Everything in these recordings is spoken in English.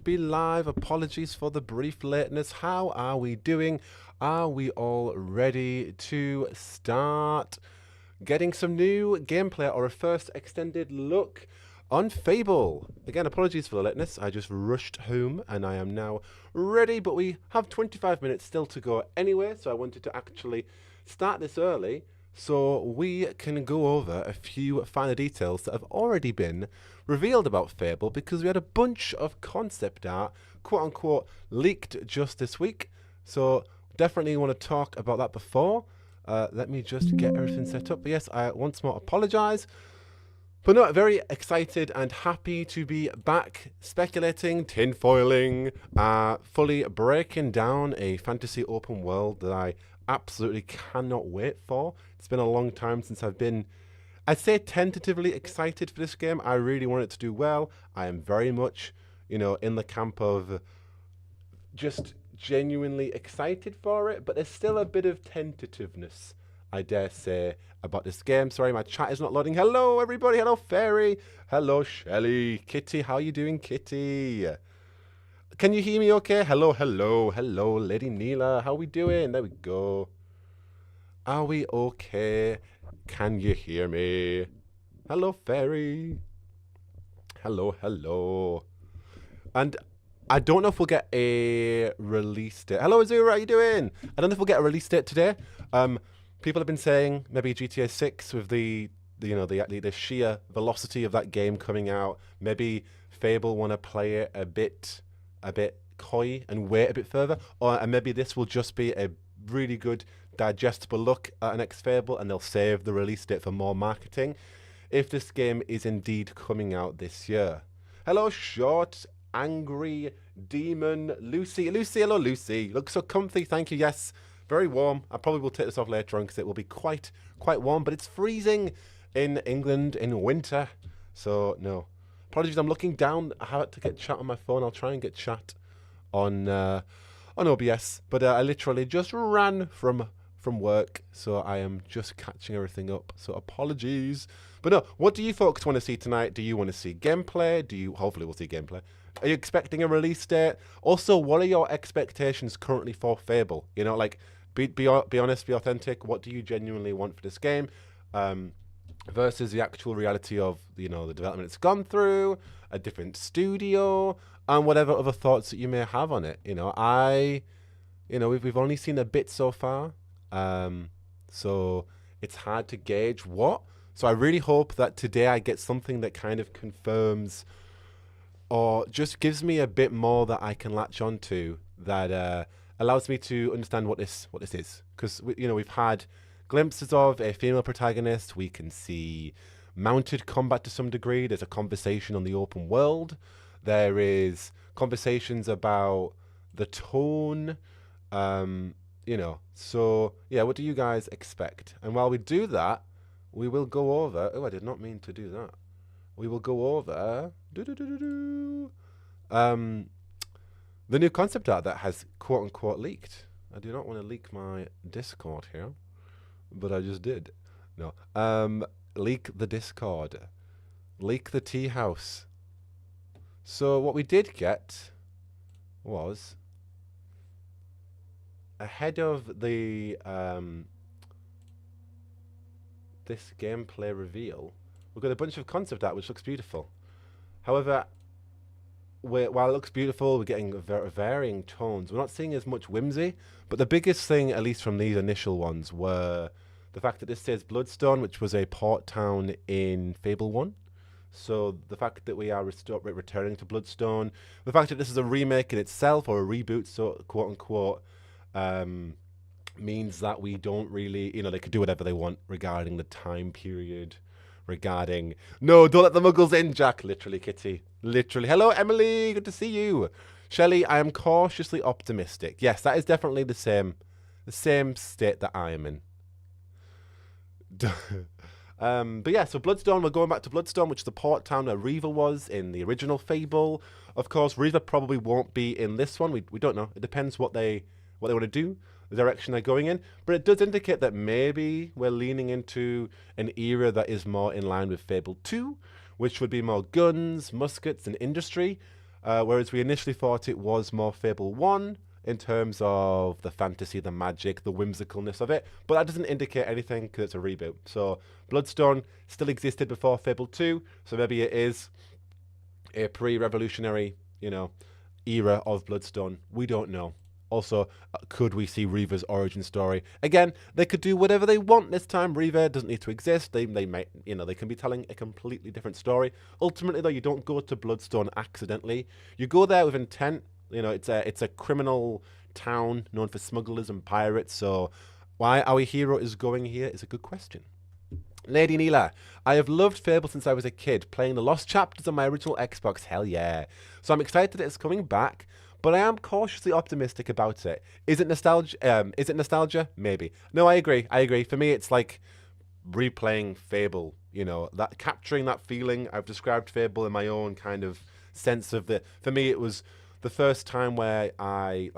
Be live. Apologies for the brief lateness. How are we doing? Are we all ready to start getting some new gameplay or a first extended look on Fable? Again, apologies for the lateness. I just rushed home and I am now ready, but we have 25 minutes still to go anyway, so I wanted to actually start this early so we can go over a few finer details that have already been revealed about Fable, because we had a bunch of concept art, quote unquote, leaked just this week. So definitely want to talk about that before. Let me just get everything set up. But yes, I once more apologize. But no, very excited and happy to be back speculating, tinfoiling, fully breaking down a fantasy open world that I absolutely cannot wait for. It's been a long time since I've been, I'd say, tentatively excited for this game. I really want it to do well. I am very much, in the camp of just genuinely excited for it, but there's still a bit of tentativeness, I dare say, about this game. Sorry, my chat is not loading. Hello, everybody. Hello, Fairy. Hello, Shelly. Kitty, how you doing, Kitty? Can you hear me okay? Hello, hello, hello, Lady Neela. How we doing? There we go. Are we okay? Can you hear me? Hello, Fairy. Hello, hello. And I don't know if we'll get a release date. Hello, Azura, how you doing? I don't know if we'll get a release date today. People have been saying maybe GTA 6 with the sheer velocity of that game coming out. Maybe Fable want to play it a bit coy and wait a bit further, and maybe this will just be a really good digestible look at an next Fable, and they'll save the release date for more marketing if this game is indeed coming out this year. Hello, short angry demon Lucy. Hello, Lucy. Looks so comfy, thank you. Yes, very warm. I probably will take this off later on because it will be quite warm, but it's freezing in England in winter, so no. Apologies, I'm looking down. I had to get chat on my phone. I'll try and get chat on OBS, but I literally just ran from work, so I am just catching everything up. So apologies. But no, what do you folks want to see tonight? Do you want to see gameplay? Hopefully we'll see gameplay. Are you expecting a release date? Also, what are your expectations currently for Fable? Be honest, be authentic. What do you genuinely want for this game? Versus the actual reality of the development it's gone through, a different studio, and whatever other thoughts that you may have on it. We've only seen a bit so far, so it's hard to gauge what. So I really hope that today I get something that kind of confirms or just gives me a bit more that I can latch onto, that allows me to understand what this is. Because we've had glimpses of a female protagonist. We can see mounted combat to some degree. There's a conversation on the open world. There is conversations about the tone. So yeah, what do you guys expect? And while we do that, we will go over. Oh, I did not mean to do that. We will go over the new concept art that has quote unquote leaked. I do not want to leak my Discord here, but I just did. No. Leak the Discord. Leak the tea house. So what we did get was, ahead of the this gameplay reveal, we've got a bunch of concept art which looks beautiful. However, while it looks beautiful, we're getting varying tones. We're not seeing as much whimsy, but the biggest thing, at least from these initial ones, were the fact that this says Bloodstone, which was a port town in Fable 1. So the fact that we are returning to Bloodstone, the fact that this is a remake in itself, or a reboot, so quote unquote, means that we don't really, they could do whatever they want regarding the time period, regarding, no, don't let the muggles in, Jack. Literally, Kitty. Literally. Hello, Emily. Good to see you. Shelley, I am cautiously optimistic. Yes, that is definitely the same state that I am in. But yeah, so Bloodstone, we're going back to Bloodstone, which is the port town where Riva was in the original Fable. Of course, Riva probably won't be in this one. We don't know. It depends what they want to do, the direction they're going in. But it does indicate that maybe we're leaning into an era that is more in line with Fable 2, which would be more guns, muskets, and industry. whereas we initially thought it was more Fable 1 in terms of the fantasy, the magic, the whimsicalness of it, but that doesn't indicate anything because it's a reboot. So Bloodstone still existed before Fable 2, so maybe it is a pre-revolutionary, era of Bloodstone. We don't know. Also, could we see Reaver's origin story? Again, they could do whatever they want this time. Reaver doesn't need to exist. They might, they can be telling a completely different story. Ultimately, though, you don't go to Bloodstone accidentally. You go there with intent. It's a criminal town known for smugglers and pirates. So why our hero is going here is a good question. Lady Neela, I have loved Fable since I was a kid, playing the lost chapters on my original Xbox. Hell yeah. So I'm excited that it's coming back, but I am cautiously optimistic about it. Is it nostalgia? Maybe. No, I agree. For me, it's like replaying Fable, that capturing that feeling. I've described Fable in my own kind of sense of for me, it was the first time where I,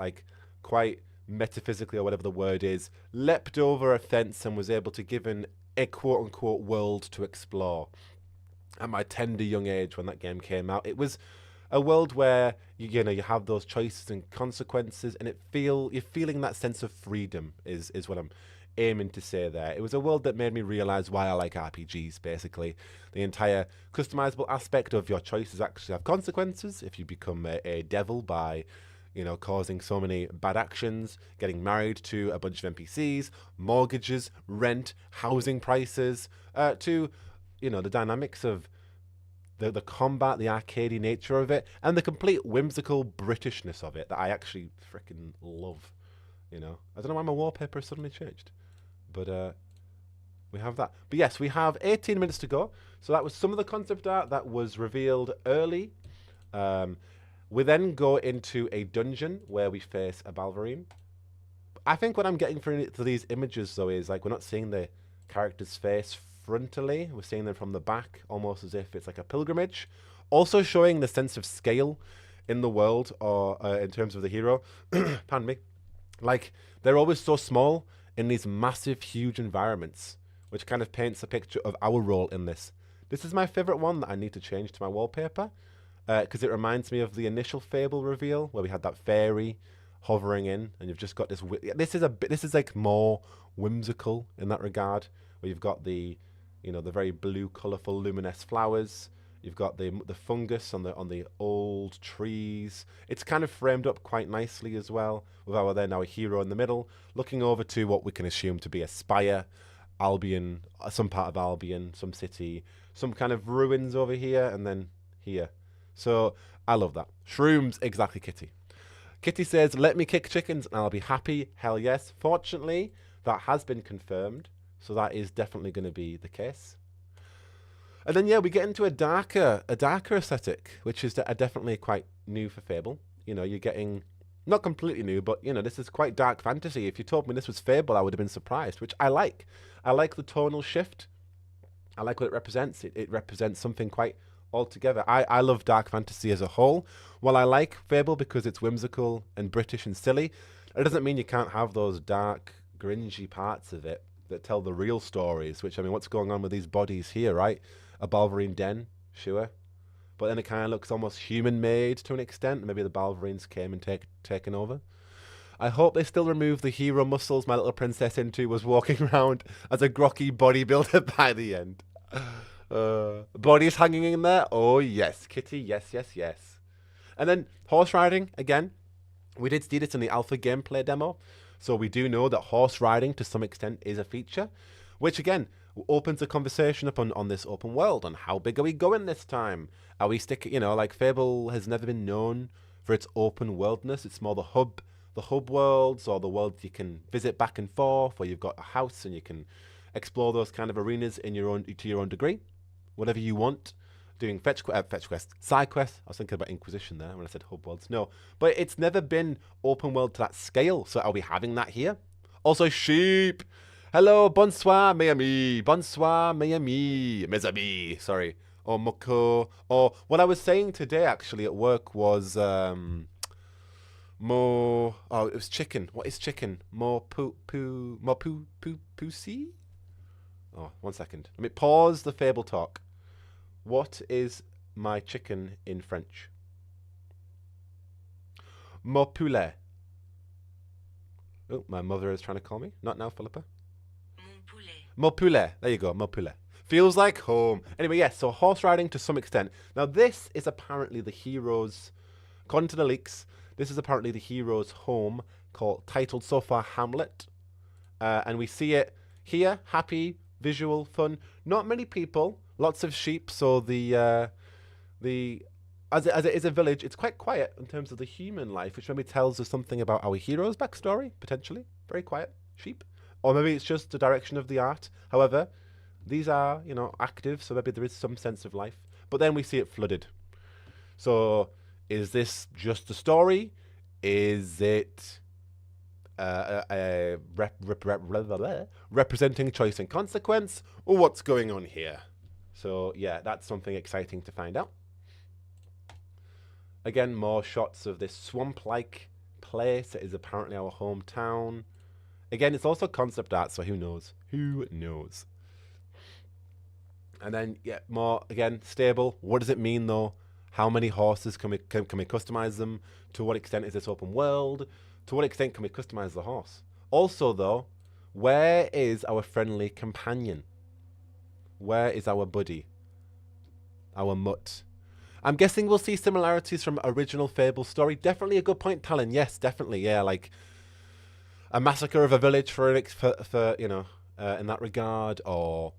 quite metaphysically, or whatever the word is, leapt over a fence and was able to give a quote-unquote world to explore. At my tender young age when that game came out, it was a world where you have those choices and consequences, and you're feeling that sense of freedom is what I'm aiming to say there. It was a world that made me realize why I like RPGs, basically. The entire customizable aspect of your choices actually have consequences. If you become a devil by causing so many bad actions, getting married to a bunch of NPCs, mortgages, rent, housing prices, to, the dynamics of the combat, the arcadey nature of it, and the complete whimsical Britishness of it that I actually freaking love. I don't know why my wallpaper has suddenly changed, but we have that. But yes, we have 18 minutes to go. So that was some of the concept art that was revealed early. We then go into a dungeon where we face a Balverine. I think what I'm getting for these images, though, is we're not seeing the character's face frontally. We're seeing them from the back, almost as if it's like a pilgrimage. Also showing the sense of scale in the world, or in terms of the hero. Pardon me. They're always so small in these massive, huge environments, which kind of paints a picture of our role in this. This is my favorite one that I need to change to my wallpaper, because it reminds me of the initial Fable reveal where we had that fairy hovering in, and you've just got this. This is like more whimsical in that regard, where you've got the very blue, colourful, luminescent flowers. You've got the fungus on the old trees. It's kind of framed up quite nicely as well, with our hero in the middle, looking over to what we can assume to be a spire, Albion, some part of Albion, some city, some kind of ruins over here, and then here. So I love that. Shrooms, exactly, Kitty. Kitty says, let me kick chickens and I'll be happy. Hell yes. Fortunately, that has been confirmed. So that is definitely going to be the case. And then, yeah, we get into a darker aesthetic, which is definitely quite new for Fable. You're getting, not completely new, but, this is quite dark fantasy. If you told me this was Fable, I would have been surprised, which I like. I like the tonal shift. I like what it represents. It represents something quite altogether. I love dark fantasy as a whole. While I like Fable because it's whimsical and British and silly, it doesn't mean you can't have those dark, gringy parts of it that tell the real stories, which, what's going on with these bodies here, right? A Balverine den, sure. But then it kind of looks almost human-made to an extent. Maybe the Balverines came and taken over. I hope they still remove the hero muscles my little princess into was walking around as a groggy bodybuilder by the end. Bodies hanging in there? Oh, yes. Kitty, yes. And then horse riding, again. We did see this in the alpha gameplay demo. So we do know that horse riding, to some extent, is a feature. Which, again, opens a conversation up on this open world. On how big are we going this time? Are we sticking, Fable has never been known for its open worldness. It's more the hub worlds, or the worlds you can visit back and forth, where you've got a house and you can explore those kind of arenas to your own degree, whatever you want. Doing fetch quests, side quests. I was thinking about Inquisition there when I said hub worlds. No, but it's never been open world to that scale. So are we having that here? Also, sheep. Hello, bonsoir, mes amis. Bonsoir, mes amis. Mes amis. Sorry. Or moko. Or what I was saying today actually at work was it was chicken. What is chicken? More pussy? Oh, 1 second. Let me pause the Fable talk. What is my chicken in French? Mopule. Oh, my mother is trying to call me. Not now, Philippa. Mopule. There you go, Mopule. Feels like home. Anyway, yes, so horse riding to some extent. Now, this is apparently the hero's, according to the leaks, this is apparently the hero's home, titled so far Hamlet. And we see it here, happy, visual, fun. Not many people, lots of sheep, so as it is a village, it's quite quiet in terms of the human life, which maybe tells us something about our hero's backstory, potentially. Very quiet, sheep. Or maybe it's just the direction of the art. However, these are, active, so maybe there is some sense of life. But then we see it flooded. So, is this just a story? Is it representing choice and consequence? Or what's going on here? So, yeah, that's something exciting to find out. Again, more shots of this swamp-like place. It is apparently our hometown. Again, it's also concept art, so who knows? Who knows? And then, yeah, more, again, stable. What does it mean, though? How many horses can we customize them? To what extent is this open world? To what extent can we customize the horse? Also, though, where is our friendly companion? Where is our buddy? Our mutt? I'm guessing we'll see similarities from original Fable story. Definitely a good point, Talon. Yes, definitely. Yeah, like a massacre of a village for in that regard, or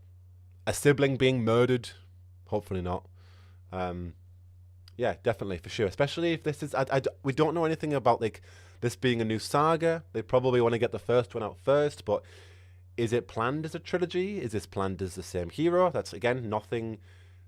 a sibling being murdered. Hopefully not. Yeah, definitely, for sure. Especially if this is... we don't know anything about like this being a new saga. They probably want to get the first one out first, but is it planned as a trilogy? Is this planned as the same hero? That's, again, nothing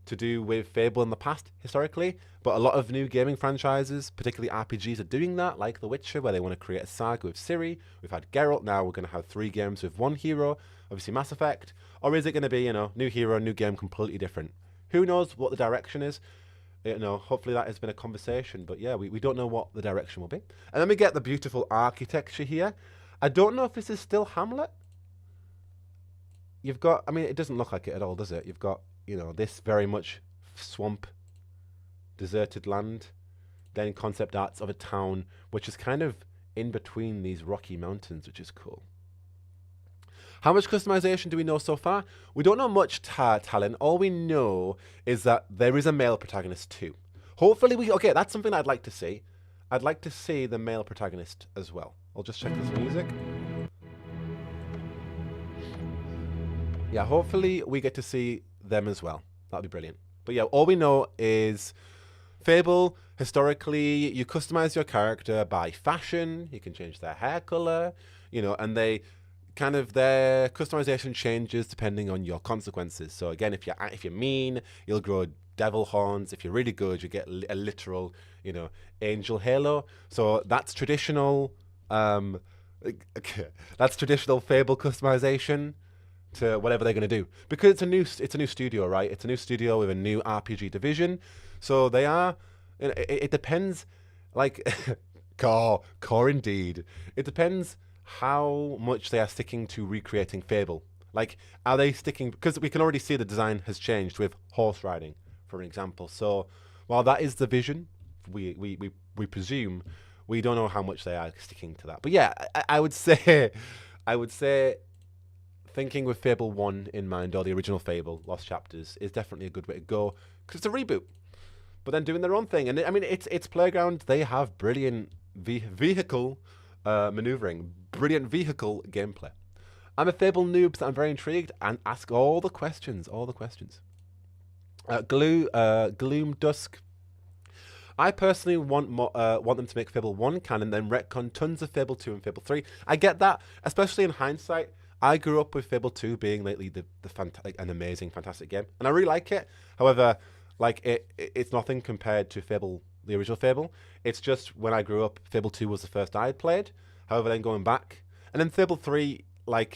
to do with Fable in the past, historically. But a lot of new gaming franchises, particularly RPGs, are doing that, like The Witcher, where they want to create a saga with Ciri. We've had Geralt, now we're going to have 3 games with 1 hero. Obviously Mass Effect. Or is it going to be, new hero, new game, completely different? Who knows what the direction is? Hopefully that has been a conversation. But yeah, we don't know what the direction will be. And then we get the beautiful architecture here. I don't know if this is still Hamlet. You've got, it doesn't look like it at all, does it? You've got, this very much swamp, deserted land. Then concept arts of a town, which is kind of in between these rocky mountains, which is cool. How much customization do we know so far? We don't know much, Talon. All we know is that there is a male protagonist too. Hopefully okay, that's something I'd like to see. I'd like to see the male protagonist as well. I'll just check this music. Yeah, hopefully we get to see them as well. That'd be brilliant. But yeah, all we know is Fable, historically, you customize your character by fashion. You can change their hair color, and they... kind of their customization changes depending on your consequences. So again, if you're mean, you'll grow devil horns. If you're really good, you get a literal, angel halo. So that's traditional. That's traditional Fable customization to whatever they're going to do, because it's a new studio, right? It's a new studio with a new RPG division. So they are. It depends. Like core indeed. It depends how much they are sticking to recreating Fable. Like, are they sticking... Because we can already see the design has changed with horse riding, for example. So, while that is the vision, we presume, we don't know how much they are sticking to that. But yeah, I would say... thinking with Fable 1 in mind, or the original Fable, Lost Chapters, is definitely a good way to go. Because it's a reboot. But then doing their own thing. And it's Playground. They have brilliant vehicle... maneuvering, brilliant vehicle gameplay. I'm a Fable noob, so I'm very intrigued and ask all the questions. Gloom Dusk. I personally want them to make Fable 1 canon, then retcon tons of Fable 2 and Fable 3. I get that, especially in hindsight. I grew up with Fable 2 being lately an amazing, fantastic game, and I really like it. However, it's nothing compared to Fable, the original Fable. It's just when I grew up, Fable 2 was the first I had played. However, then going back, and then Fable 3, I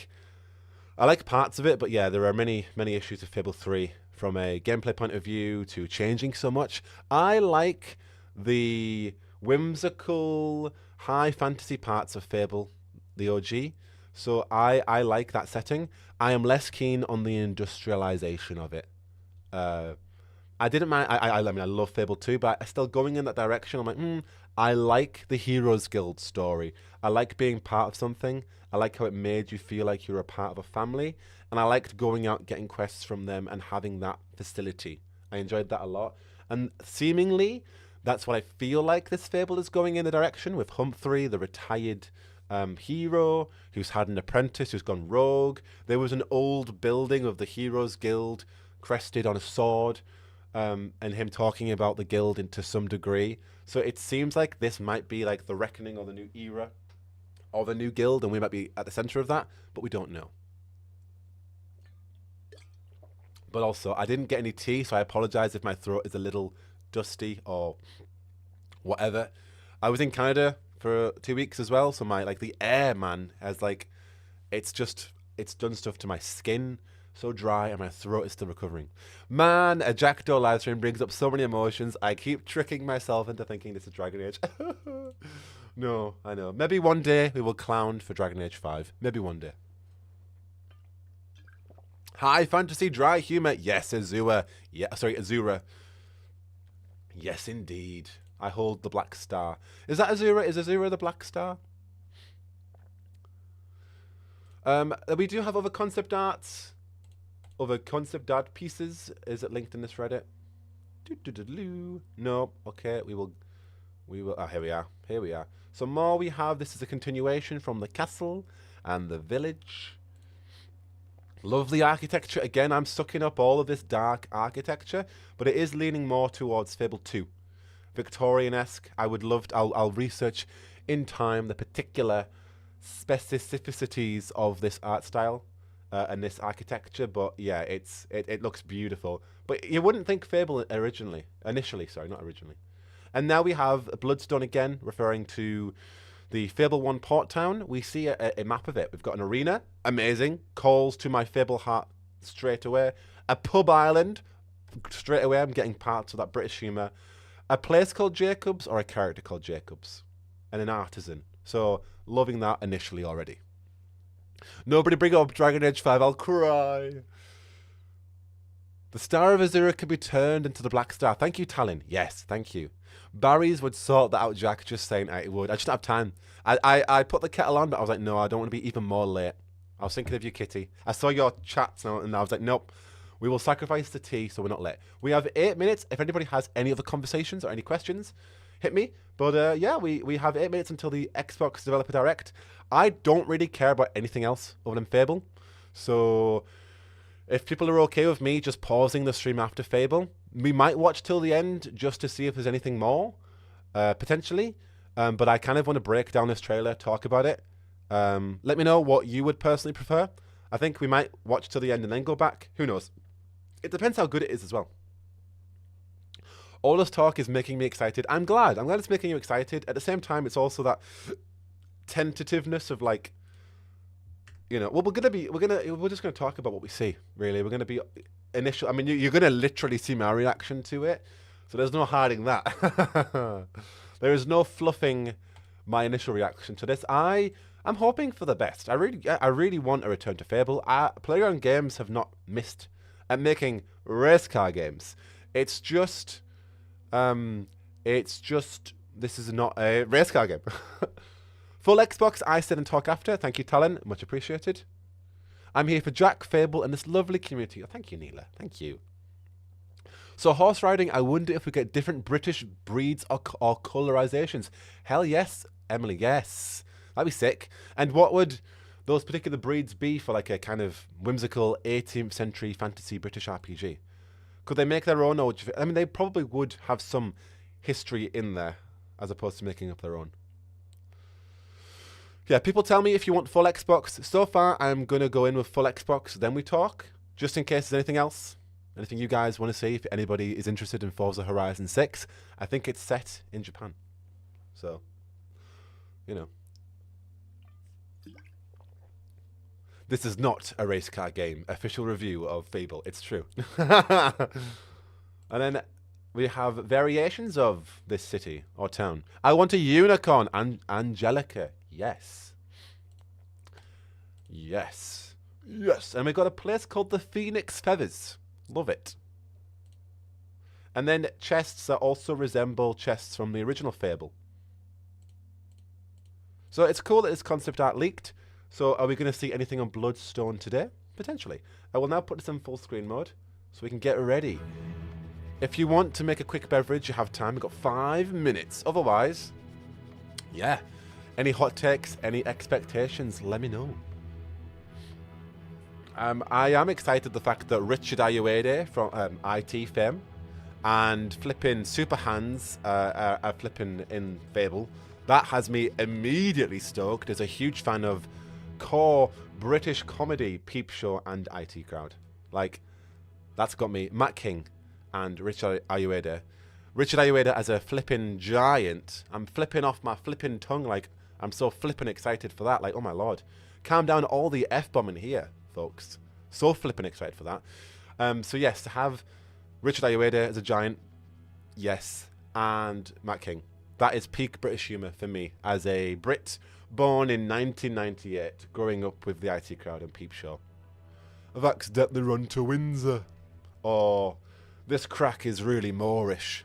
like parts of it, but yeah, there are many issues with Fable 3 from a gameplay point of view to changing so much. I like the whimsical, high fantasy parts of Fable, the OG. So I like that setting. I am less keen on the industrialization of it. I didn't mind. I love Fable 2, but still going in that direction. I'm like, I like the Heroes Guild story. I like being part of something. I like how it made you feel like you're a part of a family. And I liked going out, getting quests from them, and having that facility. I enjoyed that a lot. And seemingly, that's what I feel like this Fable is going in the direction with Humphrey, the retired hero who's had an apprentice who's gone rogue. There was an old building of the Heroes Guild crested on a sword, and him talking about the guild into some degree. So it seems like this might be like the reckoning or the new era or the new guild, and we might be at the center of that, but we don't know. But also, I didn't get any tea, so I apologize if my throat is a little dusty or whatever. I was in Canada for 2 weeks as well, so my the air, man, has it's done stuff to my skin, so dry, and my throat is still recovering. Man, a Jackdaw live stream brings up so many emotions. I keep tricking myself into thinking this is Dragon Age. No, I know. Maybe one day we will clown for Dragon Age 5. Maybe one day. High fantasy dry humor. Yes, Azura. Yeah, sorry, Azura. Yes, indeed. I hold the black star. Is that Azura? Is Azura the black star? We do have other concept arts. Other concept art pieces. Is it linked in this Reddit? No. Okay, we will. Oh, here we are. Here we are. So more we have. This is a continuation from the castle and the village. Lovely architecture. Again, I'm sucking up all of this dark architecture, but it is leaning more towards Fable 2. Victorian-esque. I would love to, I'll research in time the particular specificities of this art style and this architecture, but yeah, it looks beautiful. But you wouldn't think Fable initially, sorry, not originally. And now we have Bloodstone again, referring to the Fable 1 port town. We see a map of it. We've got an arena, amazing, calls to my Fable heart straight away. A pub island, straight away I'm getting parts of that British humour. A place called Jacobs, or a character called Jacobs, and an artisan. So loving that initially already. Nobody bring up Dragon Age 5, I'll cry. The Star of Azura can be turned into the Black Star. Thank you, Talon. Yes, thank you. Barry's would sort that out, Jack. Just saying it would. I just don't have time. I put the kettle on, but I was like, no, I don't want to be even more late. I was thinking of you, Kitty. I saw your chats now, and I was like, nope. We will sacrifice the tea so we're not late. We have 8 minutes. If anybody has any other conversations or any questions, hit me. But yeah, we have 8 minutes until the Xbox Developer Direct. I don't really care about anything else other than Fable. So if people are okay with me just pausing the stream after Fable, we might watch till the end just to see if there's anything more, potentially. But I kind of want to break down this trailer, talk about it. Let me know what you would personally prefer. I think we might watch till the end and then go back. Who knows? It depends how good it is as well. All this talk is making me excited. I'm glad it's making you excited. At the same time, it's also that tentativeness of like, you know, well, we're just gonna talk about what we see. Really, we're gonna be initial. I mean, you're gonna literally see my reaction to it, so there's no hiding that. There is no fluffing my initial reaction to this. I'm hoping for the best. I really want a return to Fable. Player-owned games have not missed at making race car games. It's just this is not a race car game. Full Xbox, I sit and talk after. Thank you, Talon. Much appreciated. I'm here for Jack, Fable, and this lovely community. Oh, thank you, Neela. Thank you. So horse riding, I wonder if we get different British breeds or colorizations. Hell yes, Emily, yes. That'd be sick. And what would those particular breeds be for like a kind of whimsical 18th century fantasy British RPG? Could they make their own? Or I mean, they probably would have some history in there as opposed to making up their own. Yeah, people tell me if you want full Xbox. So far, I'm going to go in with full Xbox, then we talk. Just in case there's anything else. Anything you guys want to see, if anybody is interested in Forza Horizon 6. I think it's set in Japan. So, you know. This is not a race car game. Official review of Fable. It's true. And then we have variations of this city or town. I want a unicorn. Angelica. Yes. Yes. Yes. And we've got a place called the Phoenix Feathers. Love it. And then chests that also resemble chests from the original Fable. So it's cool that this concept art leaked. So are we going to see anything on Bloodstone today? Potentially. I will now put this in full screen mode so we can get ready. If you want to make a quick beverage, you have time. We've got 5 minutes. Otherwise, yeah. Any hot takes, any expectations, let me know. I am excited the fact that Richard Ayoade from IT fame and flipping Super Hands are flipping in Fable. That has me immediately stoked as a huge fan of core British comedy, Peep Show and IT Crowd. Like, that's got me. Matt King and Richard Ayoade. Richard Ayoade as a flipping giant. I'm flipping off my flipping tongue like I'm so flipping excited for that. Like, oh my lord. Calm down all the F-bombing here, folks. So flipping excited for that. So yes, to have Richard Ayoade as a giant, yes, and Matt King. That is peak British humour for me as a Brit born in 1998, growing up with the IT Crowd and Peep Show. I've accidentally run to Windsor. Or, this crack is really Moorish.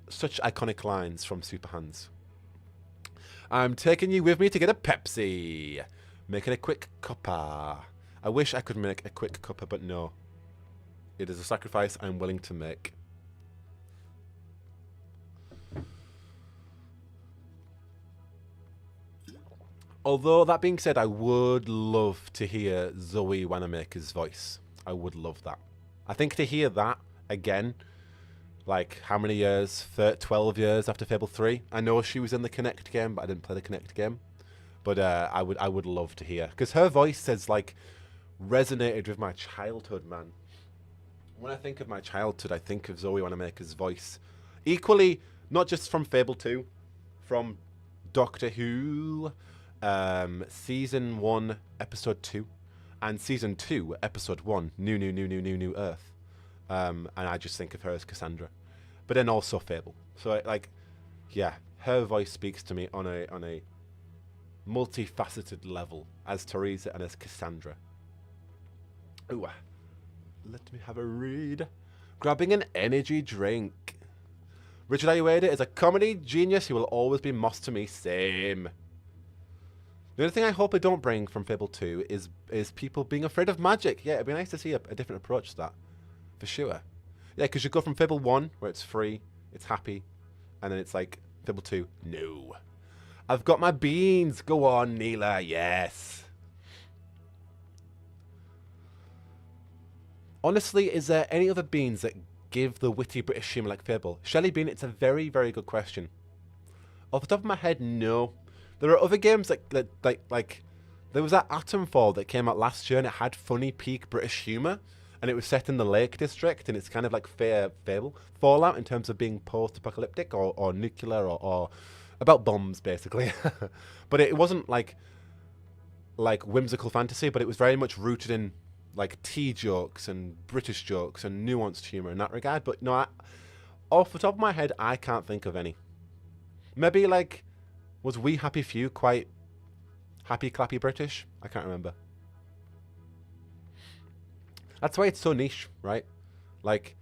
Such iconic lines from Super Hands. I'm taking you with me to get a Pepsi. Making a quick cuppa. I wish I could make a quick cuppa, but no. It is a sacrifice I'm willing to make. Although, that being said, I would love to hear Zoe Wanamaker's voice. I would love that. I think to hear that again, like how many years? 12 years after Fable 3. I know she was in the Connect game, but I didn't play the Connect game. But I would love to hear. Because her voice has like resonated with my childhood, man. When I think of my childhood, I think of Zoe Wanamaker's voice. Equally, not just from Fable 2, from Doctor Who, Season 1, Episode 2, and Season 2, Episode 1, New Earth. And I just think of her as Cassandra. But then also Fable. So, like, yeah, her voice speaks to me on a multifaceted level as Teresa and as Cassandra. Ooh, let me have a read. Grabbing an energy drink. Richard Ayoade is a comedy genius. He will always be Moss to me. Same. The only thing I hope I don't bring from Fable 2 is people being afraid of magic. Yeah, it'd be nice to see a different approach to that. For sure. Yeah, because you go from Fable 1, where it's free, it's happy, and then it's like, Fable 2, no. I've got my beans. Go on, Neela. Yes. Honestly, is there any other beans that give the witty British humour like Fable? Shelley Bean, it's a very, very good question. Off the top of my head, no. There are other games like there was that Atomfall that came out last year and it had funny peak British humour. And it was set in the Lake District, and it's kind of like Fable. Fallout in terms of being post-apocalyptic or nuclear or about bombs, basically. But it wasn't like whimsical fantasy, but it was very much rooted in like tea jokes and British jokes and nuanced humour in that regard. But no, off the top of my head, I can't think of any. Maybe like, was We Happy Few quite happy clappy British? I can't remember. That's why it's so niche, right? Like,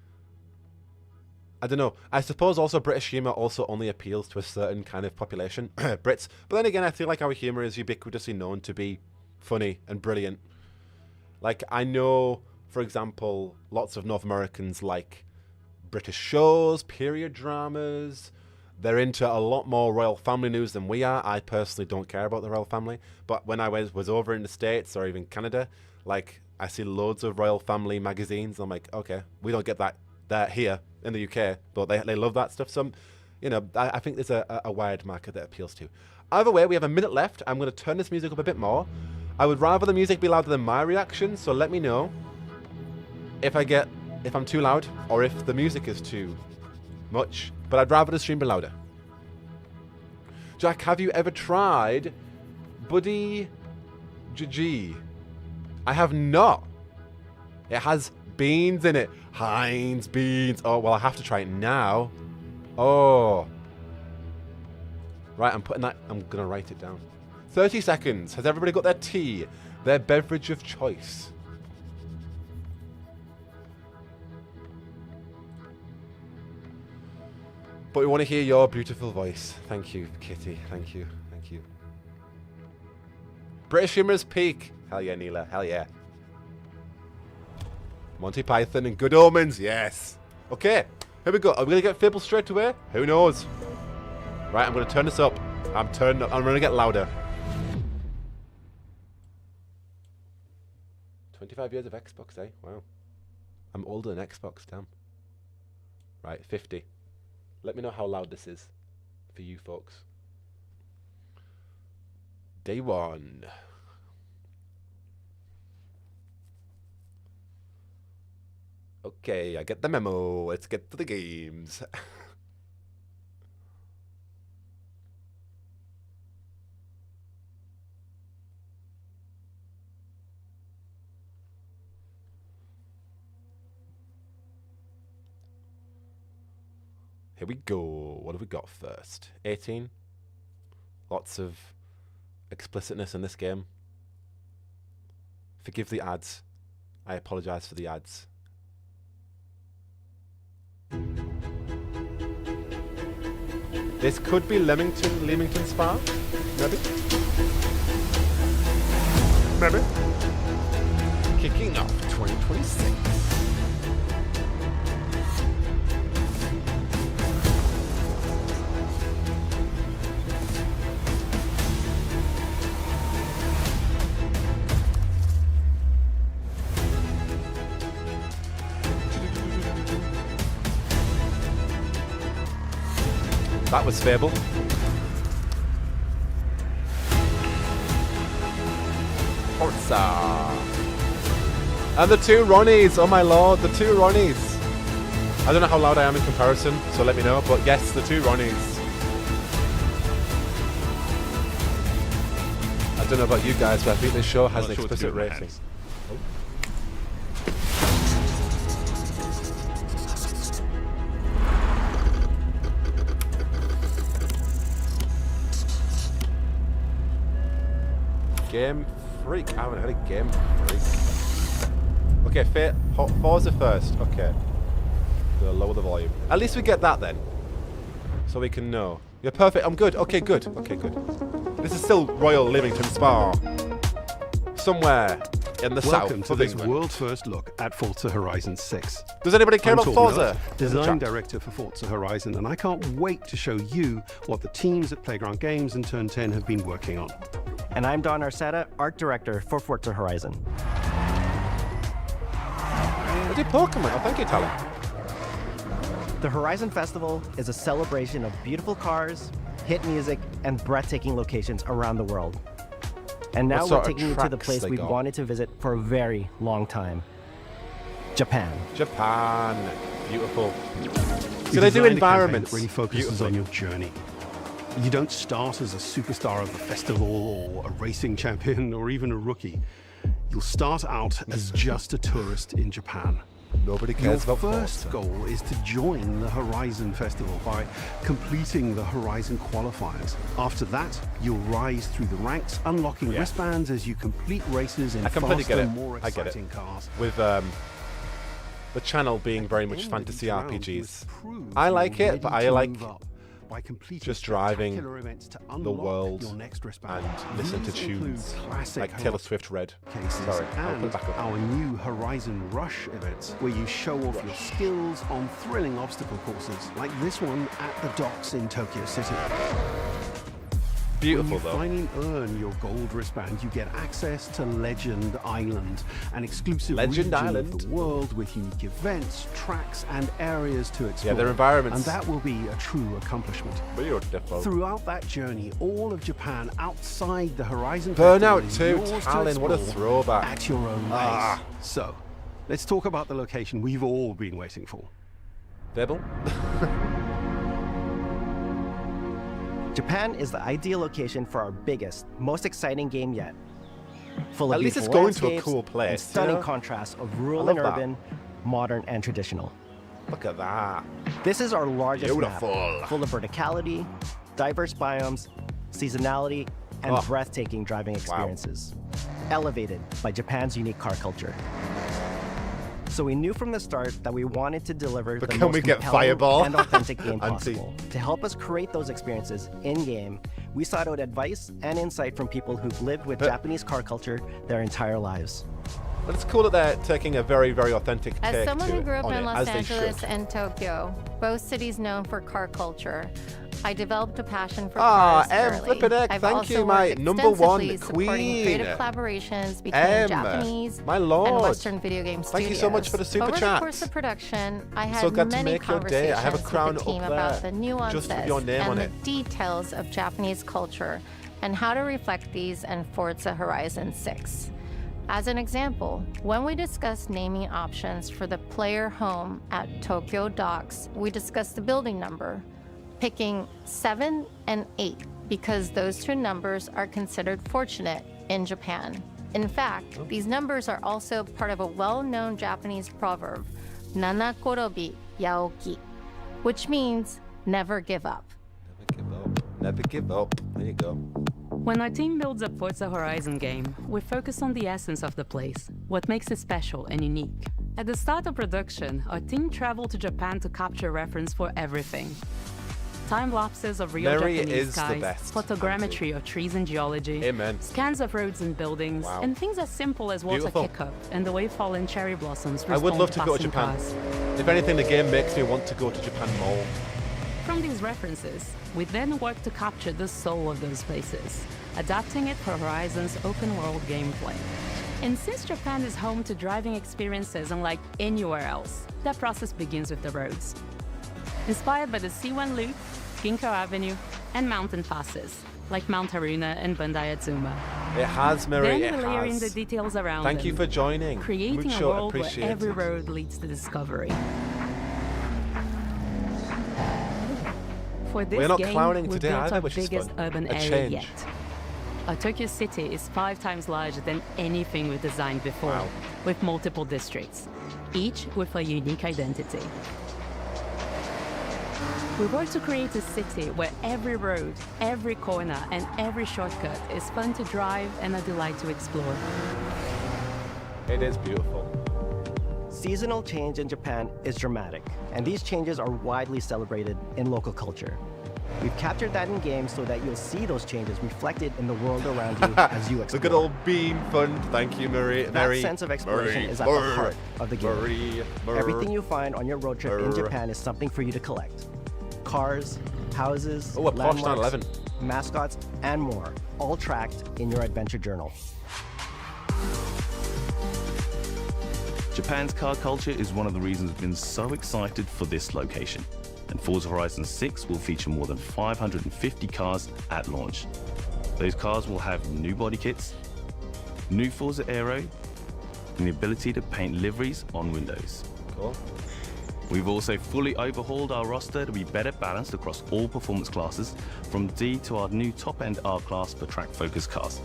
I don't know. I suppose also British humour also only appeals to a certain kind of population, Brits. But then again, I feel like our humour is ubiquitously known to be funny and brilliant. Like, I know, for example, lots of North Americans like British shows, period dramas. They're into a lot more royal family news than we are. I personally don't care about the royal family. But when I was over in the States or even Canada, like, I see loads of royal family magazines. I'm like, okay, we don't get that here in the UK, but they love that stuff. So, you know, I think there's a wide market that appeals to. Either way, we have a minute left. I'm going to turn this music up a bit more. I would rather the music be louder than my reaction, so let me know if I'm too loud or if the music is too much. But I'd rather the stream be louder. Jack, have you ever tried Buddy GG? I have not. It has beans in it. Heinz beans. Oh, well, I have to try it now. Oh. Right, I'm going to write it down. 30 seconds. Has everybody got their tea? Their beverage of choice? But we want to hear your beautiful voice. Thank you, Kitty. Thank you. Thank you. British humor's peak. Hell yeah, Neela. Hell yeah. Monty Python and Good Omens. Yes. Okay. Here we go. Are we going to get Fable straight away? Who knows? Right, I'm going to turn this up. I'm going to get louder. 25 years of Xbox, eh? Wow. I'm older than Xbox, damn. Right, 50. Let me know how loud this is for you folks. Day one. Okay, I get the memo. Let's get to the games. Here we go. What have we got first? 18. Lots of explicitness in this game. Forgive the ads. I apologize for the ads. This could be Leamington Spa. Maybe. Maybe. Kicking off 2026. That was Fable. Forza. And the two Ronnies. Oh my lord, the two Ronnies. I don't know how loud I am in comparison, so let me know. But yes, the two Ronnies. I don't know about you guys, but I think this show has an explicit rating. Game Freak. I haven't heard of Game Freak. Okay, Forza first. Okay. So lower the volume. At least we get that then. So we can know. You're perfect. I'm good. Okay, good. Okay, good. This is still Royal Leamington Spa. Somewhere in the south. Welcome to this world first look at Forza Horizon 6. Does anybody care about Forza? Design director for Forza Horizon, and I can't wait to show you what the teams at Playground Games and Turn 10 have been working on. And I'm Don Arceta, art director for Forza Horizon. What did Pokemon? Oh, thank you, Tally. The Horizon Festival is a celebration of beautiful cars, hit music, and breathtaking locations around the world. And now we're taking you to the place we've wanted to visit for a very long time. Japan. Japan. Beautiful. So they do environments. Really focuses on your journey. You don't start as a superstar of the festival or a racing champion or even a rookie. You'll start out as just a tourist in Japan. Nobody cares about Your first goal is to join the Horizon Festival by completing the Horizon qualifiers. After that, you'll rise through the ranks, unlocking wristbands as you complete races in faster, more exciting cars. With the channel being very much fantasy RPGs. I like it, but I like just driving the world and listen to tunes like Taylor Swift Red. Sorry, I'll put it back up. Our new Horizon Rush events, where you show off your skills on thrilling obstacle courses, like this one at the docks in Tokyo City. Beautiful though. When you finally earn your gold wristband, you get access to Legend Island, an exclusive region of the world with unique events, tracks, and areas to explore. Yeah, their environments. And that will be a true accomplishment. Beautiful. Throughout that journey, all of Japan outside the Horizon Burnout Festival 2, is Talon, what a throwback. at your own pace. So, let's talk about the location we've all been waiting for. Fable? Japan is the ideal location for our biggest, most exciting game yet. Full of At least it's beautiful going to a landscapes cool place. and stunning Yeah. contrasts of rural and love that. urban, modern and traditional. Look at that. This is our largest Beautiful. map, full of verticality, diverse biomes, seasonality, and breathtaking driving experiences, elevated by Japan's unique car culture. So we knew from the start that we wanted to deliver the can most we get compelling Fireball? and authentic game Auntie. possible. To help us create those experiences in-game, We sought out advice and insight from people who've lived with Japanese car culture their entire lives. But it's cool that they're taking a very, very authentic take As someone who grew up in Los as Angeles and Tokyo, both cities known for car culture, I developed a passion for cars early. I've thank also you, my worked number one extensively supporting queen. creative collaborations between Japanese my lord. and Western video game studios. Thank you so much for the super Over chat. the course of production, I had So glad to many make your day. conversations I have a crown with the team up about there, the nuances just with your name and on the it. details of Japanese culture and how to reflect these in Forza Horizon 6. As an example, when we discussed naming options for the player home at Tokyo Docks, we discussed the building number, picking 7 and 8 because those two numbers are considered fortunate in Japan. In fact, these numbers are also part of a well-known Japanese proverb, nanakorobi yaoki, which means never give up. Never give up. Never give up. There you go. When our team builds a Forza Horizon game, we focus on the essence of the place, what makes it special and unique. At the start of production, our team traveled to Japan to capture reference for everything. Time lapses of real Japanese skies, photogrammetry of trees and geology, scans of roads and buildings, and things as simple as water kick-up and the way fallen cherry blossoms respond I would love to go to passing Japan. cars. If anything, the game makes me want to go to Japan more. From these references, we then work to capture the soul of those places, adapting it for Horizon's open-world gameplay. And since Japan is home to driving experiences unlike anywhere else, that process begins with the roads. Inspired by the C1 Loop, Ginkgo Avenue, and mountain passes, like Mount Haruna and Bandai Atsuma. It has, Mary, Then we layer in the details around Thank you for joining. creating a world where every road leads to discovery. For this We're not game, clowning we've today built either, our which is biggest fun. urban A area change. yet. Our Tokyo city is 5 times larger than anything we've designed before, with multiple districts, each with a unique identity. We work to create a city where every road, every corner, and every shortcut is fun to drive and a delight to explore. It is beautiful. Seasonal change in Japan is dramatic, and these changes are widely celebrated in local culture. We've captured that in games so that you'll see those changes reflected in the world around you as you explore. It's a good old beam fund. Thank you, Mary. That sense of exploration is at the heart of the game. Everything you find on your road trip in Japan is something for you to collect. Cars, houses, a Porsche 911. mascots, and more, all tracked in your adventure journal. Japan's car culture is one of the reasons we've been so excited for this location. And Forza Horizon 6 will feature more than 550 cars at launch. Those cars will have new body kits, new Forza Aero, and the ability to paint liveries on windows. Cool. We've also fully overhauled our roster to be better balanced across all performance classes, from D to our new top-end R-Class for track-focused cars.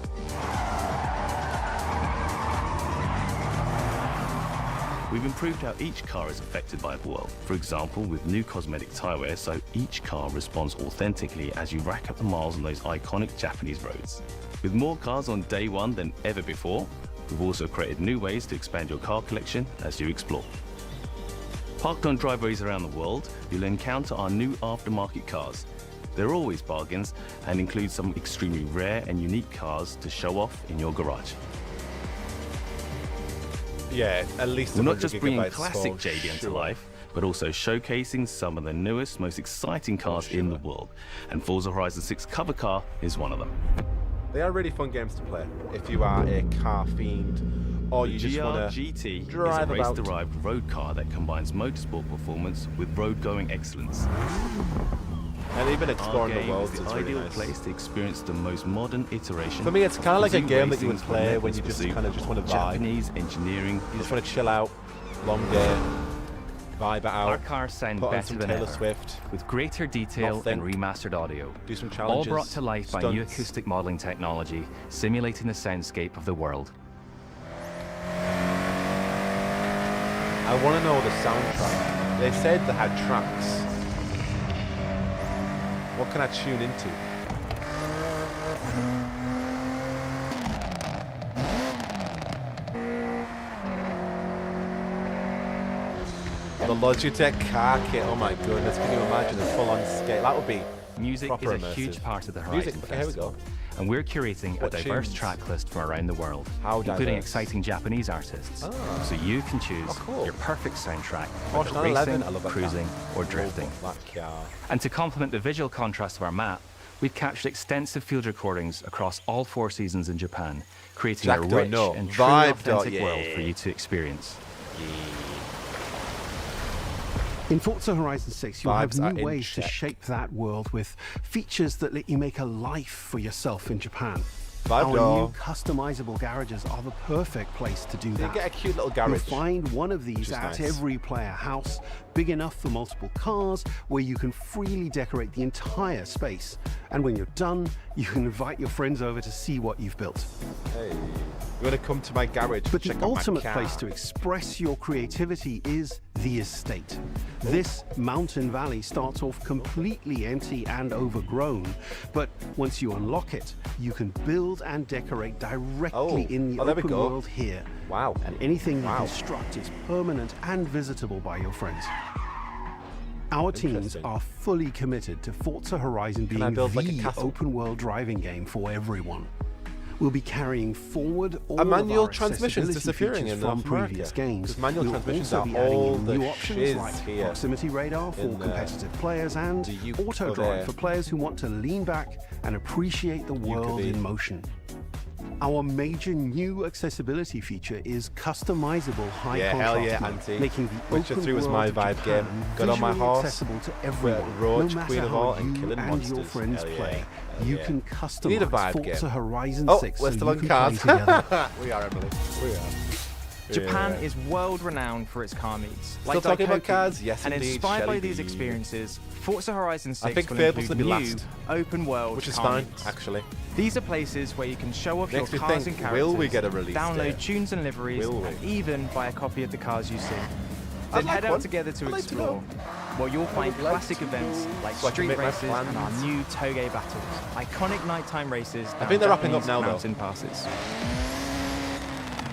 We've improved how each car is affected by the world. For example, with new cosmetic tyre wear, so each car responds authentically as you rack up the miles on those iconic Japanese roads. With more cars on day one than ever before, we've also created new ways to expand your car collection as you explore. Parked on driveways around the world, you'll encounter our new aftermarket cars. They're always bargains and include some extremely rare and unique cars to show off in your garage. Yeah, at least we're not just bringing 100 gigabytes classic for JDM to sure. life, but also showcasing some of the newest, most exciting cars in the world. And Forza Horizon 6 cover car is one of them. They are really fun games to play if you are a car fiend or you just want to GT drive is a about. race-derived road car that combines motorsport performance with road-going excellence. And even exploring Our the world is is the really ideal nice. place to experience the most modern iteration. For me, it's kind of like a game that you would racing's play when relentless you just pursuit kind of just want to of vibe. Japanese engineering. You just want to chill out, long day, vibe it out. Our cars sound put on better some than Taylor ever, Swift, with greater detail Not and think. remastered audio. do some All challenges. brought to life by new stunts. acoustic modeling technology, simulating the soundscape of the world. I want to know the soundtrack. They said they had tracks. What can I tune into? The Logitech car kit. Oh my goodness! Can you imagine a full-on scale? That would be Music Proper is a huge immersive. part of the Music, Horizon okay, here we Festival. go. And we're curating a diverse tunes? track list from around the world, How including diverse? exciting Japanese artists. Ah. So you can choose cool. your perfect soundtrack Porsche for 911, racing, I love that cruising, car. or drifting. That car. And to complement the visual contrast of our map, we've captured extensive field recordings across all 4 seasons in Japan, creating Jack a don't rich know. and truly Vibe authentic dot- world yeah. for you to experience. In Forza Horizon 6, you'll Vibes are have new in ways to check. shape that world with features that let you make a life for yourself in Japan. Vibe Our dot. new customizable garages are the perfect place to do You that. get a cute little You'll garage. find one of which these is at nice. every player house, big enough for multiple cars, where you can freely decorate the entire space. And when you're done, you can invite your friends over to see what you've built. Hey, you want to come to my garage? But check the out my ultimate car. place to express your creativity is the estate. This mountain valley starts off completely empty and overgrown, but once you unlock it, you can build and decorate directly in the there we open go. world here. Wow. And anything Wow. you construct is permanent and visitable by your friends. Our teams Interesting. are fully committed to Forza Horizon I being build the like a castle? open world driving game for everyone. We'll be carrying forward all manual of our transmission's accessibility disappearing features in from North America, previous games. 'cause manual We'll transmissions also are be adding all in the new options shiz like here proximity radar for in, competitive players and the UK auto over drive there. for players who want to lean back and appreciate the world be. in motion. Our major new accessibility feature is customizable high Yeah, contrast hell yeah, mode, Auntie. making the Witcher open 3 was world my of vibe Japan game. Got on my visually horse, accessible to everyone, Roach, no matter Queen of how All, and you killing and monsters. your friends Hell yeah, play. hell You yeah. can You need a customize vibe Forza game. Horizon Oh, 6 we're so still you on can cars. play together. We are, Emily. We are. Japan Yeah. is world-renowned for its car meets. Still talking about Daikoku, cars? Yes, and indeed, inspired by Shelly these B. experiences, Forza Horizon 6 think will Fable's include gonna be new last. open-world Which is car fine, meets. actually. These are places where you can show off Makes your me cars think, and characters, will we get a release download date? tunes and liveries, Will we? and even buy a copy of the cars you see. I'd Then like head one. out together to I'd like to explore, know. where you'll find would like classic to events like so I can street make my races and our plans. new Toge battles, iconic nighttime races. I think they're wrapping up Japanese now, though. mountain passes.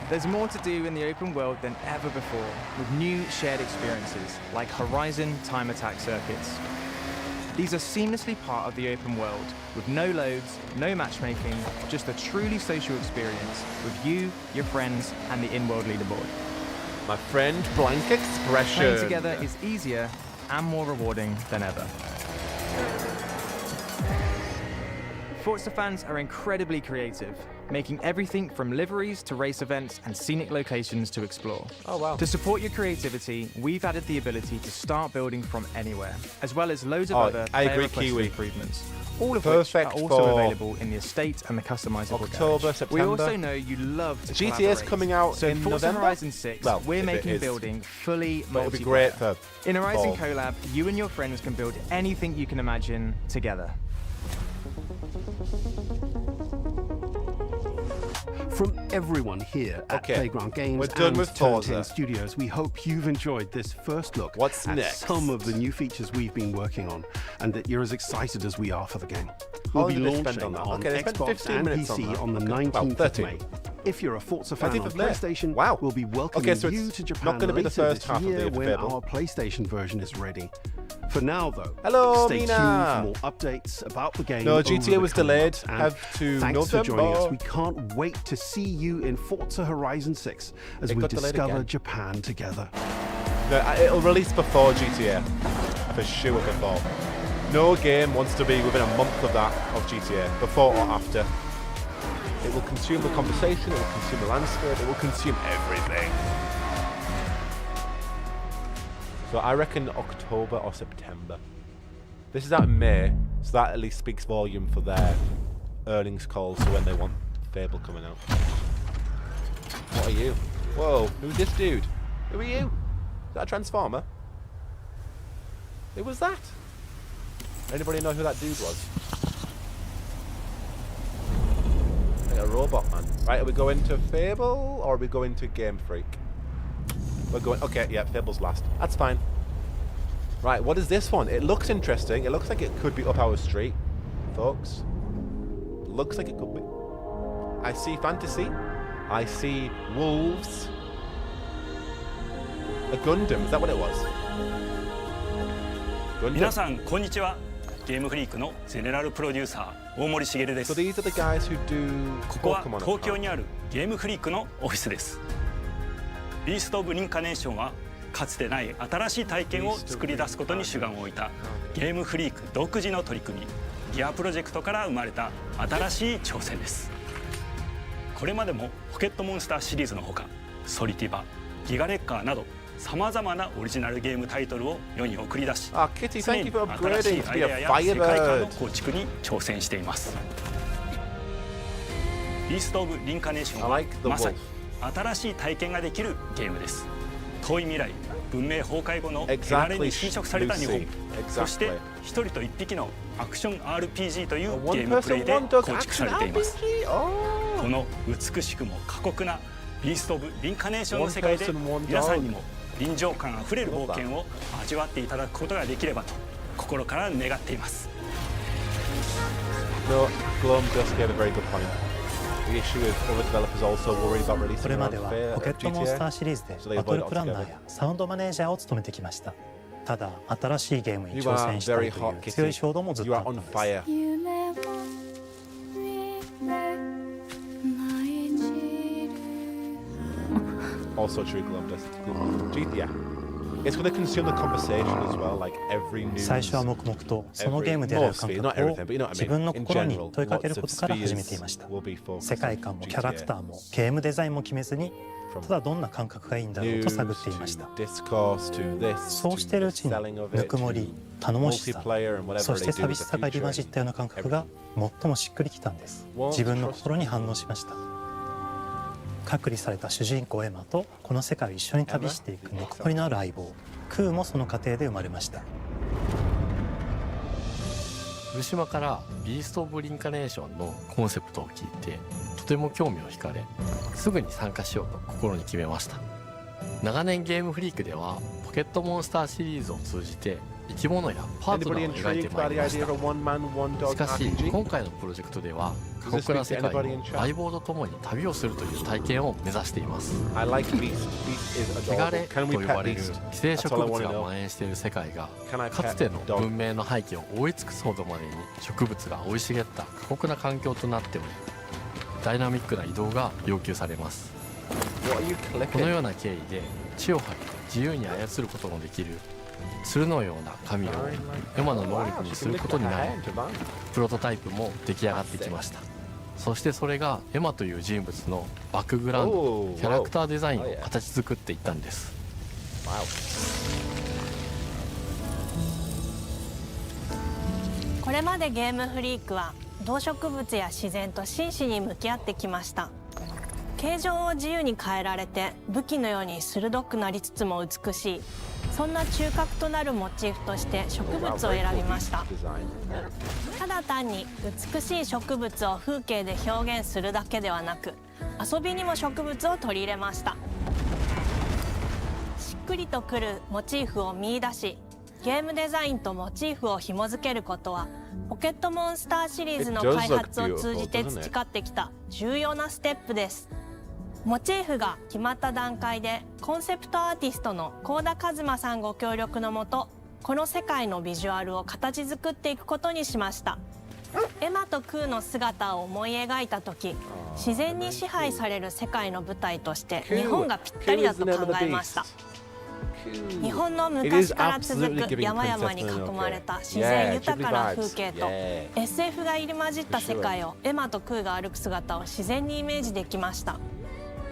There's more to do in the open world than ever before, with new shared experiences like Horizon Time Attack circuits. These are seamlessly part of the open world, with no loads, no matchmaking, just a truly social experience with you, your friends, and the in-world leaderboard. My friend, blank expression. Playing together is easier and more rewarding than ever. Forza fans are incredibly creative, making everything from liveries to race events and scenic locations to explore. Oh, wow. To support your creativity, we've added the ability to start building from anywhere, as well as loads of Oh, other I agree, player-requested Kiwi. improvements, all of Perfect which are also for available in the estate and the customizable October, garage. September. We also know you love to GTA is collaborate. coming out so in Forza November? Horizon 6, Well, we're if it making is. building fully But it'll multiplayer. be great for In Horizon fall. Collab, you and your friends can build anything you can imagine together. From everyone here at Okay, Playground Games we're done and with Turn Forza. 10 Studios, we hope you've enjoyed this first look What's at next? some of the new features we've been working on, and that you're as excited as we are for the game. We'll long be did they spend launching on that? on Okay, they spent Xbox 15 and minutes on PC that. on the Okay. Well, 19th of 13. May. If you're a Forza fan 19th on of May. PlayStation, Wow. we'll be welcoming Okay, so you it's to Japan not gonna be the later first this half of the year when Fable. our PlayStation version is ready. For now, though, Hello, stay Mina. tuned for more updates about the game. No, over GTA the was coming delayed. months. And Have to thanks for joining us. November. We can't wait to see you in Forza Horizon 6 as It we got delayed discover again. Japan together. No, it'll release before GTA. For sure before. No game wants to be within a month of that, of GTA, before or after. It will consume the conversation, it will consume the landscape, it will consume everything. So I reckon October or September. This is out in May, so that at least speaks volume for their earnings calls for when they want Fable coming out. What are you? Whoa, who's this dude? Who are you? Is that a Transformer? Who was that? Anybody know who that dude was? Like a robot man. Right, are we going to Fable or are we going to Game Freak? We're going, okay, yeah, Fable's last. That's fine. Right, what is this one? It looks interesting. It looks like it could be up our street, folks. Looks like it could be. I see fantasy. I see wolves. A Gundam, is that what it was? Gundam. 皆さんこんにちはゲームフリークのゼネラルプロデューサー大森茂です。 So these are the guys who do ここは東京にあるゲームフリークのオフィスです。ビースト・オブ・リンカネーションはかつてない新しい体験を作り出すことに主眼を置いたゲームフリーク独自の取り組みギアプロジェクトから生まれた新しい挑戦です。これまでもポケットモンスターシリーズのほかソリティバ、ギガレッカーなどさまざまなオリジナルゲームタイトルを世に送り出し、Kitty, 常 thank に you for 新しい upgrading ア to イ be デ a アや世界観の Firebird. 構築に挑戦しています。ビースト・オブ・リンカネーション I は like the まさに wolf. 新しい体験ができるゲームです。遠い未来、文明崩壊後の汚れに侵食された日本、そして一人と一匹のアクション RPG というゲームプレイで構築されています。この美しくも過酷なビースト・オブ・リンカネーションの世界で皆さんにも臨場感あふれる冒険を味わっていただくことができればと心から願っています。 No, Glom just gave a very good point. The issue is other developers also worry about こ releasing れ their ま own では fair ポケットモンスター GTA. シリーズで So they バト avoid ル it プランナ altogether. ーやサウンドマネージャーを務めてきました。ただ新しいゲームに You 挑 are 戦したい very とい hot, う強い Kitty. 衝動もずっ You とあ are った on んです。 fire. Also true, Glom does. GTA. It's going to consume the conversation as well, like every news. 最初は黙々とそのゲームである感 Not 覚 everything, を but you know what I 自 mean. 分の In 心に general, 問いかける lots こ of とから始めていま spheres した。 will be focused 世界観も on キャラクター GTA. もゲームデザインも決めずにただどんな感覚がいいんだろう News と探っていまし to た。 discourse to this そうしているうち to に selling of ぬ it くもり to 頼もしさ multiplayer and whatever そ they して do 寂 with し the さが入り future 混じったような感覚が最もしっくりきたんです。自分の心に反応しました。隔離された主人公エマとこの世界を一緒に旅していくぬくもりのある相棒クーもその過程で生まれました。古島からビースト・オブ・リンカネーションのコンセプトを聞いてとても興味を惹かれすぐに参加しようと心に決めました。長年ゲームフリークではポケットモンスターシリーズを通じて生き物やパートナーを描いてまいりました。しかし今回のプロジェクトでは過酷な世界の相棒と共に旅をするという体験を目指しています。汚れと呼ばれる寄生植物が蔓延している世界がかつての文明の廃棄を覆い尽くすほどまでに植物が生い茂った過酷な環境となっておりダイナミックな移動が要求されます。このような経緯で血を吐き自由に操ることのできる鶴のような神をエマの能力にすることになりプロトタイプも出来上がってきました。そしてそれがエマという人物のバックグラウンドキャラクターデザインを形作っていったんです。これまでゲームフリークは動植物や自然と真摯に向き合ってきました。形状を自由に変えられて武器のように鋭くなりつつも美しいそんな中核となるモチーフとして植物を選びました。ただ単に美しい植物を風景で表現するだけではなく遊びにも植物を取り入れました。しっくりとくるモチーフを見出しゲームデザインとモチーフを紐付けることはポケットモンスターシリーズの開発を通じて培ってきた重要なステップです。モチーフが決まった段階でコンセプトアーティストの幸田一馬さんご協力のもとこの世界のビジュアルを形作っていくことにしました。エマとクーの姿を思い描いた時自然に支配される世界の舞台として日本がぴったりだと考えました。日本の昔から続く山々に囲まれた自然豊かな風景と SF が入り混じった世界をエマとクーが歩く姿を自然にイメージできました。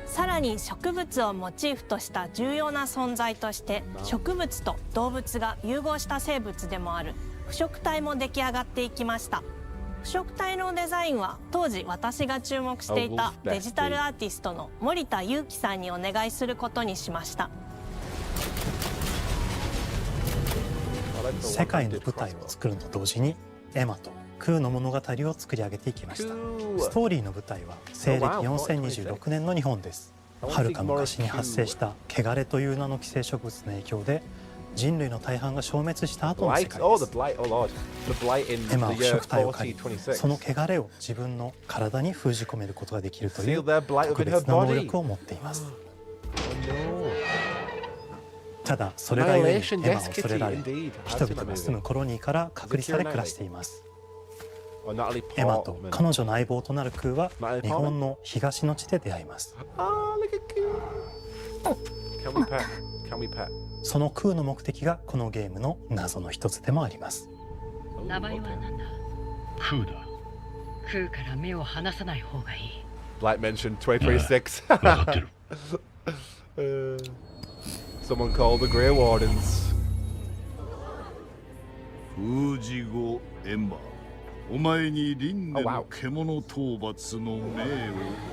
さらに植物をモチーフとした重要な存在として植物と動物が融合した生物でもある腐植体も出来上がっていきました。腐植体のデザインは当時私が注目していたデジタルアーティストの森田裕樹さんにお願いすることにしました。世界の舞台を作ると同時にエマとクーの物語を作り上げていきました。ストーリーの舞台は西暦4026年の日本です。はるか昔に発生した汚れという名の寄生植物の影響で人類の大半が消滅した後の世界です。エマは腐植体を借りその汚れを自分の体に封じ込めることができるという特別な能力を持っています。ただそれがゆえにエマを恐れられ、人々が住むコロニーから隔離され暮らしています。エマと彼女の相棒となるクーは日本の東の地で出会います。そのクーの目的がこのゲームの謎の一つでもあります。名前は何だ？クーだ。クーから目を離さない方がいい。Like mentioned 2026. Someone called the Grey Wardens. 封じ後エンバー、お前に輪廻の獣討伐の命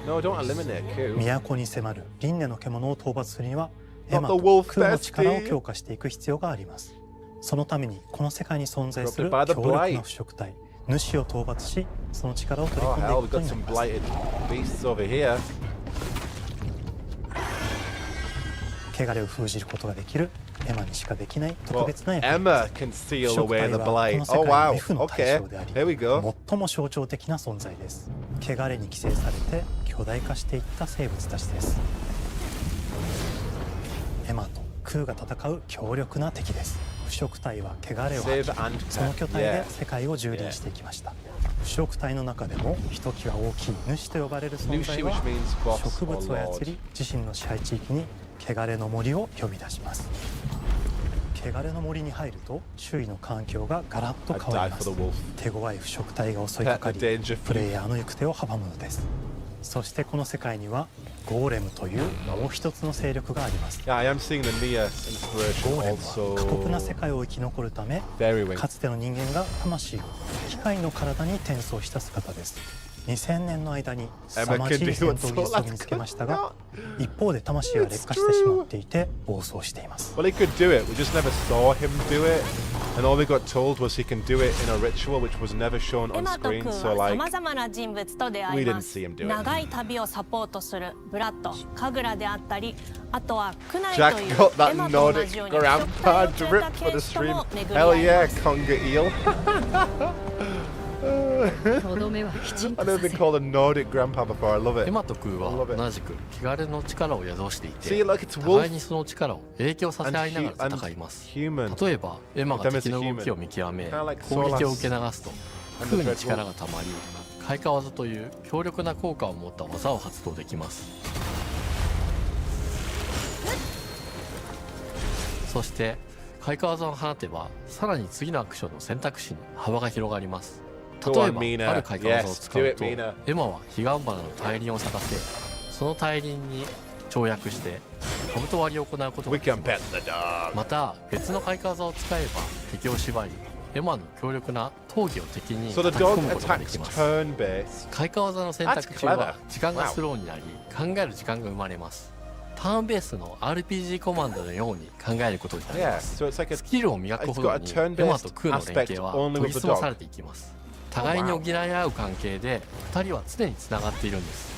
を。No, don't eliminate Koo. 都に迫る輪廻の獣を討伐するにはエマとクーの力を強化していく必要があります。そのためにこの世界に存在する強力な腐食体主を討伐し、その力を取り込んでいくことになります。汚れを封じることができるエマにしかできない特別な役割です。腐食体はこの世界の負の対象であり、最も象徴的な存在です。汚れに寄生されて巨大化していった生物たちです。エマとクーが戦う強力な敵です。腐食体は汚れを吐き、その巨体で世界を蹂躙していきました。腐食体の中でもひときわ大きい主と呼ばれる存在は植物を操り、自身の支配地域に汚れの森を呼び出します。汚れの森に入ると周囲の環境がガラッと変わります。手強い腐食体が襲いかかり、プレイヤーの行く手を阻むのです。そしてこの世界にはゴーレムというもう一つの勢力があります。ゴーレムは過酷な世界を生き残るため、かつての人間が魂を機械の体に転送した姿です。2000年の間に凄まじい戦闘技術を身につけましたが、一方で魂は劣化してしまっていて暴走しています。Well, he could do it. We just never saw him do it, and all we got told was he can do it in a ritual, which was never shown on screen. So like, 様々な人物と出会います。長い旅をサポートするブラッド、カグラであったり、あとはクナイというエマと同じように腐食体を連れた剣士とも巡り合います。I never been called a Nordic grandpa before. I love it. エマとクーは同じく汚れの力を宿していて、互いにその力を影響させ合いながら戦います。例えばエマが敵の動きを見極め攻撃を受け流すと、クーに力がたまり開花技という強力な効果を持った技を発動できます。そして開花技を放てば、さらに次のアクションの選択肢に幅が広がります。例えばある開花技を使うと、エマは彼岸花の大輪を咲かせ、その大輪に跳躍して兜割りを行うことができます。また別の開花技を使えば敵を縛り、エマの強力な闘技を敵に叩き込むことができます。開花技の選択中は時間がスローになり、考える時間が生まれます。ターンベースの RPG コマンドのように考えることになります。スキルを磨くほどにエマとクーの連携は研ぎ澄まされていきます。互いに補い合う関係で2人は常につながっているんです。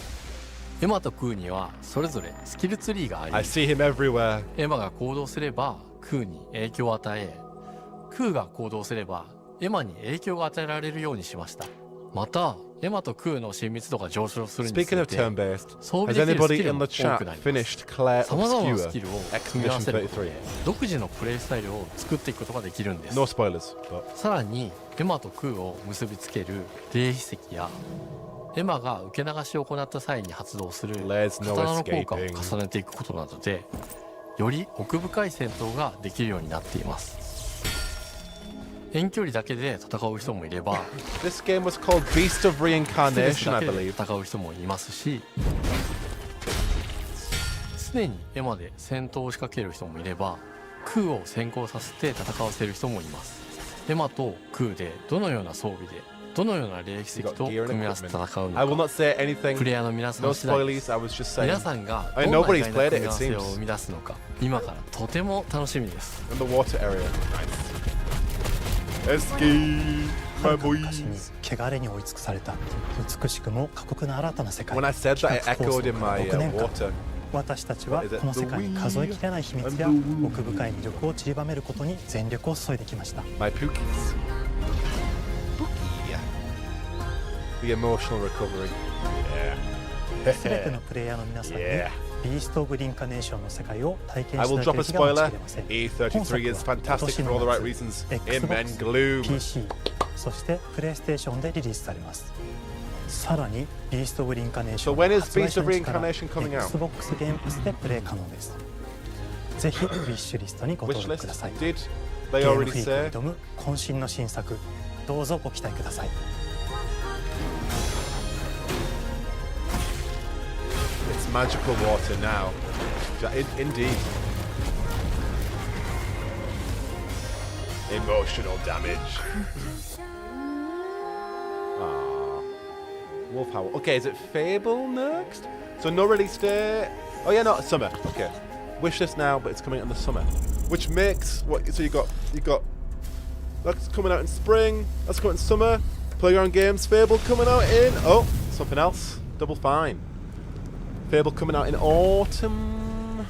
エマとクーにはそれぞれスキルツリーがあり、エマが行動すればクーに影響を与え、クーが行動すればエマに影響が与えられるようにしました。またエマとクーの親密度が上昇するにつれて装備できるスキルも多くなります。さまざまなスキルを組み合わせることで独自のプレイスタイルを作っていくことができるんです。さらにエマとクーを結びつける霊秘石やエマが受け流しを行った際に発動する刀の効果を重ねていくことなどで、より奥深い戦闘ができるようになっています。遠距離だけで戦う人もいれば、This game was called Beast of Reincarnation, I だけで believe. 戦う人もいますし、常にエマで戦闘を仕掛ける人もいれば、クーを先行させて戦わせる人もいます。エマとクーでどのような装備でどのような霊秘石と組み合わせて戦うのか、プレイヤーの皆さん次第です。皆さんがどんな意外な組み合わせを生み出すのか、今からとても楽しみです。はるか昔に汚れに追い尽くされた美しくも過酷な新たな世界。企画構想から6年間、私たちはこの世界に数えきれない秘密や奥深い魅力を散りばめることに全力を注いできました。すべてのプレイヤーの皆さんに I will drop a ビースト・オブ・リンカネーションの世界を体験しただけでしか spoiler. 持ちきれません。 E33 is fantastic for all the right reasons. Amen, gloom. PC そしてプレイステーションでリリースされます。さらにビースト・オブ・リンカネーショ So ン when is 発売 Beast 初 of 日から Reincarnation coming out? Xbox ゲームパスでプレイ可能です。ぜひウィッシュリストにご登 Wish 録くだ list? さい。 Did ゲ they ーム already フリーク say? に挑む渾身の新作、どうぞご期待ください。It's magical water now. Indeed. Emotional damage. Wolf Howl. Okay, is it Fable next? So no release date. Oh yeah, no, summer. Okay. Wish this now, but it's coming out in the summer. Which makes what? So you got that's coming out in spring. That's coming out in summer. Playground Games. Fable coming out in something else. Double Fine. Fable coming out in autumn.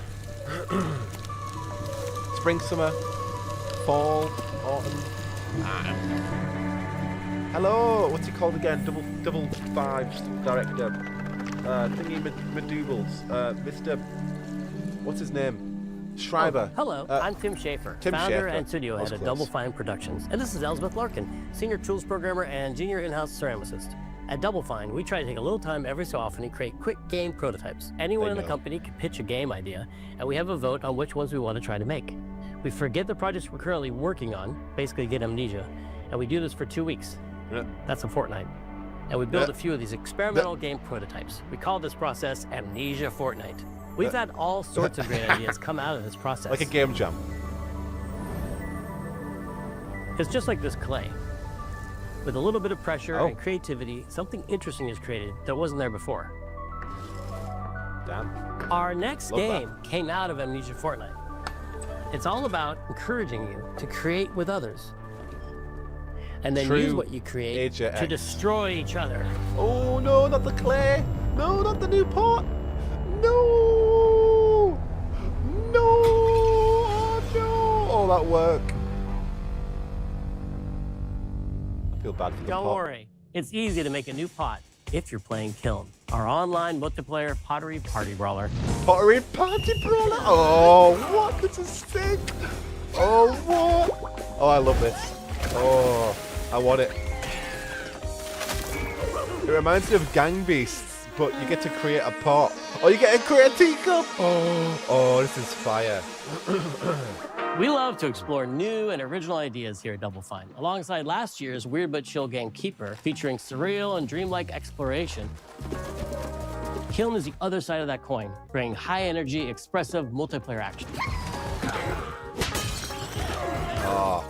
Spring, summer, fall, autumn. Hello, what's he called again? Double Five director. Thingy Medoobles. Mr. What's his name? Schreiber. Oh, hello, I'm Tim Schafer, founder and studio head of Double Fine Productions. And this is Elsbeth Larkin, senior tools programmer and junior in-house ceramicist. At Double Fine, we try to take a little time every so often to create quick game prototypes. Anyone in the company can pitch a game idea, and we have a vote on which ones we want to try to make. We forget the projects we're currently working on, basically get amnesia, and we do this for 2 weeks. That's a fortnight. And we build a few of these experimental game prototypes. We call this process Amnesia Fortnight. We've had all sorts of great ideas come out of this process. Like a game jam. It's just like this clay. With a little bit of pressure and creativity, something interesting is created that wasn't there before. Damn. Our next game came out of Amnesia Fortnight. It's all about encouraging you to create with others. And then use what you create to destroy each other. Oh no, not the clay! No, not the new pot! No! No! Oh no! All that work. I feel bad for the pot. Don't worry, it's easy to make a new pot if you're playing Kiln, our online multiplayer pottery party brawler. Pottery party brawler? Oh, what? This is sick! Oh, what? Oh, I love this. Oh. I want it. It reminds me of Gang Beasts, but you get to create a pot. Oh, you get to create a teacup. Oh, this is fire. We love to explore new and original ideas here at Double Fine, alongside last year's Weird But Chill game Keeper, featuring surreal and dreamlike exploration. Kiln is the other side of that coin, bringing high-energy, expressive multiplayer action. Oh.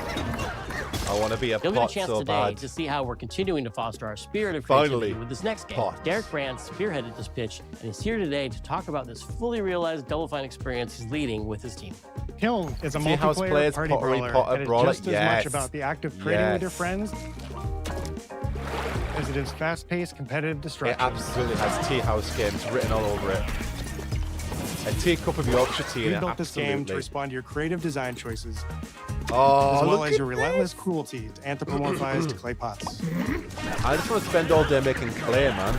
I want to be a You'll pot get a chance so today bad. to see how we're continuing to foster our spirit of creativity Finally, with this next game. pots. Derek Brand spearheaded this pitch and is here today to talk about this fully realized Double Fine experience he's leading with his team. Kiln is a See how multiplayer players party pottery brawler, and it's just yes. as much about the act of creating with your friends as it is fast-paced competitive destruction. It absolutely has tea house games written all over it. A teacup of Yorkshire tea in We it, built this game to absolutely. respond to your creative design choices, Oh, as well look as at your relentless cruelty to anthropomorphized clay pots. I just want to spend all day making clay, man.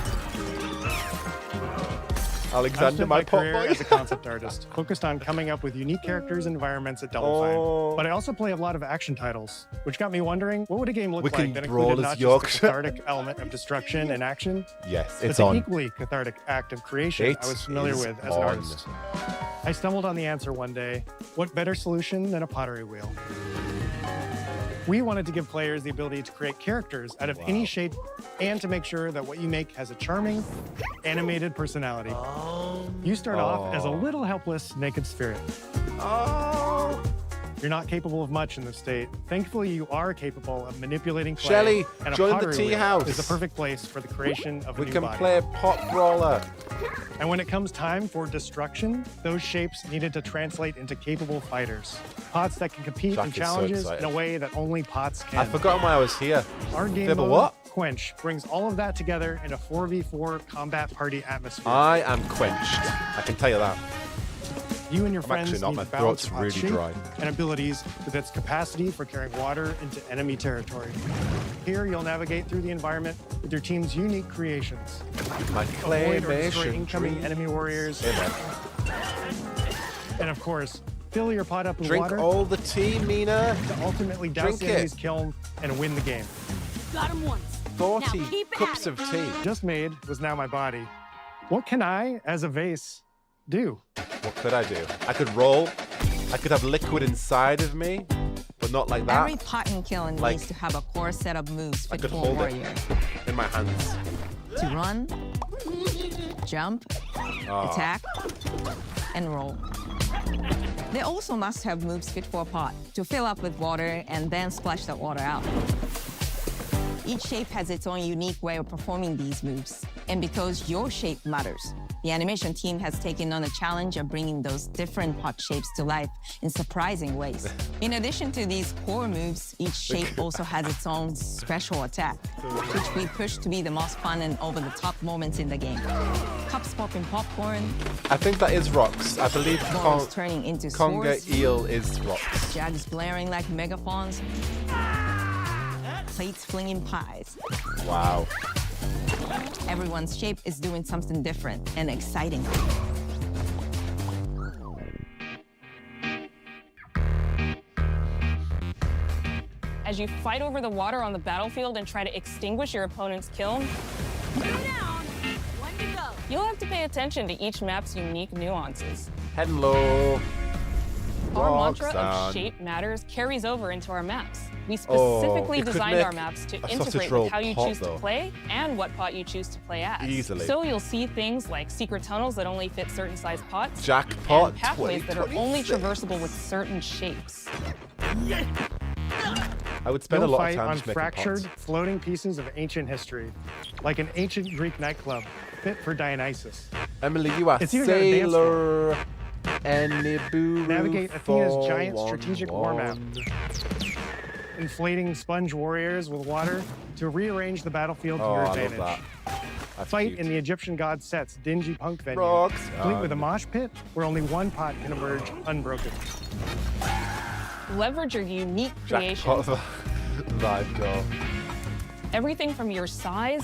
I've Alexander, spent my my pot career boy. as a concept artist, focused on coming up with unique characters and environments at Double Fine. But I also play a lot of action titles, which got me wondering, what would a game look Wicked like that Brawl included as not Yorkshire. just the cathartic element of destruction and action, Yes, but it's the on. equally cathartic act of creation I was familiar is with as an on. artist. I stumbled on the answer one day. What better solution than a pottery wheel? We wanted to give players the ability to create characters out of any shape and to make sure that what you make has a charming, animated personality. You start off as a little helpless, naked spirit. You're not capable of much in this state. Thankfully, you are capable of manipulating clay. Shelley, and a join the pottery tea wheel house. is the perfect place for the creation of a We new can body. play pot brawler. And when it comes time for destruction, those shapes needed to translate into capable fighters. Pots that can compete Jack in is so challenges excited. in a way that only pots can. I forgot why I was here. Our game Fable mode, what? Quench, brings all of that together in a 4v4 combat party atmosphere. I am quenched. I can tell you that. You and your friends actually not. need My to balance throat's your pot's really shape dry. and abilities with its capacity for carrying water into enemy territory. Here, you'll navigate through the environment with your team's unique creations. My Avoid or destroy claymation incoming dream. enemy warriors. Amen. And of course, fill your pot up with Drink water all the tea, Mina. to ultimately douse Drink the it. enemy's kiln and win the game. Got him once. 40 Now keep cups at of tea. Just made was now my body. What can I, as a vase, do? What could I do? I could roll. I could have liquid inside of me, but not like that. Every pot and kiln Like, needs to have a core set of moves I fit could for a hold warrior. it in my hands. To run, jump, Oh. attack, and roll. They also must have moves fit for a pot to fill up with water and then splash that water out. Each shape has its own unique way of performing these moves. And because your shape matters, the animation team has taken on the challenge of bringing those different pot shapes to life in surprising ways. In addition to these core moves, each shape also has its own special attack, which we push to be the most fun and over-the-top moments in the game. Cups popping popcorn, I think that is rocks. I believe balls turning into Conga swords, eel is rocks. jugs blaring like megaphones, plates flinging pies. Wow. Everyone's shape is doing something different and exciting. As you fight over the water on the battlefield and try to extinguish your opponent's kiln, you'll have to pay attention to each map's unique nuances. Hello. Our mantra of Roxanne. shape matters carries over into our maps. We Oh, specifically you could designed make our maps to a integrate sausage roll with how you pot, choose though. to play and what pot you choose to play as. Easily. So you'll see things like secret tunnels that only fit certain size pots, Jackpot and pathways that are only 2026. traversable with certain shapes. I would spend You'll a lot fight of time on just making fractured, pots. floating pieces of ancient history, like an ancient Greek nightclub fit for Dionysus. Emily, you are It's even got a dance sailor. Eniburu Navigate Athena's giant 411. strategic war map. Inflating sponge warriors with water to rearrange the battlefield to Oh, your I love advantage. that. That's Fight cute. in the Egyptian god Set's dingy punk venue. Rocks. Complete with a mosh pit where only one pot can emerge unbroken. Leverage your unique Jackpot creations. vibe, girl. Everything from your size,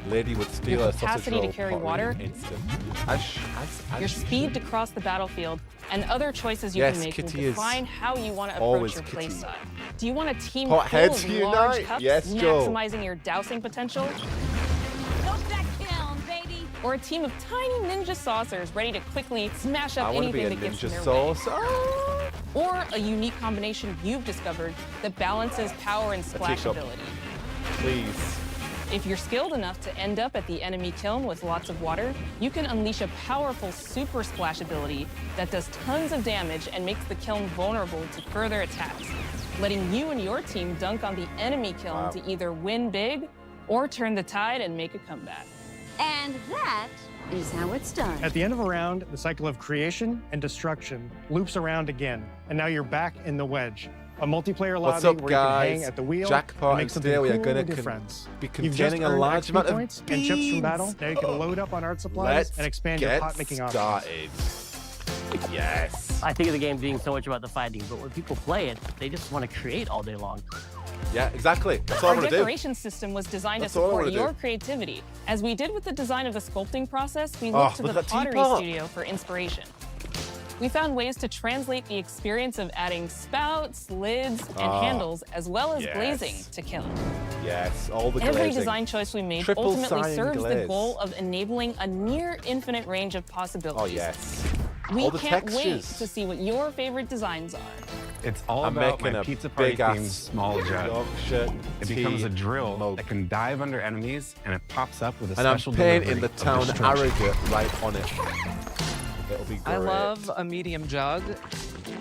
Lady would steal your a sausage capacity roll to carry pot in water, an instant. your speed to cross the battlefield, and other choices you Yes, can make will Kitty is define how you want to always approach your Kitty. playstyle. Do you want a team Pot full heads of unite. large cups, Yes, Joe. maximizing your dousing potential? Milk that kiln, baby. Or a team of tiny ninja saucers ready to quickly smash up I want to be anything a that gets in ninja their way? sauce. Oh. Or a unique combination you've discovered that balances power and splash teacup. ability. Please. If you're skilled enough to end up at the enemy kiln with lots of water, you can unleash a powerful super splash ability that does tons of damage and makes the kiln vulnerable to further attacks, letting you and your team dunk on the enemy kiln Wow. to either win big or turn the tide and make a comeback. And that is how it's done. At the end of a round, the cycle of creation and destruction loops around again, and now you're back in the wedge. A multiplayer What's lobby up, where you can guys? hang at the wheel Jackpot and make and something today we are cool gonna with your friends. be You've just containing a earned large XP amount of points and chips from beans. battle. Now you can load up on art supplies Let's and expand your get pot making options. started. Yes. I think of the game being so much about the fighting, but when people play it, they just want to create all day long. Yeah, exactly. That's all I Our want to do. decoration system was designed That's to all I support wanna do. your creativity. As we did with the design of the sculpting process, we Oh, looked to look the at that pottery teapot. studio for inspiration. We found ways to translate the experience of adding spouts, lids, and Ah, handles, as well as yes. glazing to kiln. Yes, all the Every glazing. design choice we made Triple ultimately cyan serves the glaze. goal of enabling a near infinite range of Oh, possibilities. yes. We all the can't wait textures. to see what your favorite designs are. It's all I'm about making my a pizza party big-ass themed small jug. Yorkshire It tea becomes a drill mug. that can dive under enemies, and it pops up with a And I'm special painting delivery the of town destruction. Arrogate right on it. It'll be great. I love a medium jug,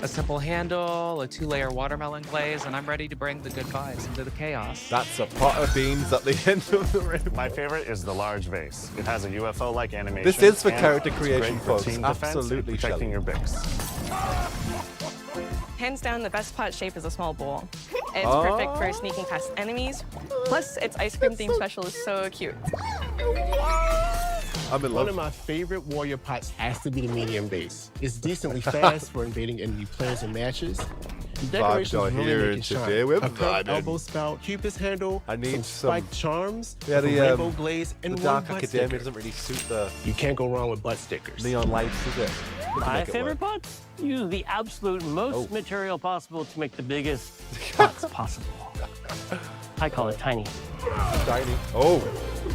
a simple handle, a 2-layer watermelon glaze, and I'm ready to bring the good vibes into the chaos. That's a pot of beans at the end of the river. My favorite is the large vase. It has a UFO-like animation. This is for and character it's creation, great for folks. team defense and Absolutely, protecting Shelley. your bigs. Hands down, the best pot shape is a small bowl. It's Oh. perfect for sneaking past enemies. Plus, its ice cream theme special is so cute. I'm in love. One of my favorite warrior pots has to be the medium base. It's decently fast for invading enemy players and matches. The decorations really make it shine. A curved elbow spout, Cupid's handle, some spiked charms, yeah, the rainbow blaze, and the Dark one butt Academia sticker. doesn't really suit the... You can't go wrong with butt stickers. Neon lights, is it? My favorite pots? Use the absolute most material possible to make the biggest pots possible. I call it tiny. Shiny. Oh,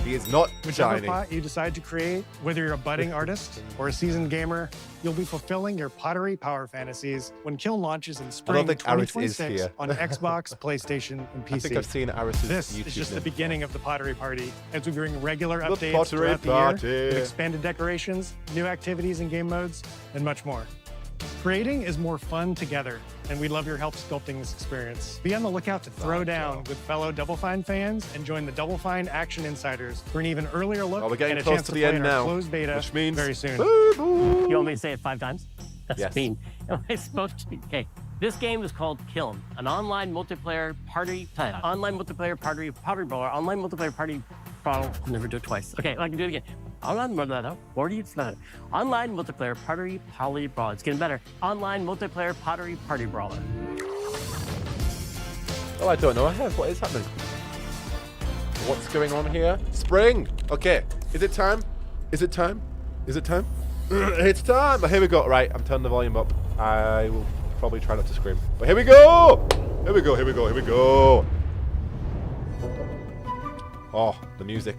he is not Whichever shiny. pot you decide to create, whether you're a budding artist or a seasoned gamer, you'll be fulfilling your pottery power fantasies when Kiln launches in spring think Aris is 2026 here. on Xbox, PlayStation, and PC. I think I've seen Aris's This YouTube is just the name. beginning of the pottery party as we bring regular The updates pottery throughout the party. year with expanded decorations, new activities and game modes, and much more. Creating is more fun together, and we love your help sculpting this experience. Be on the lookout to throw down with fellow Double Fine fans and join the Double Fine Action Insiders for an even earlier look Well, we're getting and a close chance to to the play end in our now, closed beta which means very soon. You want me to say it 5 times? That's Yes. mean. It's supposed to be. Okay. This game is called Kiln, an online multiplayer pottery brawler, online multiplayer party brawler. I'll never do it twice. Okay, I can do it again. Online multiplayer pottery brawler. It's getting better. Online multiplayer pottery party brawler. Oh, I don't know. What is happening? What's going on here? Spring! Okay. Is it time? Is it time? Is it time? It's time! Here we go. Right, I'm turning the volume up. I will probably try not to scream. But here we go! Here we go, here we go, here we go! Oh, the music.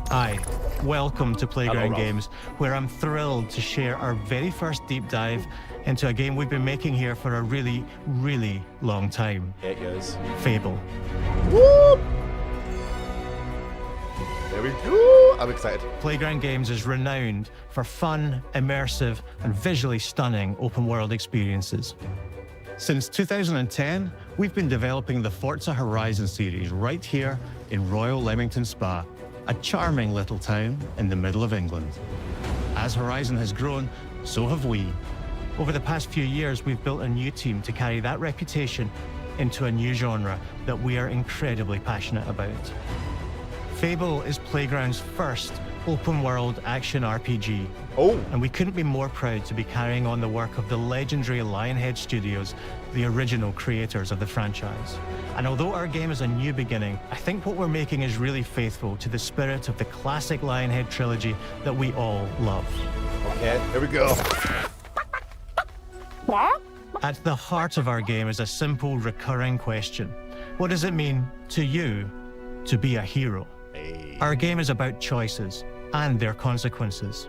Hi, welcome to Playground Games, where I'm thrilled to share our very first deep dive into a game we've been making here for a really, really long time. 8 years. Fable. Woo! There we go! I'm excited. Playground Games is renowned for fun, immersive, and visually stunning open-world experiences. Since 2010, we've been developing the Forza Horizon series right here in Royal Leamington Spa, a charming little town in the middle of England. As Horizon has grown, so have we. Over the past few years, we've built a new team to carry that reputation into a new genre that we are incredibly passionate about. Fable is Playground's first open-world action RPG. And we couldn't be more proud to be carrying on the work of the legendary Lionhead Studios, the original creators of the franchise. And although our game is a new beginning, I think what we're making is really faithful to the spirit of the classic Lionhead trilogy that we all love. Okay, here we go. At the heart of our game is a simple, recurring question. What does it mean to you to be a hero? Our game is about choices and their consequences.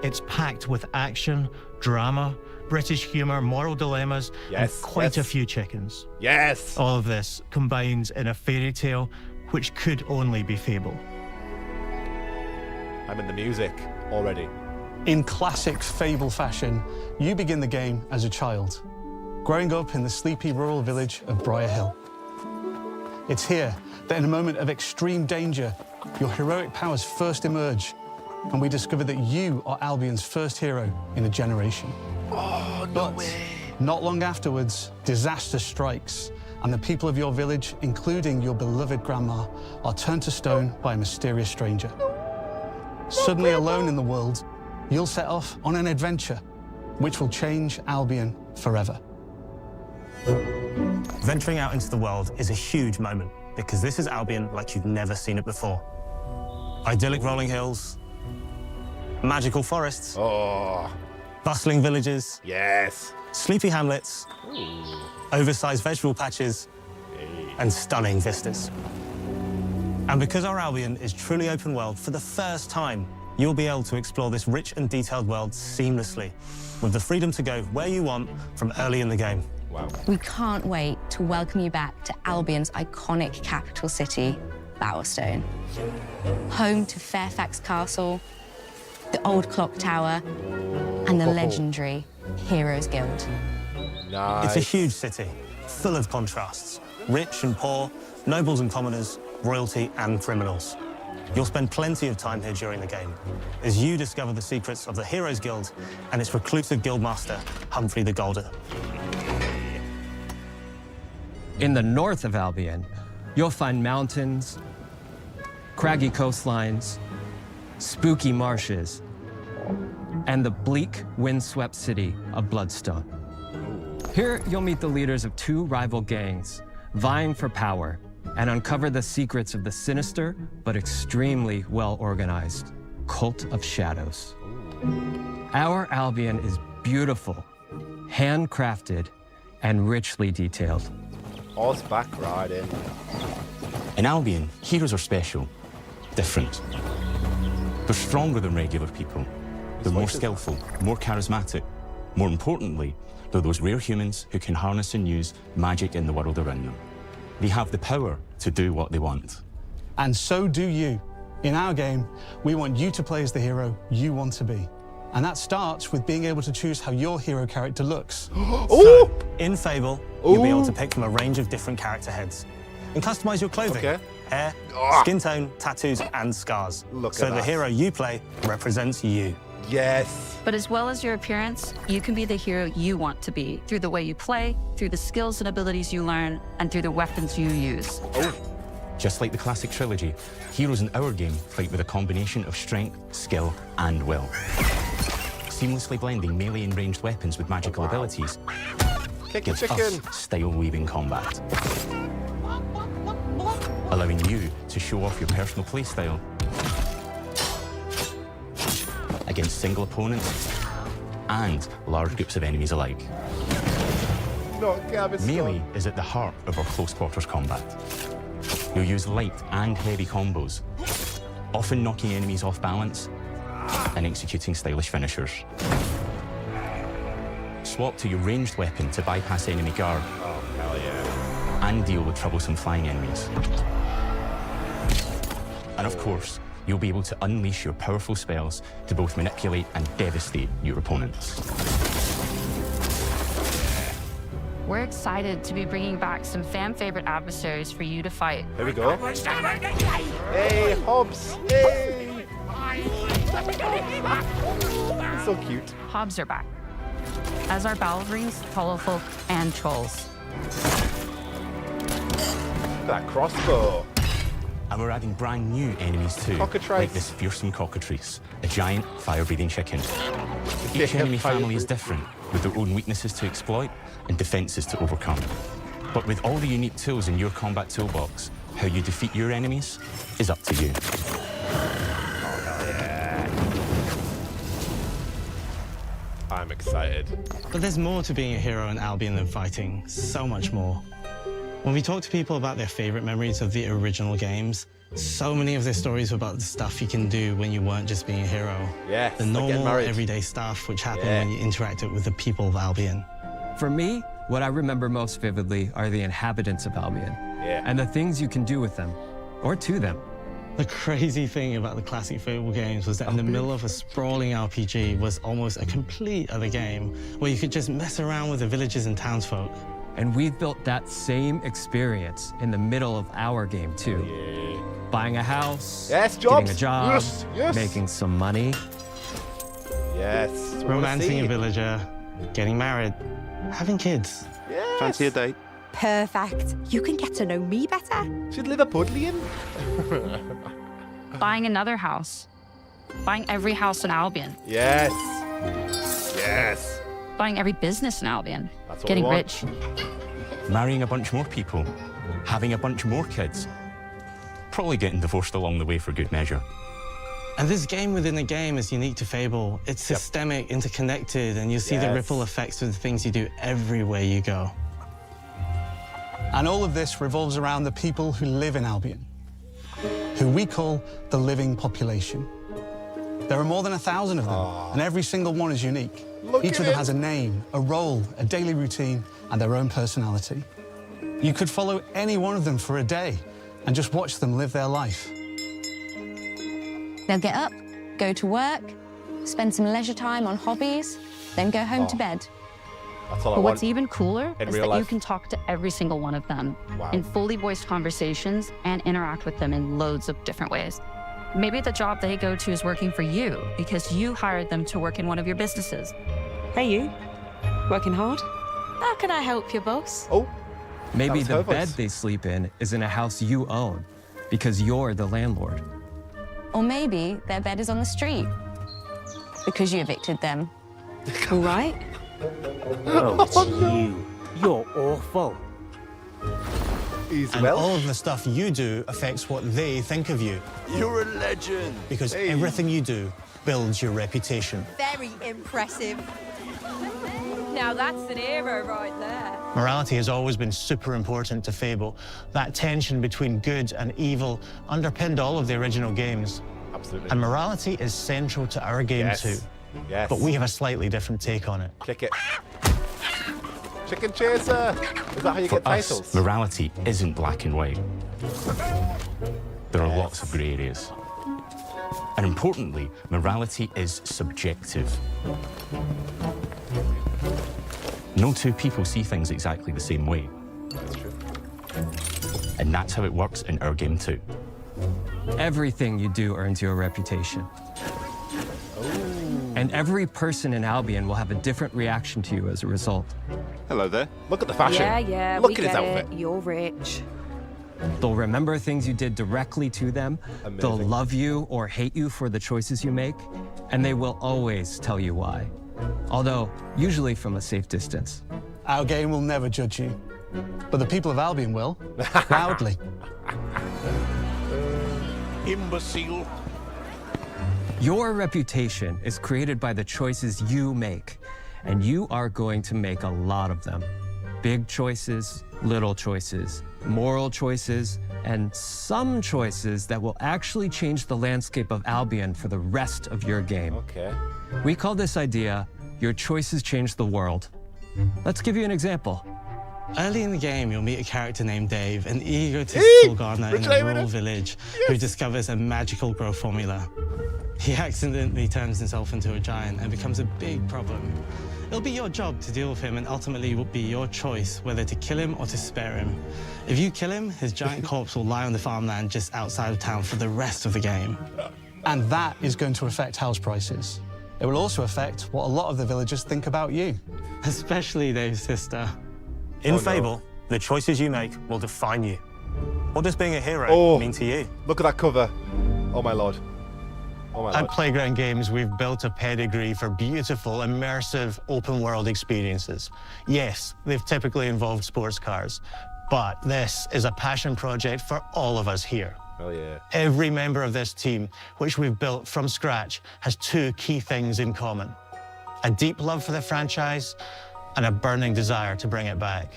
It's packed with action, drama, British humour, moral dilemmas, and quite a few chickens. Yes! All of this combines in a fairy tale which could only be Fable. I'm in the music already. In classic Fable fashion, you begin the game as a child, growing up in the sleepy rural village of Briar Hill. It's here that in a moment of extreme danger, your heroic powers first emerge, and we discover that you are Albion's first hero in a generation. Oh, no way. Not long afterwards, disaster strikes, and the people of your village, including your beloved grandma, are turned to stone by a mysterious stranger. Suddenly alone in the world, you'll set off on an adventure which will change Albion forever. Venturing out into the world is a huge moment because this is Albion like you've never seen it before. Idyllic rolling hills, magical forests, bustling villages, sleepy hamlets, oversized vegetable patches, and stunning vistas. And because our Albion is truly open world, for the first time, you'll be able to explore this rich and detailed world seamlessly, with the freedom to go where you want from early in the game. Wow. We can't wait to welcome you back to Albion's iconic capital city, Bowerstone. Home to Fairfax Castle, the old clock tower, and the legendary Heroes Guild. It's a huge city, full of contrasts. Rich and poor, nobles and commoners, royalty and criminals. You'll spend plenty of time here during the game as you discover the secrets of the Heroes Guild and its reclusive guildmaster, Humphrey the Golden. In the north of Albion, you'll find mountains, craggy coastlines, spooky marshes, and the bleak, windswept city of Bloodstone. Here, you'll meet the leaders of two rival gangs, vying for power, and uncover the secrets of the sinister but extremely well-organized Cult of Shadows. Our Albion is beautiful, handcrafted, and richly detailed. Horseback riding. In Albion, heroes are special, different. They're stronger than regular people. They're more skillful, more charismatic. More importantly, they're those rare humans who can harness and use magic in the world around them. They have the power to do what they want. And so do you. In our game, we want you to play as the hero you want to be. And that starts with being able to choose how your hero character looks. So, in Fable, you'll be able to pick from a range of different character heads and customize your clothing, hair, skin tone, tattoos, and scars. So the hero you play represents you. Yes. But as well as your appearance, you can be the hero you want to be through the way you play, through the skills and abilities you learn, and through the weapons you use. Just like the classic trilogy, heroes in our game fight with a combination of strength, skill, and will. Seamlessly blending melee and ranged weapons with magical abilities gives us style-weaving combat. Allowing you to show off your personal playstyle against single opponents and large groups of enemies alike. Melee is at the heart of our close quarters combat. You'll use light and heavy combos, often knocking enemies off balance and executing stylish finishers. Swap to your ranged weapon to bypass enemy guard. Oh, hell yeah. And deal with troublesome flying enemies. And of course, you'll be able to unleash your powerful spells to both manipulate and devastate your opponents. We're excited to be bringing back some fan-favorite adversaries for you to fight. Here we go. Hey, Hobbs! Hey! So cute. Hobbs are back, as are Balverines, Hollowfolk, and Trolls. That crossbow. And we're adding brand new enemies too, like this fearsome cockatrice, a giant fire-breathing chicken. Each enemy family is different, with their own weaknesses to exploit and defenses to overcome. But with all the unique tools in your combat toolbox, how you defeat your enemies is up to you. I'm excited. But there's more to being a hero in Albion than fighting, so much more. When we talk to people about their favorite memories of the original games, so many of their stories were about the stuff you can do when you weren't just being a hero. Yes, the normal, everyday stuff which happened when you interacted with the people of Albion. For me, what I remember most vividly are the inhabitants of Albion and the things you can do with them, or to them. The crazy thing about the classic Fable games was that in the middle of a sprawling RPG was almost a complete other game where you could just mess around with the villagers and townsfolk. And we've built that same experience in the middle of our game, too. Buying a house, getting a job, making some money. Yes. Romancing a villager, getting married, having kids. Yes. Fancy a date. Perfect. You can get to know me better. She'd live a Pudlian. Buying another house. Buying every house in Albion. Yes. Yes. Buying every business in Albion. That's what getting we want. rich. Marrying a bunch more people, having a bunch more kids, probably getting divorced along the way for good measure. And this game within a game is unique to Fable. It's systemic, interconnected, and you see the ripple effects of the things you do everywhere you go. And all of this revolves around the people who live in Albion, who we call the living population. There are more than 1,000 of them, and every single one is unique. Each of them has a name, a role, a daily routine, and their own personality. You could follow any one of them for a day and just watch them live their life. They'll get up, go to work, spend some leisure time on hobbies, then go home to bed. That's all I But want. what's even cooler in is real that you life. can talk to every single one of them in fully voiced conversations and interact with them in loads of different ways. Maybe the job they go to is working for you because you hired them to work in one of your businesses. Hey, you. Working hard? How can I help you, boss? Oh. Maybe was the her bed voice. they sleep in is in a house you own because you're the landlord. Or maybe their bed is on the street because you evicted them. All right? Oh, it's you. You're awful. And all of the stuff you do affects what they think of you. You're a legend. Because everything you do builds your reputation. Very impressive. Now that's an hero right there. Morality has always been super important to Fable. That tension between good and evil underpinned all of the original games. Absolutely. And morality is central to our game too. Yes. But we have a slightly different take on it. Kick it. Chicken chaser! Is that how you For get us, titles? morality isn't black and white. There are lots of grey areas. And importantly, morality is subjective. No two people see things exactly the same way. That's true. And that's how it works in our game too. Everything you do earns you a reputation. And every person in Albion will have a different reaction to you as a result. Hello there. Look at the fashion. Yeah, Look we at his get outfit. it. You're rich. They'll remember things you did directly to them. Amazing. They'll love you or hate you for the choices you make. And they will always tell you why. Although, usually from a safe distance. Our game will never judge you, but the people of Albion will, loudly. Imbecile. Your reputation is created by the choices you make, and you are going to make a lot of them. Big choices, little choices, moral choices, and some choices that will actually change the landscape of Albion for the rest of your game. Okay. We call this idea, your choices change the world. Let's give you an example. Early in the game, you'll meet a character named Dave, an egotistical gardener in a rural village who discovers a magical grow formula. He accidentally turns himself into a giant and becomes a big problem. It'll be your job to deal with him, and ultimately it will be your choice whether to kill him or to spare him. If you kill him, his giant corpse will lie on the farmland just outside of town for the rest of the game. And that is going to affect house prices. It will also affect what a lot of the villagers think about you. Especially Dave's sister. In Fable, the choices you make will define you. What does being a hero mean to you? Look at that cover. Oh my lord. Oh my At lord. Playground Games, we've built a pedigree for beautiful, immersive, open-world experiences. Yes, they've typically involved sports cars, but this is a passion project for all of us here. Oh yeah. Every member of this team, which we've built from scratch, has two key things in common: a deep love for the franchise and a burning desire to bring it back.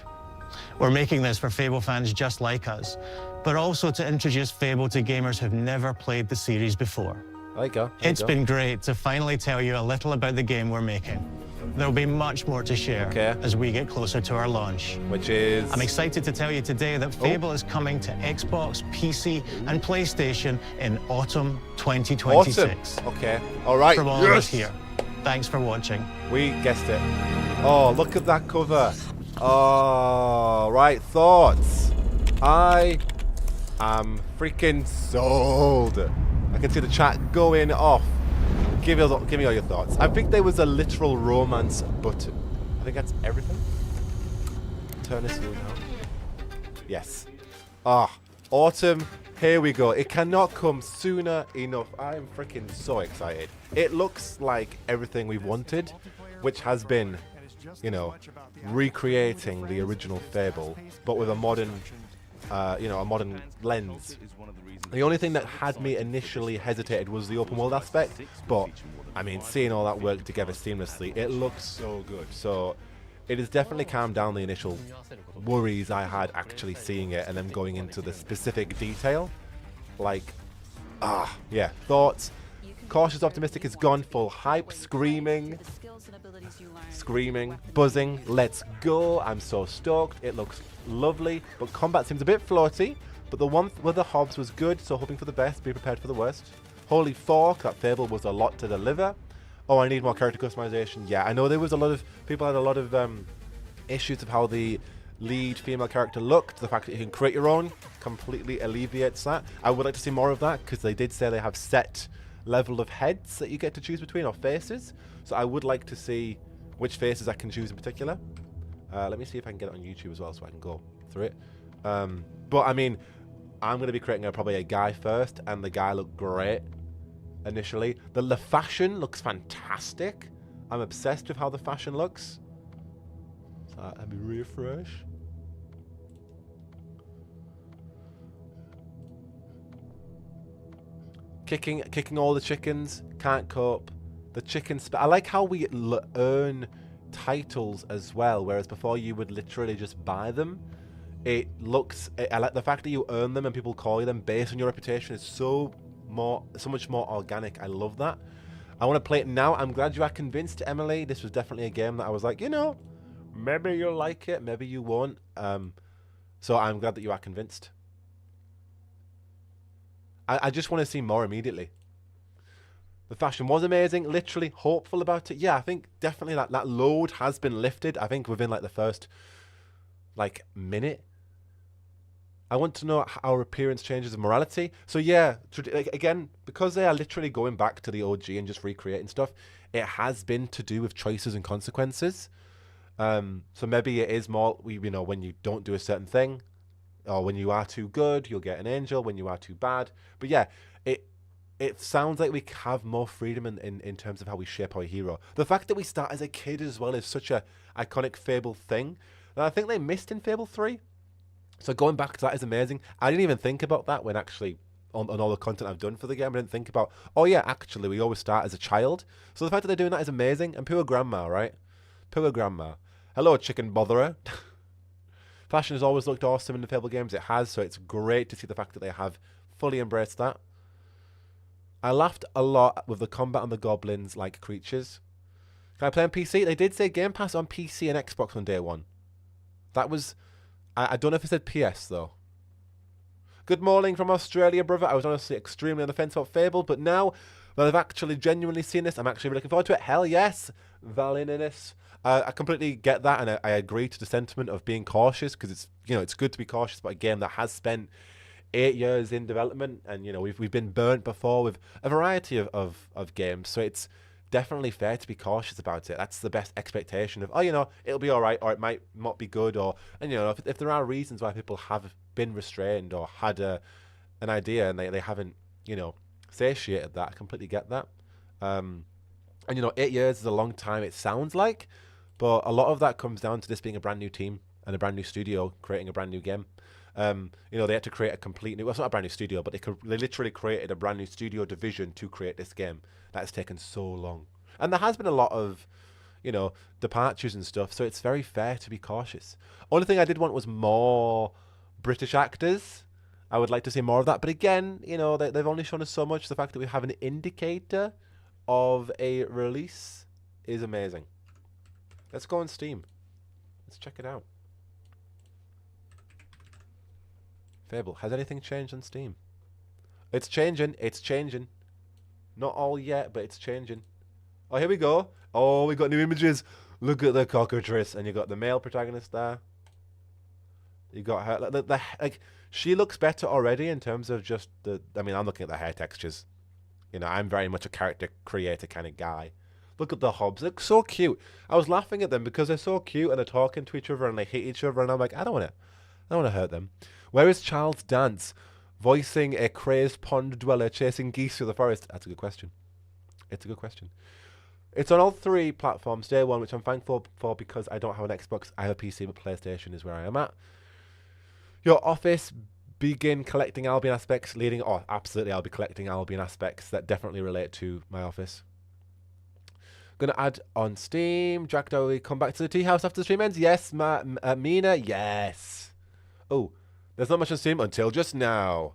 We're making this for Fable fans just like us, but also to introduce Fable to gamers who've never played the series before. There you go. It's been great to finally tell you a little about the game we're making. There'll be much more to share as we get closer to our launch. Which is? I'm excited to tell you today that Fable is coming to Xbox, PC, and PlayStation in autumn 2026. Awesome. Okay. All right. From all of us here. Thanks for watching. We guessed it. Oh, look at that cover. Oh, right. Thoughts. I am freaking sold. I can see the chat going off. Give me all your thoughts. I think there was a literal romance button. I think that's everything. Turn this through now. Yes. Autumn. Here we go. It cannot come sooner enough. I am freaking so excited. It looks like everything we've wanted, which has been, you know, recreating the original Fable, but with a modern, a modern lens. The only thing that had me initially hesitated was the open world aspect, but I mean, seeing all that work together seamlessly, it looks so good. So it has definitely calmed down the initial worries I had actually seeing it and then going into the specific detail. Like, yeah, thoughts. Cautious optimistic is gone full hype, screaming, buzzing, let's go. I'm so stoked. It looks lovely, but combat seems a bit floaty. But the one with the Hobbs was good, so hoping for the best, be prepared for the worst. Holy fork, that Fable was a lot to deliver. Oh, I need more character customization. Yeah, I know there was a lot of people had a lot of issues of how the lead female character looked. The fact that you can create your own completely alleviates that. I would like to see more of that because they did say they have set level of heads that you get to choose between, or faces. So I would like to see which faces I can choose in particular. Let me see if I can get it on YouTube as well so I can go through it. But I mean, I'm going to be creating probably a guy first, and the guy looked great. initially. The fashion looks fantastic. I'm obsessed with how the fashion looks. So let me refresh. Kicking all the chickens. Can't cope. The chicken. I like how we earn titles as well, whereas before you would literally just buy them. It looks. I like the fact that you earn them and people call you them based on your reputation. Is so much more organic. I love that. I want to play it now. I'm glad you are convinced, Emily. This was definitely a game that I was like, you know, maybe you'll like it, maybe you won't. So I'm glad that you are convinced. I just want to see more immediately. The fashion was amazing. Literally hopeful about it. Yeah, I think definitely that load has been lifted. I think within like the first like minute. I want to know how our appearance changes of morality. So yeah, again, because they are literally going back to the OG and just recreating stuff, it has been to do with choices and consequences. So maybe it is more, you know, when you don't do a certain thing, or when you are too good, you'll get an angel. When you are too bad, but yeah, it sounds like we have more freedom in terms of how we shape our hero. The fact that we start as a kid as well is such a iconic Fable thing that I think they missed in Fable 3. So going back to that is amazing. I didn't even think about that when actually on all the content I've done for the game. I didn't think about, oh yeah, actually we always start as a child. So the fact that they're doing that is amazing. And poor grandma, right? Poor grandma. Hello, chicken botherer. Fashion has always looked awesome in the Fable games. It has, so it's great to see the fact that they have fully embraced that. I laughed a lot with the combat on the goblins like creatures. Can I play on PC? They did say Game Pass on PC and Xbox on day one. That was... I don't know if it said PS, though. Good morning from Australia, brother. I was honestly extremely on the fence about Fable, but now that I've actually genuinely seen this, I'm actually really looking forward to it. Hell yes, Valininus. I completely get that, and I agree to the sentiment of being cautious, because it's, you know, it's good to be cautious about a game that has spent 8 years in development, and you know we've been burnt before with a variety of games, so it's definitely fair to be cautious about it. That's the best expectation of, oh, you know, it'll be all right, or it might not be good, or, and you know, if there are reasons why people have been restrained or had an idea and they haven't, you know, satiated that, I completely get that. And you know, 8 years is a long time, it sounds like, but a lot of that comes down to this being a brand new team and a brand new studio creating a brand new game. You know, they had to create a complete new, well, it's not a brand new studio, but they literally created a brand new studio division to create this game. That has taken so long. And there has been a lot of, you know, departures and stuff, so it's very fair to be cautious. Only thing I did want was more British actors. I would like to see more of that, but again, you know, they've only shown us so much. The fact that we have an indicator of a release is amazing. Let's go on Steam. Let's check it out. Fable. Has anything changed on Steam? It's changing. It's changing. Not all yet, but it's changing. Oh, here we go. Oh, we got new images. Look at the cockatrice. And you got the male protagonist there. You got her. Like, she looks better already in terms of just the... I mean, I'm looking at the hair textures. You know, I'm very much a character creator kind of guy. Look at the hobs. They look so cute. I was laughing at them because they're so cute and they're talking to each other and they hit each other. And I'm like, I don't want to hurt them. Where is Charles Dance, voicing a crazed pond dweller chasing geese through the forest? That's a good question. It's a good question. It's on all 3 platforms, day one, which I'm thankful for because I don't have an Xbox. I have a PC, but PlayStation is where I am at. Your office, begin collecting Albion aspects, leading... Oh, absolutely, I'll be collecting Albion aspects that definitely relate to my office. Gonna add on Steam. Jack Dowie, come back to the tea house after the stream ends. Yes, Mina, yes. Oh, there's not much on Steam until just now.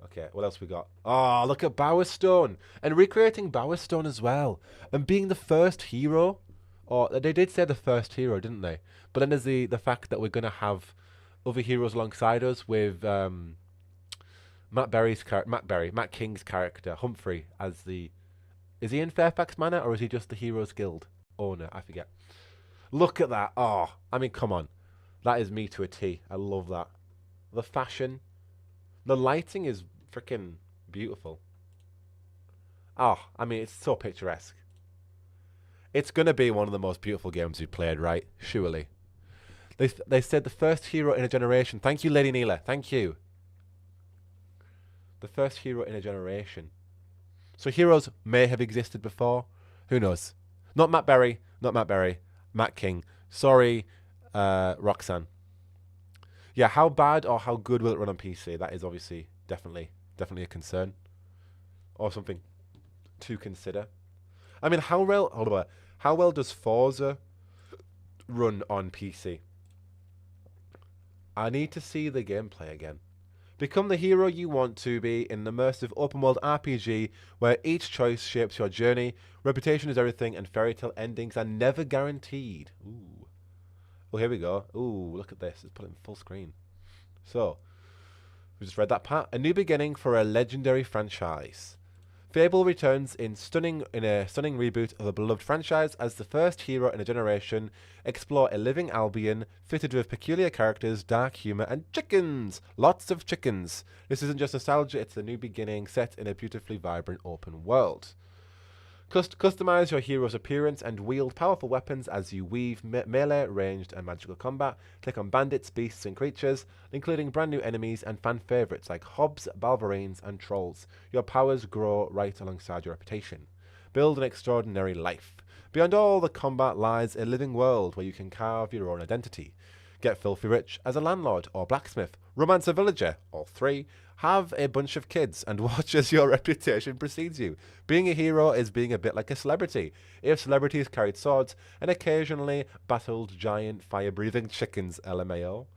Okay, what else we got? Oh, look at Bowerstone. And recreating Bowerstone as well. And being the first hero. Or they did say the first hero, didn't they? But then there's the fact that we're going to have other heroes alongside us with Matt King's character, Humphrey, as the... Is he in Fairfax Manor or is he just the Heroes Guild owner? I forget. Look at that. Oh, I mean, come on. That is me to a T. I love that. The fashion. The lighting is freaking beautiful. Oh, I mean, it's so picturesque. It's going to be one of the most beautiful games we've played, right? Surely. They said the first hero in a generation. Thank you, Lady Neela. Thank you. The first hero in a generation. So heroes may have existed before. Who knows? Not Matt Berry. Matt King. Sorry, Roxanne. Yeah, how bad or how good will it run on PC? That is obviously definitely a concern. Or something to consider. I mean, how well does Forza run on PC? I need to see the gameplay again. Become the hero you want to be in an immersive open-world RPG where each choice shapes your journey. Reputation is everything, and fairy tale endings are never guaranteed. Ooh. Oh, here we go. Ooh, look at this. Let's put it in full screen. So, we just read that part. A new beginning for a legendary franchise. Fable returns in a stunning reboot of a beloved franchise as the first hero in a generation. Explore a living Albion fitted with peculiar characters, dark humor, and chickens. Lots of chickens. This isn't just nostalgia, it's a new beginning set in a beautifully vibrant open world. Customize your hero's appearance and wield powerful weapons as you weave melee, ranged, and magical combat. Click on bandits, beasts, and creatures, including brand new enemies and fan favorites like hobs, balverines, and trolls. Your powers grow right alongside your reputation. Build an extraordinary life. Beyond all the combat lies a living world where you can carve your own identity. Get filthy rich as a landlord or blacksmith. Romance a villager, or 3. Have a bunch of kids and watch as your reputation precedes you. Being a hero is being a bit like a celebrity. If celebrities carried swords and occasionally battled giant fire-breathing chickens, LMAO.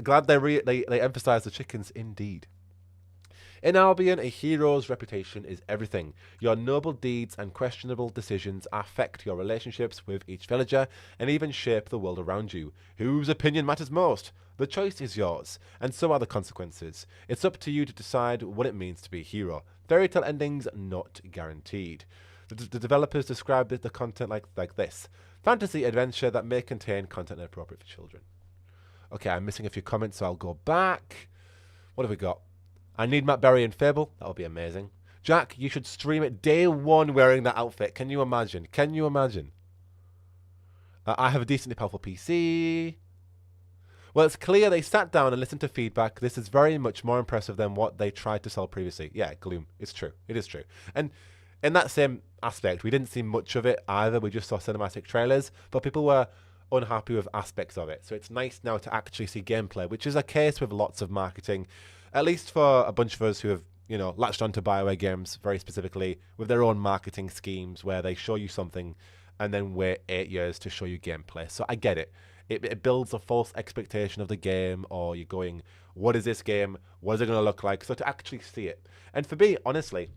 Glad they emphasize the chickens indeed. In Albion, a hero's reputation is everything. Your noble deeds and questionable decisions affect your relationships with each villager and even shape the world around you. Whose opinion matters most? The choice is yours, and so are the consequences. It's up to you to decide what it means to be a hero. Fairy tale endings not guaranteed. The developers described the content like this. Fantasy adventure that may contain content inappropriate for children. Okay, I'm missing a few comments, so I'll go back. What have we got? I need Matt Berry in Fable. That would be amazing. Jack, you should stream it day one wearing that outfit. Can you imagine? Can you imagine? I have a decently powerful PC. Well, it's clear they sat down and listened to feedback. This is very much more impressive than what they tried to sell previously. Yeah, Gloom. It's true. It is true. And in that same aspect, we didn't see much of it either. We just saw cinematic trailers, but people were unhappy with aspects of it. So it's nice now to actually see gameplay, which is a case with lots of marketing. At least for a bunch of us who have, latched onto BioWare games very specifically with their own marketing schemes where they show you something and then wait 8 years to show you gameplay. So I get it. It builds a false expectation of the game, or you're going, what is this game? What is it going to look like? So to actually see it. And for me, honestly,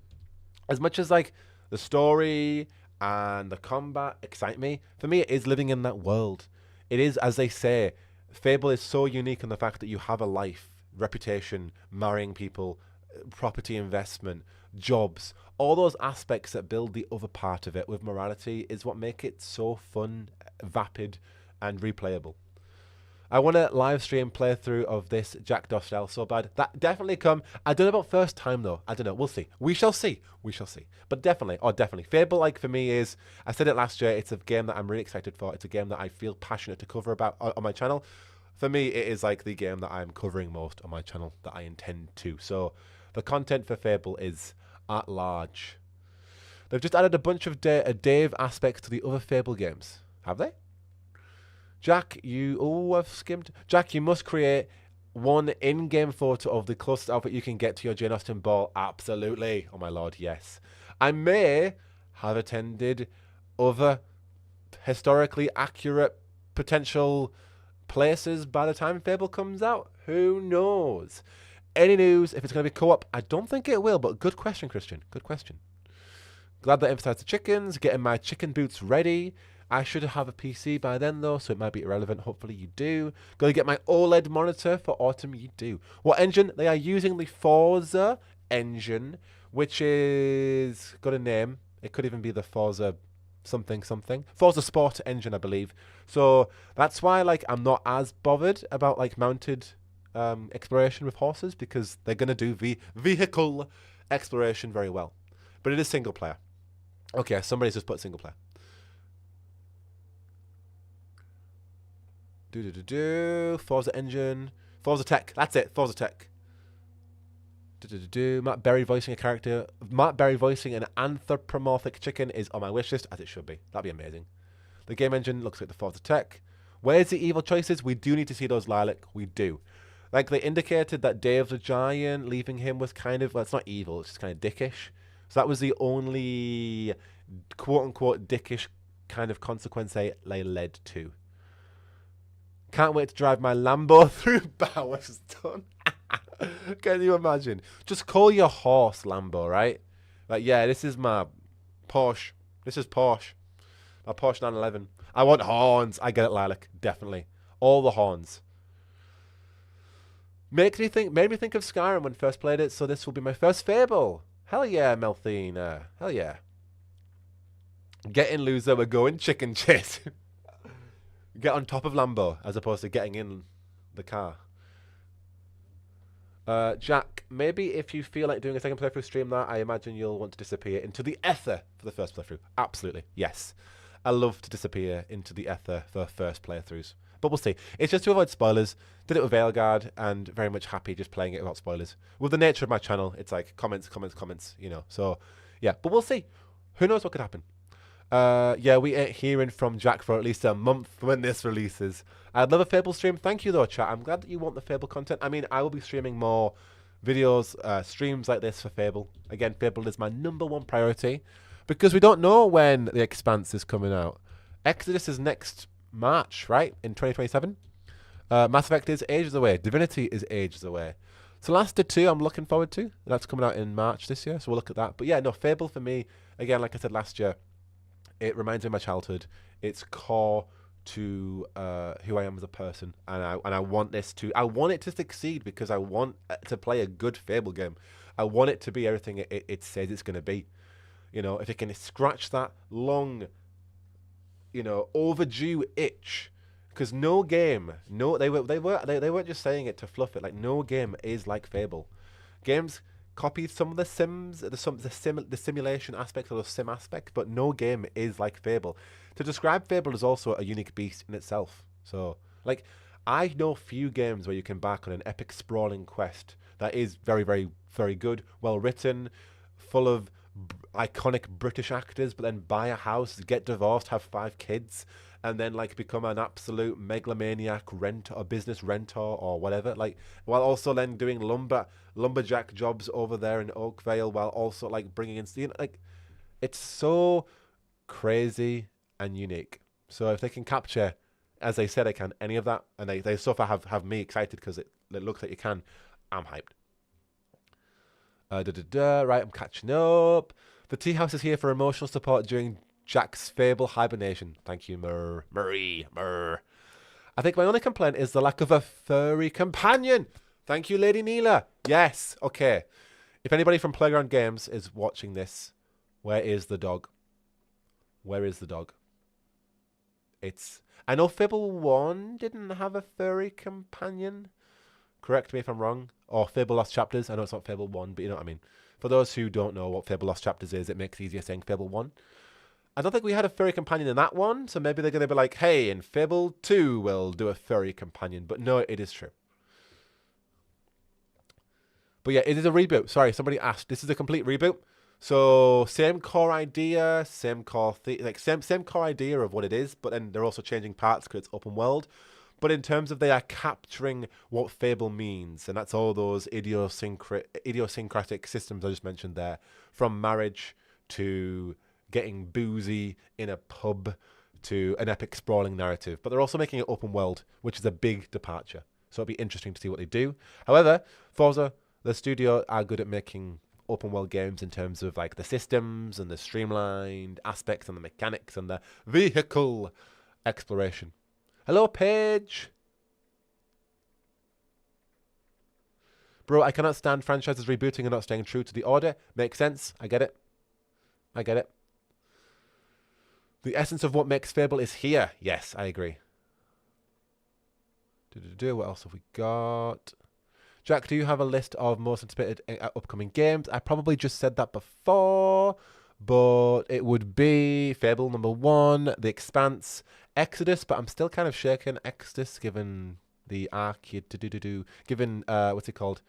as much as like the story and the combat excite me, for me it is living in that world. It is, as they say, Fable is so unique in the fact that you have a life, reputation, marrying people, property investment, jobs, all those aspects that build the other part of it with morality is what make it so fun, vapid, and replayable. I want a live stream playthrough of this Jack Dostal so bad. That definitely come. I don't know about first time though. I don't know. We'll see. We shall see. But definitely, Fable, like for me is, I said it last year, it's a game that I'm really excited for. It's a game that I feel passionate to cover about on my channel. For me, it is like the game that I'm covering most on my channel that I intend to. So the content for Fable is at large. They've just added a bunch of Dave aspects to the other Fable games. Have they? Jack, I've skimmed. Jack, you must create one in-game photo of the closest outfit you can get to your Jane Austen ball. Absolutely. Oh my lord, yes. I may have attended other historically accurate potential places by the time Fable comes out. Who knows? Any news if it's going to be co-op? I don't think it will, but good question, Christian. Good question. Glad they emphasized the chickens, getting my chicken boots ready. I should have a PC by then, though, so it might be irrelevant. Hopefully you do. Going to get my OLED monitor for autumn. You do. What engine? They are using the Forza engine, which is got a name. It could even be the Forza something. Forza Sport engine, I believe. So that's why, like, I'm not as bothered about like mounted exploration with horses, because they're going to do the vehicle exploration very well. But it is single player. Okay, somebody's just put single player. Forza engine. Forza Tech. That's it. Forza Tech. Matt Berry voicing a character. Matt Berry voicing an anthropomorphic chicken is on my wish list, as it should be. That'd be amazing. The game engine looks like the Forza Tech. Where's the evil choices? We do need to see those, Lilac. We do. Like, they indicated that Dave the Giant, leaving him was kind of, well, it's not evil, it's just kind of dickish. So that was the only quote-unquote dickish kind of consequence they led to. Can't wait to drive my Lambo through Bowerstone. Can you imagine? Just call your horse Lambo, right? Like, yeah, this is my Porsche. This is Porsche. My Porsche 911. I want horns. I get it, Lilac. Definitely. All the horns. Made me think of Skyrim when first played it, so this will be my first Fable. Hell yeah, Melthina. Hell yeah. Get in, loser. We're going chicken chase. Get on top of Lambo as opposed to getting in the car. Jack, maybe if you feel like doing a second playthrough, stream that. I imagine you'll want to disappear into the ether for the first playthrough. Absolutely, yes. I love to disappear into the ether for first playthroughs. But we'll see. It's just to avoid spoilers. Did it with Veilguard, and very much happy just playing it without spoilers. With the nature of my channel, it's like comments, you know. So, yeah. But we'll see. Who knows what could happen. Yeah, we ain't hearing from Jack for at least a month when this releases. I'd love a Fable stream. Thank you, though, chat. I'm glad that you want the Fable content. I mean, I will be streaming more videos, streams like this for Fable. Again, Fable is my #1 priority because we don't know when The Expanse is coming out. Exodus is next March, right? In 2027. Mass Effect is ages away. Divinity is ages away. Celeste 2 I'm looking forward to. That's coming out in March this year, so we'll look at that. But yeah, no, Fable for me, again, like I said last year, it reminds me of my childhood. It's core to who I am as a person, and I want this to. I want it to succeed because I want to play a good Fable game. I want it to be everything it says it's going to be. You know, if it can scratch that long, you know, overdue itch, because no game, they weren't just saying it to fluff it. Like, no game is like Fable. Games copied some of the sims, the simulation aspects or the sim aspect, but no game is like Fable. To describe Fable is also a unique beast in itself. So, like, I know few games where you can embark on an epic sprawling quest that is very, very, very good, well written, full of iconic British actors, but then buy a house, get divorced, have 5 kids, and then like become an absolute megalomaniac business renter or whatever, like, while also then doing lumberjack jobs over there in Oakvale, while also like bringing in, you know, like, it's so crazy and unique. So if they can capture, as they said they can, any of that, and they so far have me excited because it looks like you can, I'm hyped. Right, I'm catching up. The tea house is here for emotional support during Jack's Fable hibernation. Thank you, Marie. I think my only complaint is the lack of a furry companion. Thank you, Lady Neela. Yes, okay. If anybody from Playground Games is watching this, where is the dog? Where is the dog? I know Fable 1 didn't have a furry companion. Correct me if I'm wrong. Or Fable Lost Chapters. I know it's not Fable 1, but you know what I mean. For those who don't know what Fable Lost Chapters is, it makes it easier saying Fable 1. I don't think we had a furry companion in that one, so maybe they're going to be like, hey, in Fable 2 we'll do a furry companion. But no, it is true. But yeah, it is a reboot. Sorry, somebody asked. This is a complete reboot. So same core idea, same core idea of what it is, but then they're also changing parts because it's open world. But in terms of they are capturing what Fable means, and that's all those idiosyncratic systems I just mentioned there, from marriage to getting boozy in a pub to an epic sprawling narrative. But they're also making it open world, which is a big departure. So it'll be interesting to see what they do. However, Forza, the studio, are good at making open world games in terms of like the systems and the streamlined aspects and the mechanics and the vehicle exploration. Hello, Paige. Bro, I cannot stand franchises rebooting and not staying true to the order. Makes sense. I get it. I get it. The essence of what makes Fable is here. Yes, I agree. What else have we got? Jack, do you have a list of most anticipated upcoming games? I probably just said that before, but it would be Fable #1, The Expanse, Exodus, but I'm still kind of shaking Exodus given the arc, given, what's it called?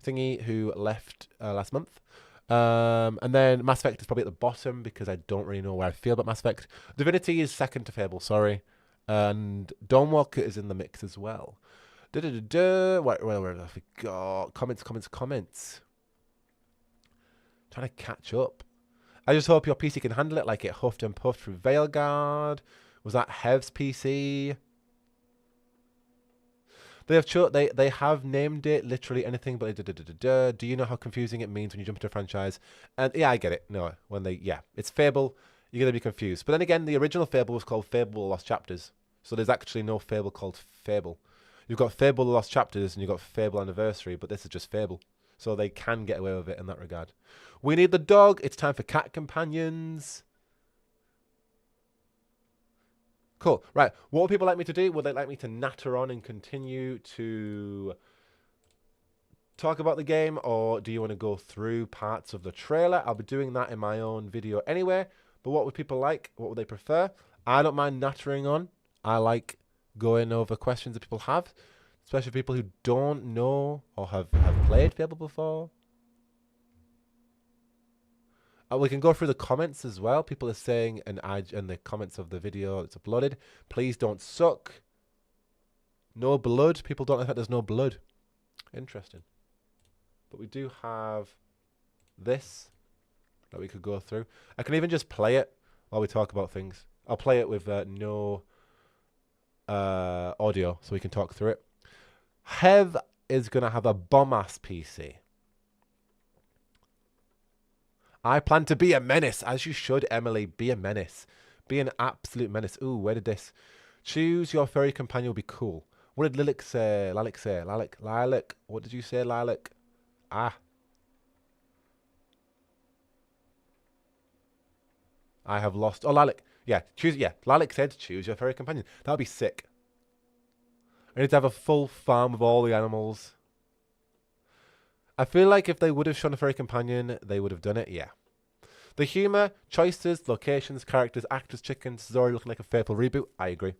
thingy who left last month. And then Mass Effect is probably at the bottom because I don't really know where I feel about Mass Effect. Divinity is second to Fable, sorry. And Dawnwalker is in the mix as well. Where have we got? Comments. Trying to catch up. I just hope your PC can handle it like it huffed and puffed through Veilguard. Was that Hev's PC? They have named it literally anything but do you know how confusing it means when you jump into a franchise? And yeah, I get it. No, it's Fable, you're gonna be confused. But then again, the original Fable was called Fable The Lost Chapters. So there's actually no Fable called Fable. You've got Fable The Lost Chapters and you've got Fable Anniversary, but this is just Fable. So they can get away with it in that regard. We need the dog. It's time for cat companions. Cool. Right. What would people like me to do? Would they like me to natter on and continue to talk about the game? Or do you want to go through parts of the trailer? I'll be doing that in my own video anyway. But what would people like? What would they prefer? I don't mind nattering on. I like going over questions that people have. Especially people who don't know or have played Fable before. We can go through the comments as well. People are saying in the comments of the video that's uploaded, please don't suck. No blood. People don't like that there's no blood. Interesting. But we do have this that we could go through. I can even just play it while we talk about things. I'll play it with no audio so we can talk through it. Hev is going to have a bomb-ass PC. I plan to be a menace, as you should, Emily. Be a menace. Be an absolute menace. Ooh, where did this? Choose your furry companion will be cool. What did Lilac say? Lilac. What did you say, Lilac? I have lost. Oh, Lilac. Yeah, choose. Yeah, Lilac said choose your furry companion. That would be sick. I need to have a full farm of all the animals. I feel like if they would have shown a furry companion, they would have done it, yeah. The humour, choices, locations, characters, actors, chickens, this is already looking like a Fable Reboot. I agree.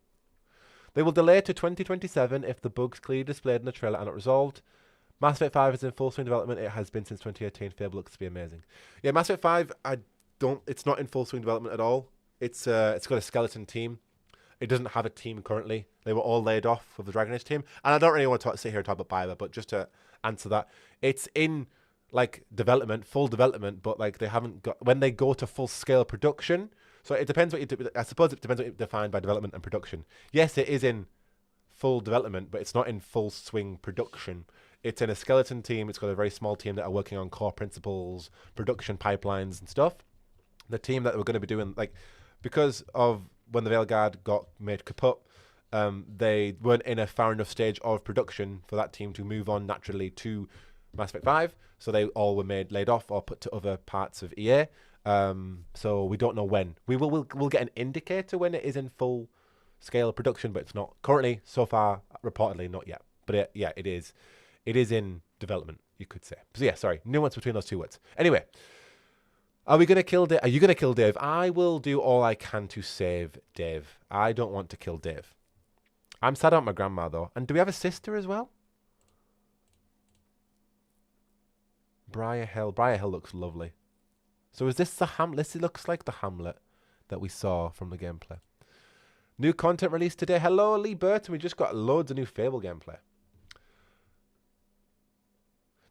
They will delay to 2027 if the bugs clearly displayed in the trailer are not resolved. Mass Effect 5 is in full swing development. It has been since 2018. Fable looks to be amazing. Yeah, Mass Effect 5, it's not in full swing development at all. It's got a skeleton team. It doesn't have a team currently. They were all laid off of the Dragon Age team. And I don't really want to sit here and talk about Bioware, but just to answer that, it's in like development, full development, but like they haven't got, when they go to full scale production. So it depends what you do. I suppose it depends what you define by development and production. Yes, it is in full development, but it's not in full swing production. It's in a skeleton team. It's got a very small team that are working on core principles, production pipelines and stuff. The team that we're going to be doing, like, because of when the Veilguard got made kaput, they weren't in a far enough stage of production for that team to move on naturally to Mass Effect 5. So they all were laid off or put to other parts of EA. So we don't know when. We'll get an indicator when it is in full scale production, but it's not currently, so far, reportedly not yet. But it is in development, you could say. So yeah, sorry, nuance between those two words. Anyway, are we going to kill Dave? Are you going to kill Dave? I will do all I can to save Dave. I don't want to kill Dave. I'm sad about my grandma, though. And do we have a sister as well? Briar Hill. Briar Hill looks lovely. So is this the Hamlet? This looks like the Hamlet that we saw from the gameplay. New content released today. Hello, Lee Burton. We just got loads of new Fable gameplay.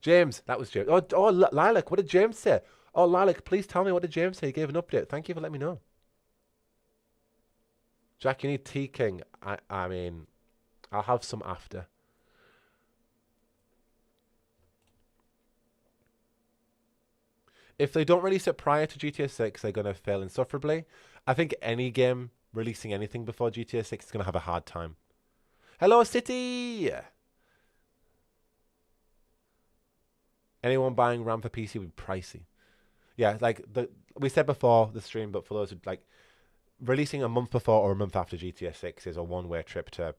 James. That was James. Oh, Lilac. What did James say? Oh, Lilac, please tell me, what did James say? He gave an update. Thank you for letting me know. Jack, you need Tea King. I mean, I'll have some after. If they don't release it prior to GTA 6, they're going to fail insufferably. I think any game releasing anything before GTA 6 is going to have a hard time. Hello, City! Anyone buying RAM for PC would be pricey. Yeah, like we said before the stream, but for those who like, releasing a month before or a month after GTA 6 is a one-way trip to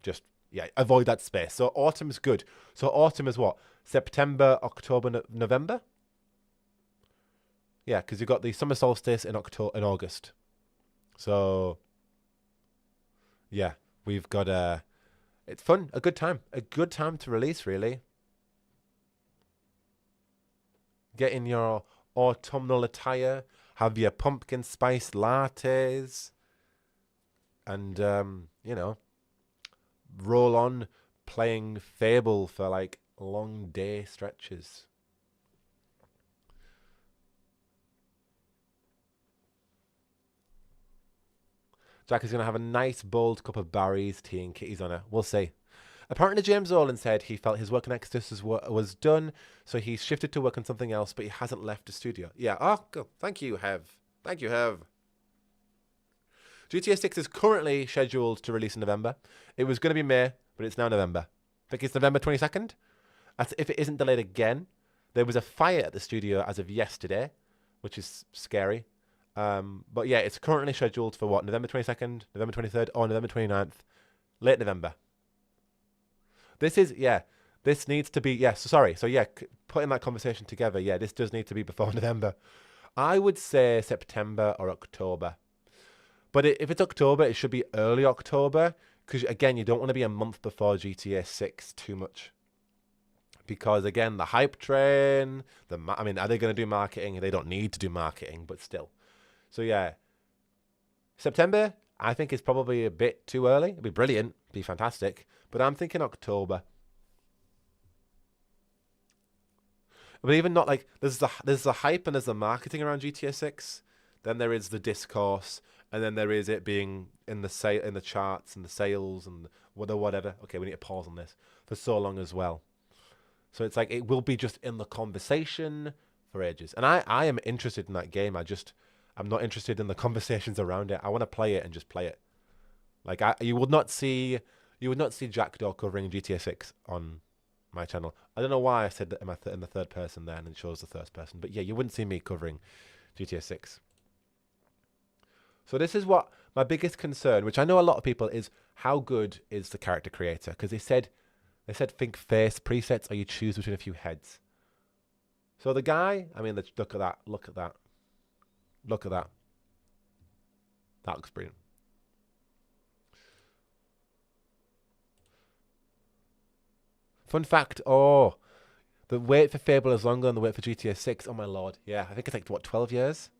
just, yeah, avoid that space. So autumn's good. So autumn is what? September, October, November? Yeah, because you've got the summer solstice in August. So, yeah, we've got it's fun, a good time to release, really. Get in your autumnal attire. Have your pumpkin spice lattes. And, you know, roll on playing Fable for, like, long day stretches. Jack is going to have a nice bold cup of Barry's tea and Kitty's on her. We'll see. Apparently, James Olin said he felt his work on Exodus was done, so he's shifted to work on something else, but he hasn't left the studio. Yeah, oh, good. Thank you, Hev. Thank you, Hev. GTA 6 is currently scheduled to release in November. It was going to be May, but it's now November. I think it's November 22nd. If it isn't delayed again. There was a fire at the studio as of yesterday, which is scary. But yeah, it's currently scheduled for what? November 22nd, November 23rd, or November 29th. Late November. This is, yeah, this needs to be, yes, sorry. So yeah, putting that conversation together, yeah, this does need to be before November. I would say September or October. But if it's October, it should be early October. Because, again, you don't want to be a month before GTA 6 too much. Because, again, the hype train, I mean, are they going to do marketing? They don't need to do marketing, but still. So, yeah. September, I think, is probably a bit too early. It'd be brilliant. It'd be fantastic. But I'm thinking October. But even not like, there's the hype and there's the marketing around GTA 6. Then there is the discourse. And then there is it being in the charts and the sales and whatever. Okay, we need to pause on this for so long as well. So it's like it will be just in the conversation for ages. And I am interested in that game. I'm not interested in the conversations around it. I want to play it and just play it. Like you would not see Jackdaw covering GTA 6 on my channel. I don't know why I said that in the third person there and it shows the first person. But yeah, you wouldn't see me covering GTA 6. So this is what my biggest concern, which I know a lot of people, is how good is the character creator? Because they said think face presets or you choose between a few heads. So the guy, I mean, look at that. Look at that. Look at that. That looks brilliant. Fun fact, the wait for Fable is longer than the wait for GTA 6. Oh my lord. Yeah, I think it's like, what, 12 years?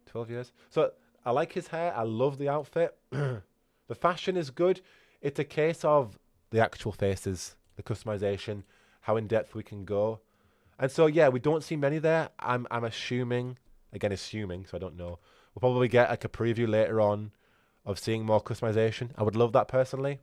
12 years. So I like his hair. I love the outfit. The fashion is good. It's a case of the actual faces, the customization, how in depth we can go. And so, yeah, we don't see many there. I'm assuming, so I don't know. We'll probably get like a preview later on of seeing more customization. I would love that personally.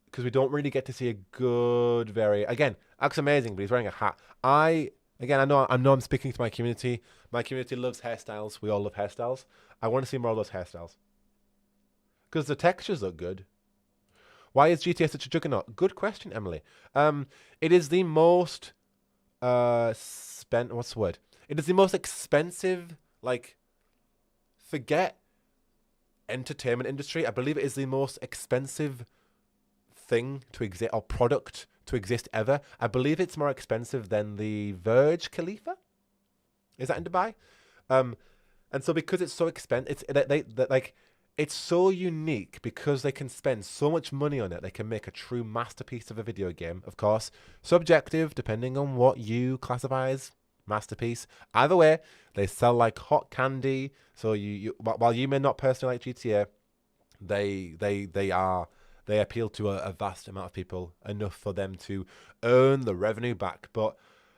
Because we don't really get to see a good again, Ak's amazing, but he's wearing a hat. I know I'm speaking to my community. My community loves hairstyles. We all love hairstyles. I want to see more of those hairstyles. Because the textures look good. Why is GTA such a juggernaut? Good question, Emily. It is the most what's the word? It is the most expensive, forget entertainment industry. I believe it is the most expensive thing to exist, or product to exist ever. I believe it's more expensive than the Burj Khalifa. Is that in Dubai? And so because it's so expensive, it's so unique because they can spend so much money on it. They can make a true masterpiece of a video game. Of course, subjective, depending on what you classify as masterpiece. Either way, they sell like hot candy. So while you may not personally like GTA, they appeal to a vast amount of people, enough for them to earn the revenue back. But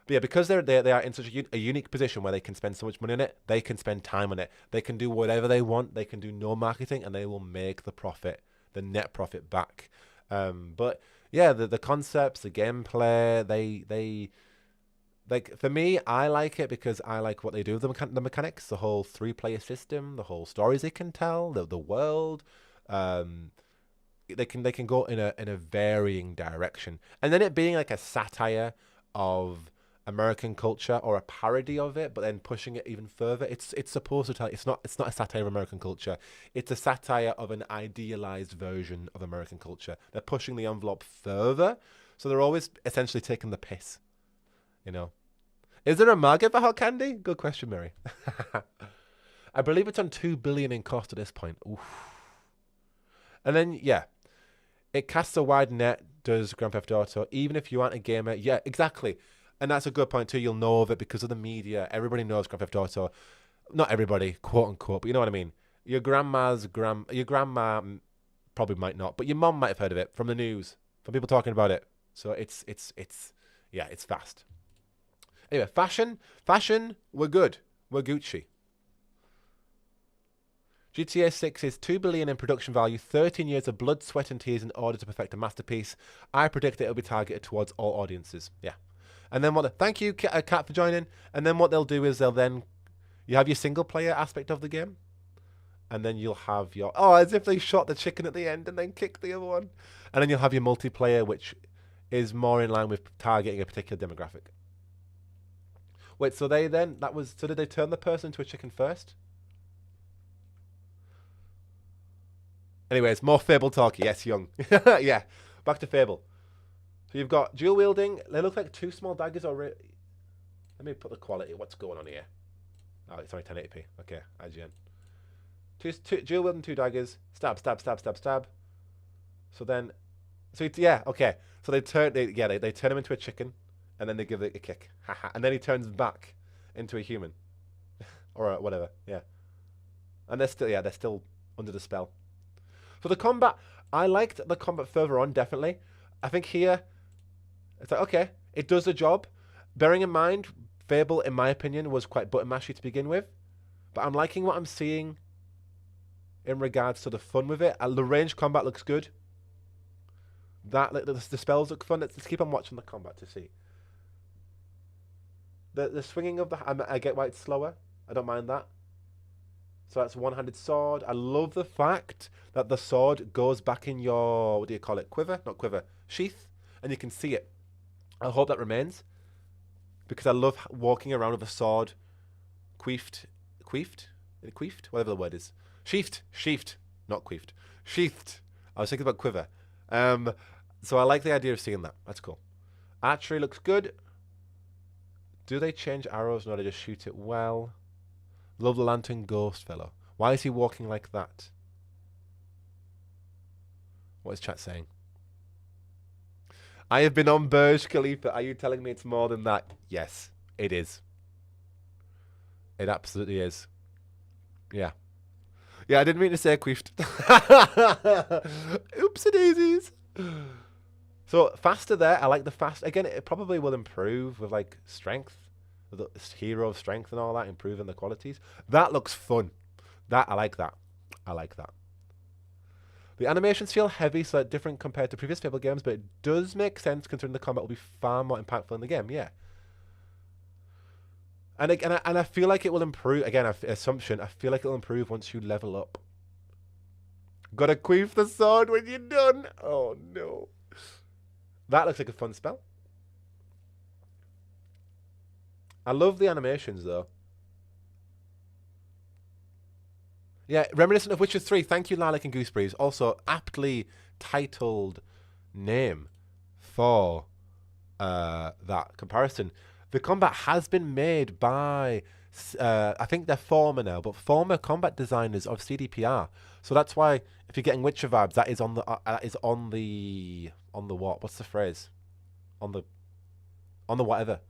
yeah, because they are in such a unique position where they can spend so much money on it, they can spend time on it. They can do whatever they want. They can do no marketing, and they will make the net profit back. But yeah, the concepts, the gameplay, they for me, I like it because I like what they do with the mechanics, the whole 3-player system, the whole stories they can tell, the world. They can go in a varying direction, and then it being like a satire of American culture or a parody of it, but then pushing it even further. It's supposed to tell. It's not a satire of American culture. It's a satire of an idealized version of American culture. They're pushing the envelope further, so they're always essentially taking the piss. You know, is there a market for hot candy? Good question, Mary. I believe it's on $2 billion in cost at this point. Oof. And then yeah, it casts a wide net. Does Grand Theft Auto? Even if you aren't a gamer, yeah, exactly. And that's a good point too. You'll know of it because of the media. Everybody knows Grand Theft Auto. Not everybody, quote unquote, but you know what I mean. Your grandma probably might not, but your mom might have heard of it from the news, from people talking about it. So it's fast. Anyway, fashion, we're good. We're Gucci. GTA 6 is $2 billion in production value, 13 years of blood, sweat, and tears in order to perfect a masterpiece. I predict that it'll be targeted towards all audiences. Yeah. And then thank you, Kat, for joining. And then what they'll do is you have your single player aspect of the game. And then you'll have your, as if they shot the chicken at the end and then kicked the other one. And then you'll have your multiplayer, which is more in line with targeting a particular demographic. Wait, so did they turn the person into a chicken first? Anyways, more Fable talk. Yes, young. Yeah, back to Fable. So you've got dual wielding. They look like two small daggers already. Let me put the quality. What's going on here? Oh, it's only 1080p. Okay, IGN. Two dual wielding, two daggers. Stab, stab, stab, stab, stab. Okay. So they turn him into a chicken, and then they give it a kick. And then he turns back into a human, or whatever. Yeah. And they're still under the spell. So the combat, I liked the combat further on, definitely. I think here, it's like, okay, it does the job. Bearing in mind, Fable, in my opinion, was quite button mashy to begin with. But I'm liking what I'm seeing in regards to the fun with it. The range combat looks good. The spells look fun. Let's keep on watching the combat to see. The swinging of I get why it's slower. I don't mind that. So that's one-handed sword. I love the fact that the sword goes back in your, what do you call it? Quiver? Not quiver. Sheath. And you can see it. I hope that remains. Because I love walking around with a sword. Queefed? Whatever the word is. Sheathed. Not queefed. Sheathed. I was thinking about quiver. So I like the idea of seeing that. That's cool. Archery looks good. Do they change arrows? No, they just shoot it well. Love the lantern ghost fellow. Why is he walking like that? What is chat saying? I have been on Burj Khalifa. Are you telling me it's more than that? Yes, it is. It absolutely is. Yeah. Yeah, I didn't mean to say queefed. Oopsie daisies. So faster there. I like the fast. Again, it probably will improve with like strength. The hero of strength and all that, improving the qualities. That looks fun. I like that. The animations feel heavy, so different compared to previous Fable games, but it does make sense considering the combat will be far more impactful in the game. Yeah. And I feel like it will improve. Again, assumption. I feel like it'll improve once you level up. Gotta queef the sword when you're done. Oh no. That looks like a fun spell. I love the animations, though. Yeah, reminiscent of Witcher 3. Thank you, Lilac and Gooseberries. Also, aptly titled name for that comparison. The combat has been made by, I think they're former now, but former combat designers of CDPR. So that's why, if you're getting Witcher vibes, that is on the what? What's the phrase? On the whatever.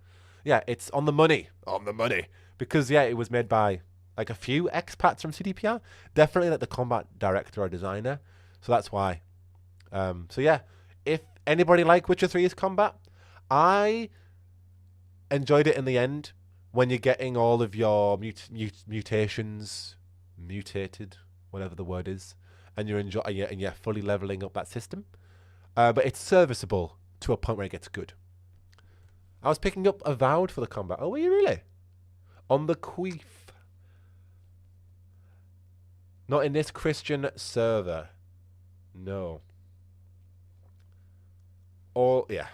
Yeah, it's on the money. On the money. Because, yeah, it was made by, like, a few expats from CDPR. Definitely, like, the combat director or designer. So that's why. So, yeah. If anybody like Witcher 3's combat, I enjoyed it in the end when you're getting all of your mutations mutated, whatever the word is, and you're fully leveling up that system. But it's serviceable to a point where it gets good. I was picking up Avowed for the combat. Oh, were you really? On the queef. Not in this Christian server. No. Yeah.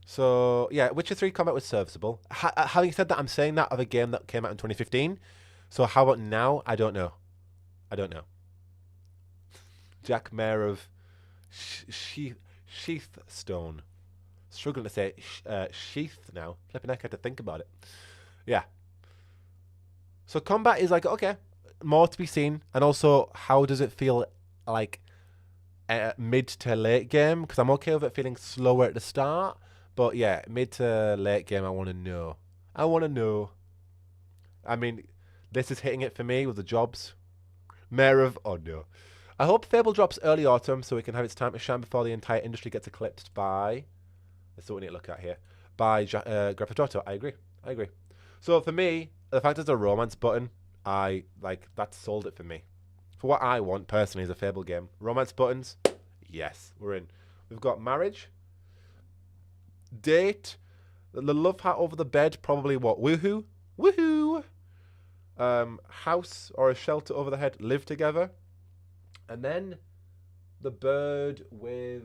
So, yeah, Witcher 3 combat was serviceable. Having said that, I'm saying that of a game that came out in 2015. So how about now? I don't know. Jack Mayer of Sheathstone. Struggling to say sheath now. Flipping heck, I had to think about it. Yeah. So combat is like, okay, more to be seen. And also, how does it feel like mid to late game? Because I'm okay with it feeling slower at the start, But yeah, mid to late game, I want to know. I want to know. I mean, this is hitting it for me with the jobs. Mayor of... Oh, no. I hope Fable drops early autumn so we can have its time to shine before the entire industry gets eclipsed by... That's what we need to look at here. By Grand Theft Auto. I agree. I agree. So for me, the fact there's a romance button, that sold it for me. For what I want, personally, is a Fable game. Romance buttons, yes, we're in. We've got marriage, date, the love hat over the bed, probably what? Woohoo? Woohoo! House or a shelter over the head, live together. And then the bird with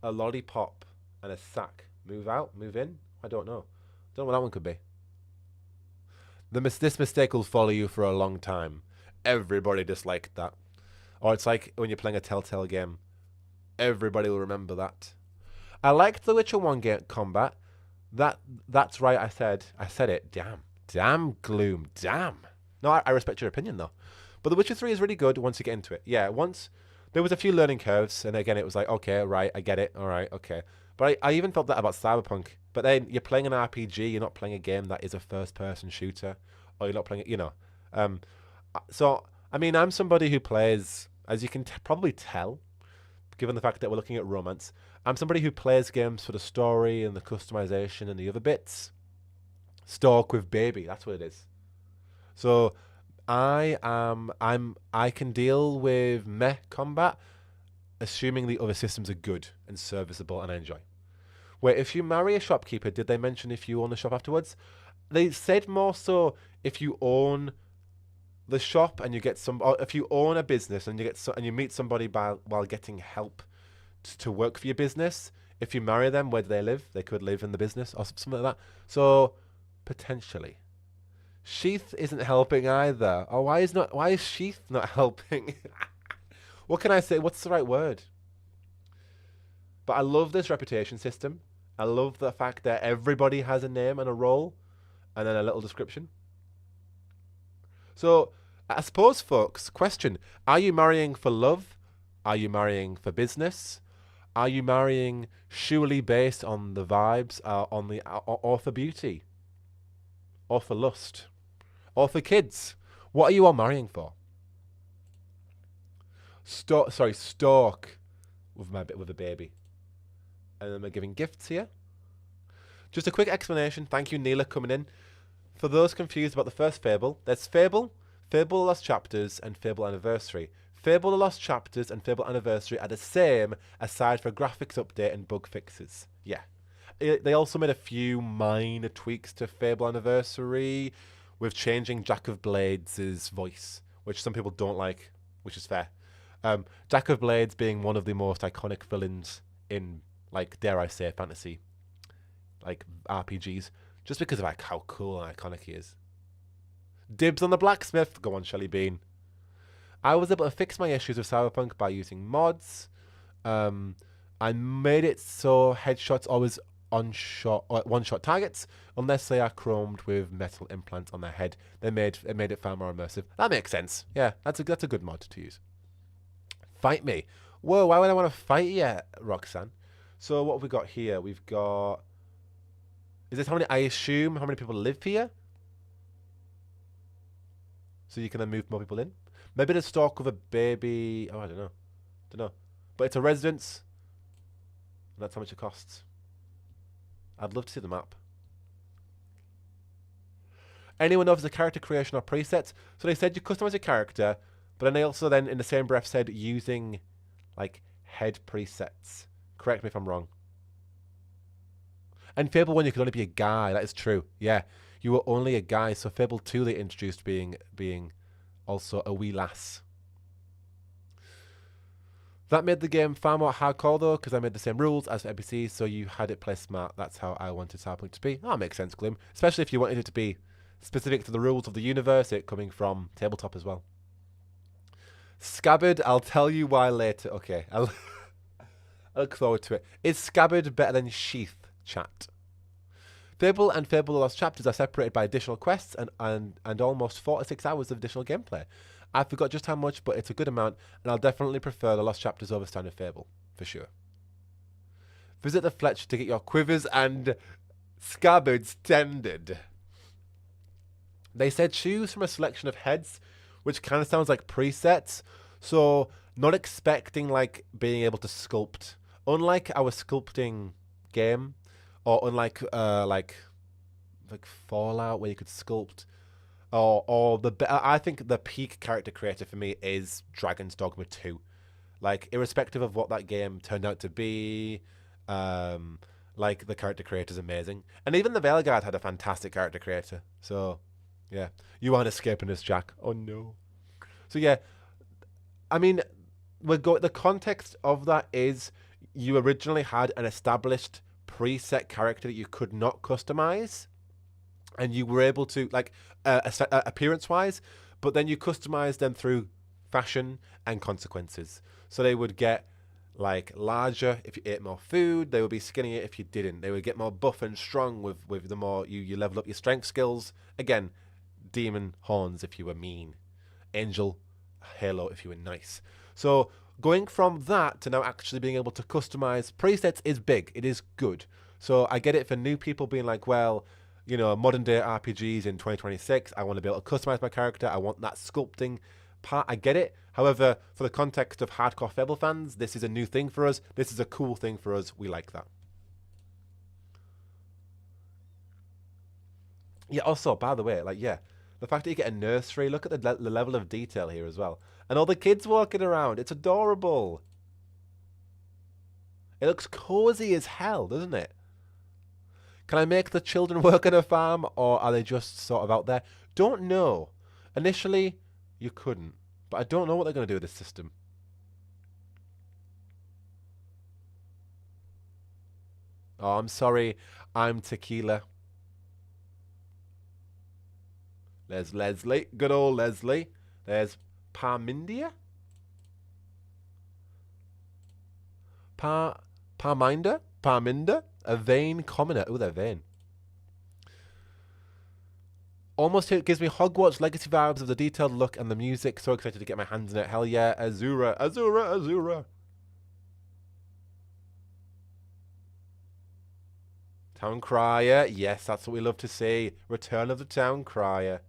a lollipop and a sack. Move out, move in? I don't know. Don't know what that one could be. This mistake will follow you for a long time. Everybody disliked that. Or it's like when you're playing a Telltale game. Everybody will remember that. I liked the Witcher 1 game combat. That's right, I said it. Damn, Gloom. Damn. No, I respect your opinion, though. But The Witcher 3 is really good once you get into it. Yeah, once... There was a few learning curves, and again, it was like, okay, right, I get it. All right, okay. But I even felt that about Cyberpunk. But then you're playing an RPG, you're not playing a game that is a first-person shooter. Or you're not playing it, you know. So, I mean, I'm somebody who plays, as you can probably tell, given the fact that we're looking at romance, I'm somebody who plays games for the story and the customization and the other bits. Stalk with baby, that's what it is. So I can deal with meh combat, assuming the other systems are good and serviceable and I enjoy. Where if you marry a shopkeeper, did they mention if you own the shop afterwards? They said more so if you own the shop and you get or if you own a business and you meet somebody while getting help to work for your business. If you marry them, where do they live? They could live in the business or something like that. So potentially, Sheath isn't helping either. Oh, why is Sheath not helping? What can I say? What's the right word? But I love this reputation system. I love the fact that everybody has a name and a role, and then a little description. So, I suppose, folks, question, are you marrying for love? Are you marrying for business? Are you marrying surely based on the vibes, or for beauty? Or for lust? Or for kids? What are you all marrying for? Stalk with a baby. And then we're giving gifts here. Just a quick explanation. Thank you, Neela, coming in. For those confused about the first Fable, there's Fable, Fable The Lost Chapters, and Fable Anniversary. Fable The Lost Chapters and Fable Anniversary are the same, aside for graphics update and bug fixes. Yeah. They also made a few minor tweaks to Fable Anniversary, with changing Jack of Blades' voice, which some people don't like, which is fair. Jack of Blades being one of the most iconic villains in, like, dare I say, fantasy, like, RPGs. Just because of like how cool and iconic he is. Dibs on the blacksmith. Go on, Shelly Bean. I was able to fix my issues with Cyberpunk by using mods. I made it so headshots always one-shot targets, unless they are chromed with metal implants on their head. It made it far more immersive. That makes sense. Yeah, that's a good mod to use. Fight me. Whoa, why would I want to fight you, Roxanne? So what have we got here? We've got... Is this how many, I assume, how many people live here? So you can then move more people in? Maybe the stalk of a baby... Oh, I don't know. But it's a residence. And that's how much it costs. I'd love to see the map. Anyone knows the character creation or presets? So they said you customize your character, but then they also then, in the same breath, said using, like, head presets. Correct me if I'm wrong. And Fable 1, you could only be a guy. That is true. Yeah, you were only a guy. So Fable 2, they introduced being also a wee lass. That made the game far more hardcore, though, because I made the same rules as for NPCs, so you had it play smart. That's how I wanted Cyberpunk to be. Oh, that makes sense, Gloom. Especially if you wanted it to be specific to the rules of the universe, it coming from tabletop as well. Scabbard, I'll tell you why later. Okay, I look forward to it. Is Scabbard better than Sheath? Chat. Fable and Fable The Lost Chapters are separated by additional quests and almost 46 hours of additional gameplay. I forgot just how much, but it's a good amount, and I'll definitely prefer The Lost Chapters over Standard Fable, for sure. Visit the Fletcher to get your quivers and scabbards tended. They said choose from a selection of heads, which kind of sounds like presets. So not expecting like being able to sculpt, unlike our sculpting game, or unlike like Fallout where you could sculpt, or I think the peak character creator for me is Dragon's Dogma 2. Like irrespective of what that game turned out to be, like the character creator is amazing, and even the Veilguard had a fantastic character creator. So yeah, you aren't escaping us, Jack. Oh no. So yeah, I mean, the context of that is you originally had an established preset character that you could not customize, and you were able to like appearance-wise, but then you customized them through fashion and consequences. So they would get like larger if you ate more food. They would be skinnier if you didn't. They would get more buff and strong with the more you level up your strength skills. Again, demon horns if you were mean, angel halo if you were nice. So going from that to now actually being able to customize presets is big. It is good. So I get it for new people being like, well, you know, modern day RPGs in 2026, I want to be able to customize my character. I want that sculpting part. I get it. However, for the context of hardcore Fable fans, this is a new thing for us. This is a cool thing for us. We like that. Yeah, also, by the way, like, yeah, the fact that you get a nursery, look at the level of detail here as well. And all the kids walking around. It's adorable. It looks cozy as hell, doesn't it? Can I make the children work on a farm, or are they just sort of out there? Don't know. Initially, you couldn't. But I don't know what they're going to do with this system. Oh, I'm sorry. I'm Tequila. There's Leslie. Good old Leslie. There's Parmindia? Parminda? A vain commoner. Oh, they're vain. Almost it gives me Hogwarts Legacy vibes of the detailed look and the music. So excited to get my hands on it. Hell yeah. Azura. Azura. Azura. Town Crier. Yes, that's what we love to see. Return of the Town Crier.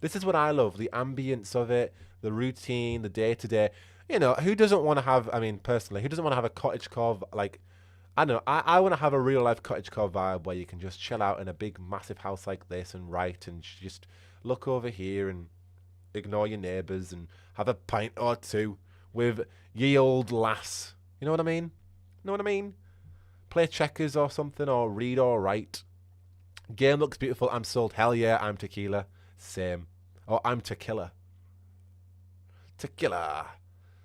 This is what I love. The ambience of it. The routine. The day-to-day. You know, who doesn't want to have, I mean, personally, who doesn't want to have a cottagecore, like, I don't know, I want to have a real-life cottagecore vibe where you can just chill out in a big, massive house like this and write and just look over here and ignore your neighbours and have a pint or two with ye old lass. You know what I mean? Know what I mean? Play checkers or something, or read or write. Game looks beautiful. I'm sold. Hell yeah, I'm Tequila. Same. Or I'm Tequila. Tequila.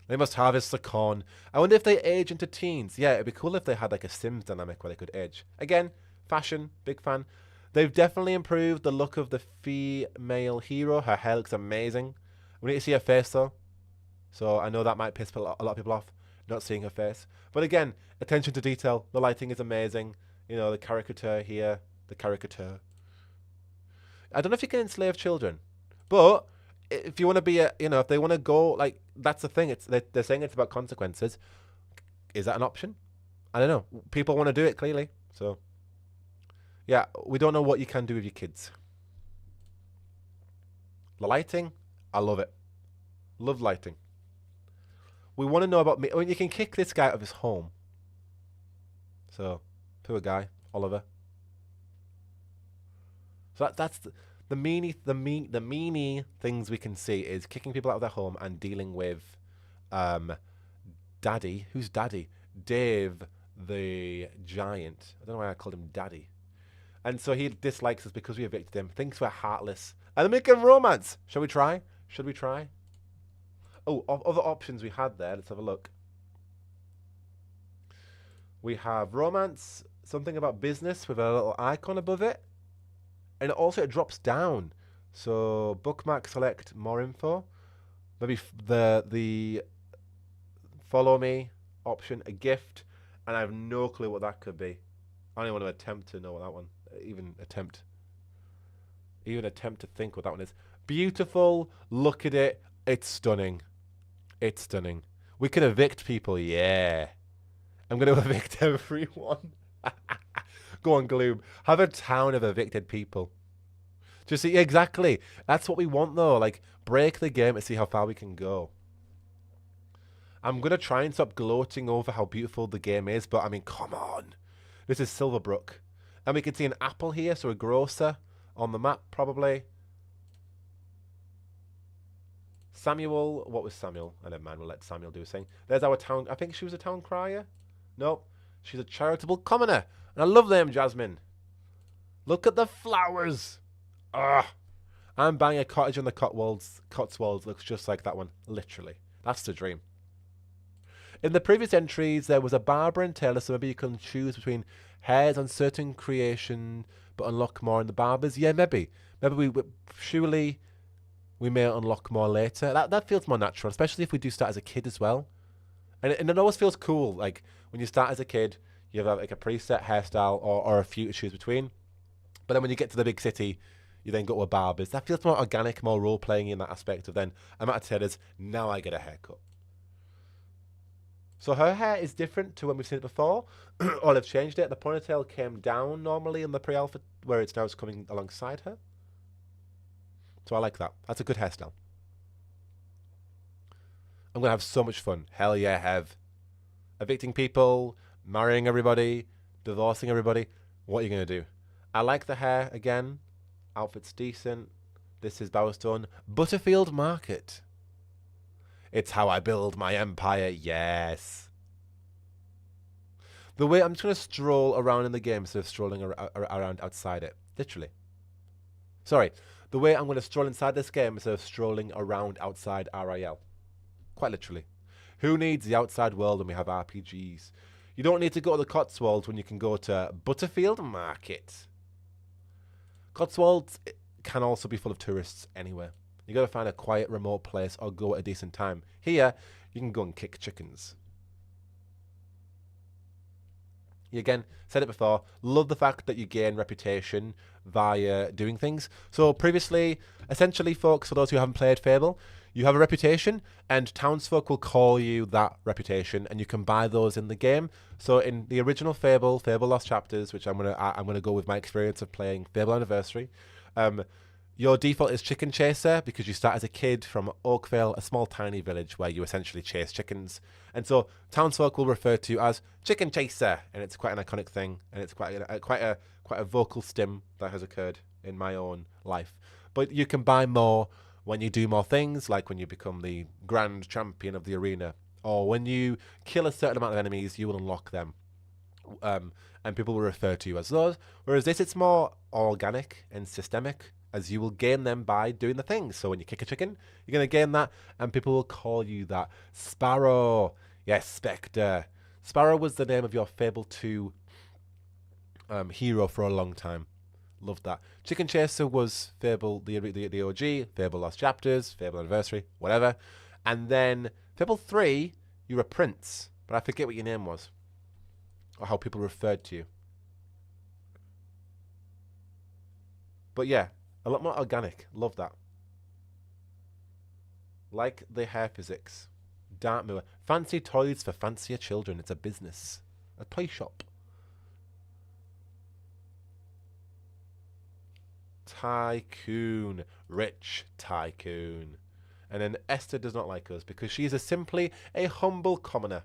They must harvest the corn. I wonder if they age into teens. Yeah, it'd be cool if they had like a Sims dynamic where they could age. Again, fashion, big fan. They've definitely improved the look of the female hero. Her hair looks amazing. We need to see her face though. So I know that might piss a lot of people off, not seeing her face. But again, attention to detail. The lighting is amazing. You know, the caricature here. The caricature. I don't know if you can enslave children. But if you want to be a, you know, if they want to go, like, that's the thing. It's they're saying it's about consequences. Is that an option? I don't know. People want to do it, clearly. So, yeah, we don't know what you can do with your kids. The lighting, I love it. Love lighting. We want to know about me. I mean, you can kick this guy out of his home. So, poor guy, Oliver. So that's the meanie things we can see is kicking people out of their home and dealing with Daddy. Who's Daddy? Dave the Giant. I don't know why I called him Daddy. And so he dislikes us because we evicted him. Thinks we're heartless. And they're making romance. Shall we try? Should we try? Oh, other options we had there. Let's have a look. We have romance, something about business with a little icon above it. And also it drops down. So bookmark, select more info. Maybe the follow me option, a gift. And I have no clue what that could be. I don't even want to attempt to know what that one, even attempt to think what that one is. Beautiful, look at it. It's stunning. It's stunning. We can evict people, yeah. I'm going to evict everyone. Go on, Gloom. Have a town of evicted people. Just see, exactly. That's what we want, though. Like, break the game and see how far we can go. I'm going to try and stop gloating over how beautiful the game is, but, I mean, come on. This is Silverbrook. And we can see an apple here, so a grocer on the map, probably. Samuel. What was Samuel? I never mind. We'll let Samuel do his thing. There's our town. I think she was a town crier. Nope. She's a charitable commoner. And I love them, Jasmine. Look at the flowers. Ah. I'm buying a cottage in the Cotswolds. Looks just like that one. Literally. That's the dream. In the previous entries, there was a barber and tailor, so maybe you can choose between hairs on certain creation, but unlock more in the barbers. Yeah, maybe. Maybe surely we may unlock more later. That feels more natural, especially if we do start as a kid as well. And it always feels cool, like when you start as a kid, you have like a preset hairstyle or a few to choose between. But then when you get to the big city, you then go to a barber's. That feels more organic, more role-playing in that aspect of then I'm at a tailor's, now I get a haircut. So her hair is different to when we've seen it before. Or they've changed it. The ponytail came down normally in the pre-alpha, where it's now coming alongside her. So I like that. That's a good hairstyle. I'm going to have so much fun. Hell yeah, Hev. Evicting people, marrying everybody, divorcing everybody. What are you going to do? I like the hair again. Outfit's decent. This is Bowerstone. Butterfield Market. It's how I build my empire. Yes. The way I'm just going to stroll around in the game instead of strolling around outside it. Literally. Sorry. The way I'm going to stroll inside this game instead of strolling around outside RIL. Quite literally. Who needs the outside world when we have RPGs? You don't need to go to the Cotswolds when you can go to Butterfield Market. Cotswolds can also be full of tourists anywhere. You got to find a quiet, remote place or go at a decent time. Here, you can go and kick chickens. You again, said it before, love the fact that you gain reputation via doing things. So previously, essentially, folks, for those who haven't played Fable, you have a reputation and townsfolk will call you that reputation and you can buy those in the game. So in the original Fable Lost Chapters, which I'm gonna go with my experience of playing Fable Anniversary, your default is Chicken Chaser because you start as a kid from Oakvale, a small tiny village where you essentially chase chickens. And so townsfolk will refer to you as Chicken Chaser, and it's quite an iconic thing, and it's quite a vocal stim that has occurred in my own life. But you can buy more when you do more things, like when you become the grand champion of the arena, or when you kill a certain amount of enemies, you will unlock them. And people will refer to you as those. Whereas this, it's more organic and systemic, as you will gain them by doing the things. So when you kick a chicken, you're going to gain that, and people will call you that. Sparrow. Yes, Spectre. Sparrow was the name of your Fable 2 hero for a long time. Loved that. Chicken Chaser was Fable, the OG, Fable Lost Chapters, Fable Anniversary, whatever. And then Fable 3, you were a prince, but I forget what your name was, or how people referred to you. But yeah, a lot more organic. Love that. Like the hair physics. Dartmoor. Fancy toys for fancier children. It's a business. A toy shop. Tycoon. Rich tycoon. And then Esther does not like us because she is simply a humble commoner.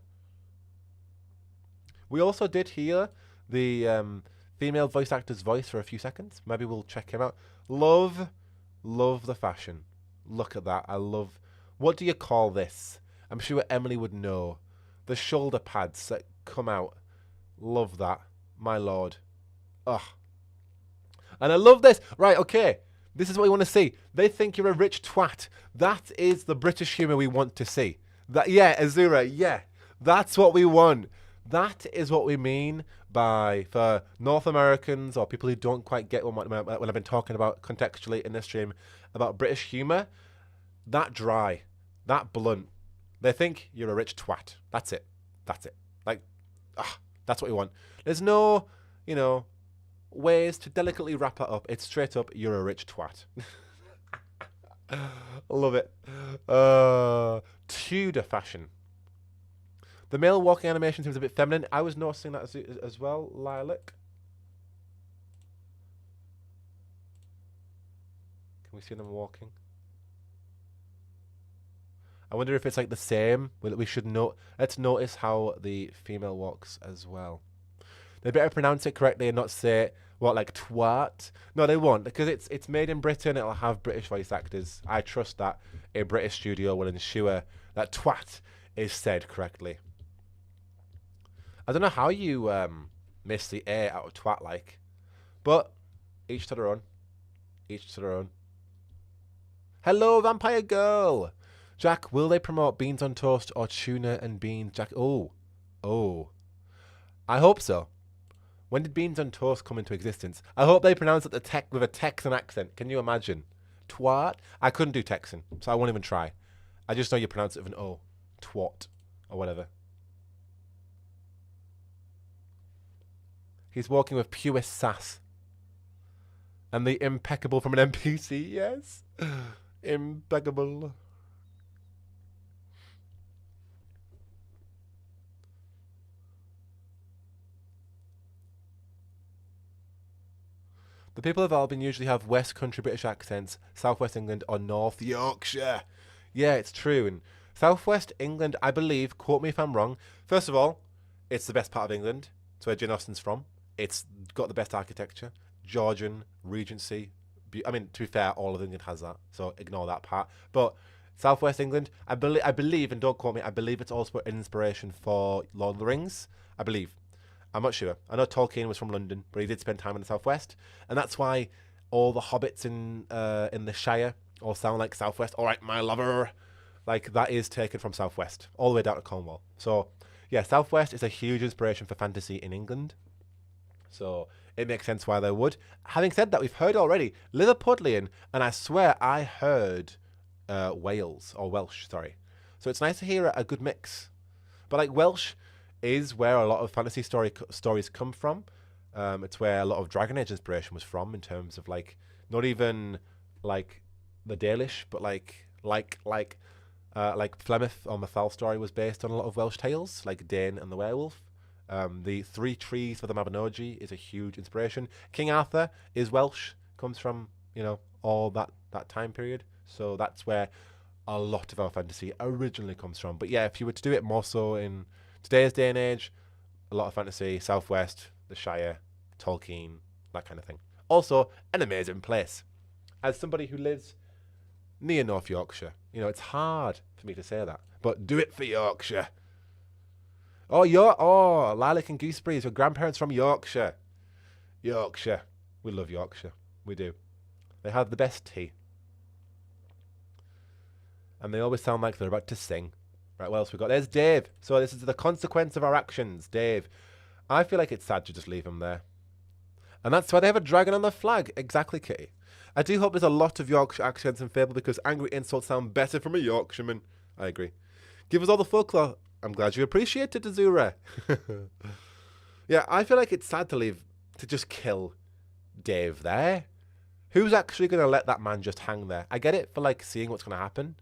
We also did hear the female voice actor's voice for a few seconds. Maybe we'll check him out. Love the fashion. Look at that. I love... What do you call this? I'm sure Emily would know. The shoulder pads that come out. Love that. My lord. Ugh. And I love this. Right, okay. This is what we want to see. They think you're a rich twat. That is the British humour we want to see. That, yeah, Azura, yeah. That's what we want. That is what we mean by, for North Americans or people who don't quite get when I've been talking about contextually in this stream about British humour, that dry, that blunt. They think you're a rich twat. That's it. That's it. Like, that's what we want. There's no, ways to delicately wrap it up. It's straight up, you're a rich twat. Love it. Tudor fashion. The male walking animation seems a bit feminine. I was noticing that as well, Lilac. Can we see them walking? I wonder if it's like the same. We should note. Let's notice how the female walks as well. They better pronounce it correctly and not say what, like twat. No, they won't, because it's made in Britain. It'll have British voice actors. I trust that a British studio will ensure that twat is said correctly. I don't know how you miss the A out of twat like, but each to their own. Each to their own. Hello, Vampire Girl. Jack, will they promote beans on toast or tuna and beans? Jack, oh. I hope so. When did beans on toast come into existence? I hope they pronounce it with a Texan accent. Can you imagine? Twat? I couldn't do Texan, so I won't even try. I just know you pronounce it with an O. Twat. Or whatever. He's walking with purest sass. And the impeccable from an NPC, yes. Impeccable. The people of Albion usually have West Country British accents, Southwest England or North Yorkshire. Yeah, it's true. And Southwest England, I believe, quote me if I'm wrong. First of all, it's the best part of England. It's where Jane Austen's from. It's got the best architecture. Georgian, Regency. I mean, to be fair, all of England has that, so ignore that part. But Southwest England, I believe, and don't quote me, I believe it's also an inspiration for Lord of the Rings. I believe. I'm not sure. I know Tolkien was from London, but he did spend time in the Southwest. And that's why all the hobbits in the Shire all sound like Southwest. All right, my lover. Like, that is taken from Southwest, all the way down to Cornwall. So, yeah, Southwest is a huge inspiration for fantasy in England. So, it makes sense why they would. Having said that, we've heard already Liverpudlian, and I swear I heard Wales, or Welsh, sorry. So, it's nice to hear a good mix. But, like, Welsh is where a lot of fantasy stories come from. It's where a lot of Dragon Age inspiration was from, in terms of like not even like the Dalish, but like Flemeth or Mathal story was based on a lot of Welsh tales, like Dane and the Werewolf. The Three Trees for the Mabinogi is a huge inspiration. King Arthur is Welsh, comes from all that time period. So that's where a lot of our fantasy originally comes from. But yeah, if you were to do it more so in today's day and age, a lot of fantasy, Southwest, the Shire, Tolkien, that kind of thing. Also, an amazing place. As somebody who lives near North Yorkshire, it's hard for me to say that, but do it for Yorkshire. Lilac and Gooseberries, your grandparents from Yorkshire. Yorkshire. We love Yorkshire. We do. They have the best tea. And they always sound like they're about to sing. Right, what else we got? There's Dave. So this is the consequence of our actions, Dave. I feel like it's sad to just leave him there. And that's why they have a dragon on the flag. Exactly, Kitty. I do hope there's a lot of Yorkshire accents in Fable, because angry insults sound better from a Yorkshireman. I agree. Give us all the folklore. I'm glad you appreciate it, Azura. Yeah, I feel like it's sad to just kill Dave there. Who's actually going to let that man just hang there? I get it for like seeing what's going to happen.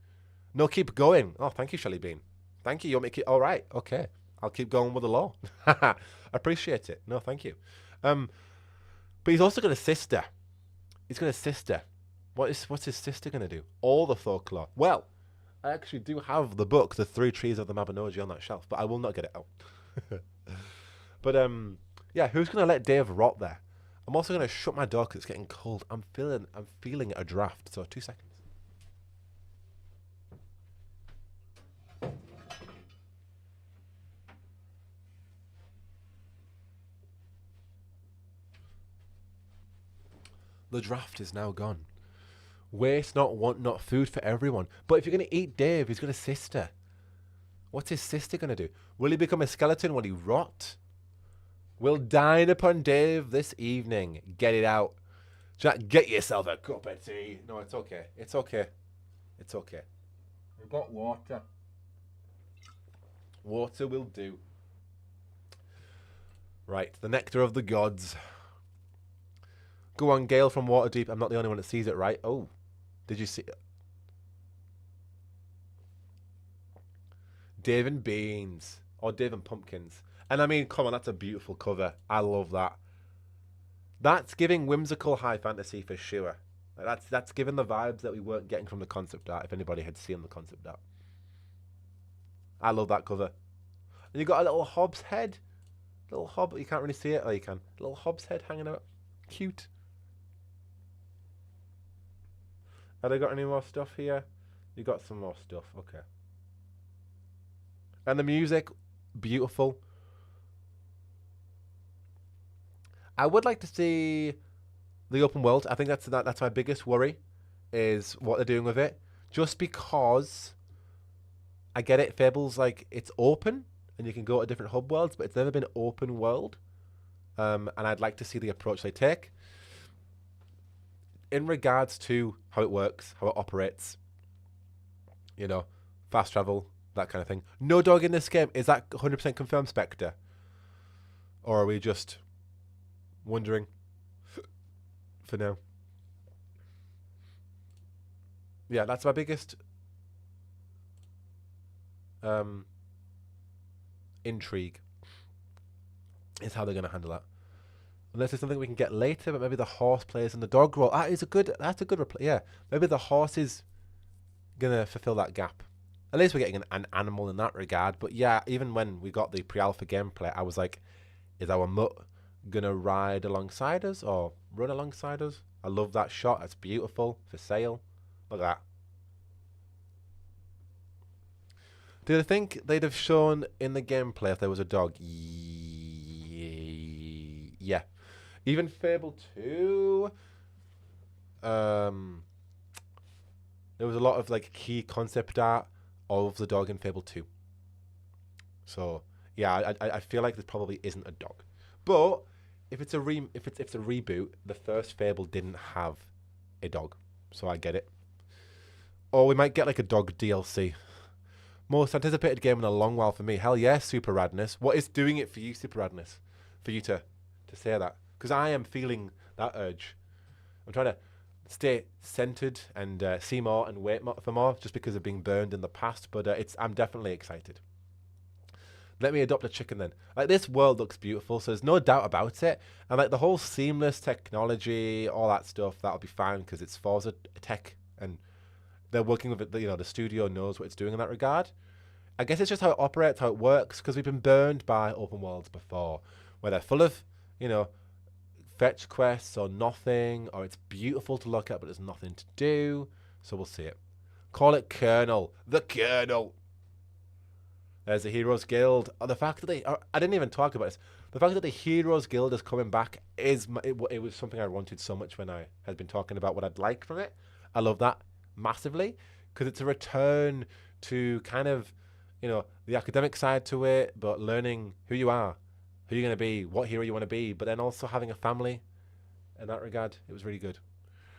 No, keep going. Oh, thank you, Shelley Bean. Thank you. You want me to keep... All right. Okay. I'll keep going with the law. Appreciate it. No, thank you. But he's also got a sister. He's got a sister. What's his sister going to do? All the folklore. Well, I actually do have the book, The Three Trees of the Mabinogi, on that shelf, but I will not get it out. But, yeah, who's going to let Dave rot there? I'm also going to shut my door because it's getting cold. I'm feeling a draft. So 2 seconds. The draft is now gone. Waste not, want not, food for everyone. But if you're going to eat Dave, he's got a sister. What's his sister going to do? Will he become a skeleton? Will he rot? We'll dine upon Dave this evening. Get it out. Jack, get yourself a cup of tea. No, it's okay. It's okay. It's okay. We've got water. Water will do. Right, the nectar of the gods. Go on, Gale from Waterdeep. I'm not the only one that sees it, right? Oh, did you see it? Dave and Beans. or Dave and Pumpkins. And I mean, come on, that's a beautiful cover. I love that. That's giving whimsical high fantasy for sure. That's giving the vibes that we weren't getting from the concept art, if anybody had seen the concept art. I love that cover. And you got a little Hobbs head. Little Hob, you can't really see it. Oh, you can. Little Hobbs head hanging out. Cute. Have they got any more stuff here? You got some more stuff. Okay. And the music, beautiful. I would like to see the open world. I think that's my biggest worry, is what they're doing with it. Just because I get it, Fable's like, it's open and you can go to different hub worlds, but it's never been open world. And I'd like to see the approach they take in regards to how it works, how it operates, you know, fast travel, that kind of thing. No dog in this game. Is that 100% confirmed, Spectre? Or are we just wondering for now? Yeah, that's my biggest intrigue, is how they're going to handle that. Unless it's something we can get later, but maybe the horse plays in the dog role. That's a good yeah, maybe the horse is going to fulfill that gap. At least we're getting an animal in that regard. But yeah, even when we got the pre-alpha gameplay, I was like, is our mutt going to ride alongside us or run alongside us? I love that shot. That's beautiful. For sale. Look at that. Did I think they'd have shown in the gameplay if there was a dog? Yeah. Even Fable 2, there was a lot of like key concept art of the dog in Fable 2. So yeah, I feel like there probably isn't a dog. But if it's a reboot, the first Fable didn't have a dog, so I get it. Or we might get like a dog DLC. Most anticipated game in a long while for me. Hell yeah, Super Radness. What is doing it for you, Super Radness? For you to say that? Because I am feeling that urge. I'm trying to stay centered and see more and wait for more, just because of being burned in the past. But I'm definitely excited. Let me adopt a chicken then. Like, this world looks beautiful, so there's no doubt about it. And like the whole seamless technology, all that stuff, that'll be fine because it's Forza tech and they're working with it. You know, the studio knows what it's doing in that regard. I guess it's just how it operates, how it works, because we've been burned by open worlds before, where they're full of, you know, fetch quests or nothing, or it's beautiful to look at but there's nothing to do. So we'll see it. Call it Colonel. The Colonel. There's the Heroes Guild. Oh, the fact that I didn't even talk about this. The fact that the Heroes Guild is coming back it was something I wanted so much when I had been talking about what I'd like from it. I love that massively because it's a return to kind of, you know, the academic side to it, but learning who you are, who you're going to be, what hero you want to be, but then also having a family in that regard. It was really good.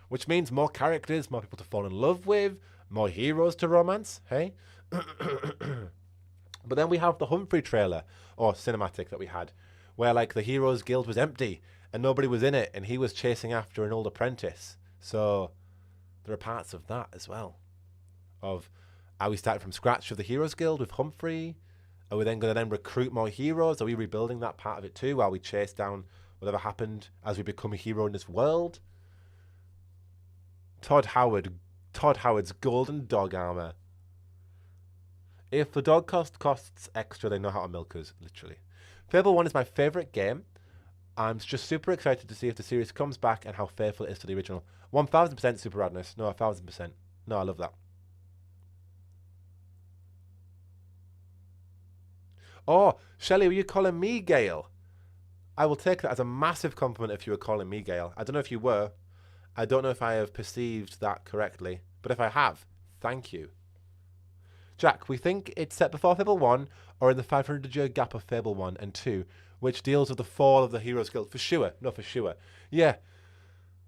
Which means more characters, more people to fall in love with, more heroes to romance, hey? But then we have the Humphrey trailer, or cinematic that we had, where like the Heroes Guild was empty and nobody was in it and he was chasing after an old apprentice. So there are parts of that as well. Of, are we starting from scratch with the Heroes Guild with Humphrey? Are we then going to then recruit more heroes? Are we rebuilding that part of it too while we chase down whatever happened as we become a hero in this world? Todd Howard's golden dog armor. If the dog costs extra, they know how to milk us, literally. Fable 1 is my favourite game. I'm just super excited to see if the series comes back and how faithful it is to the original. 1000% Super Radness. No, 1000%. No, I love that. Oh, Shelley, were you calling me Gale? I will take that as a massive compliment if you were calling me Gale. I don't know if you were. I don't know if I have perceived that correctly. But if I have, thank you. Jack, we think it's set before Fable 1 or in the 500-year gap of Fable 1 and 2, which deals with the fall of the Heroes Guild. For sure. No, for sure. Yeah.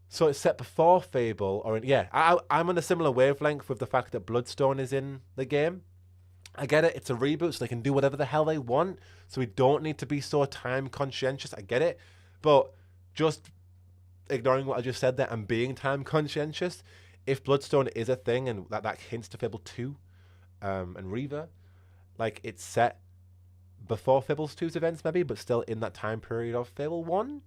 So it's set before Fable or in... Yeah, I'm on a similar wavelength with the fact that Bloodstone is in the game. I get it. It's a reboot, so they can do whatever the hell they want. So we don't need to be so time conscientious. I get it. But just ignoring what I just said there and being time conscientious, if Bloodstone is a thing and that hints to Fable 2... and Reaver, like it's set before Fable 2's events maybe, but still in that time period of Fable 1.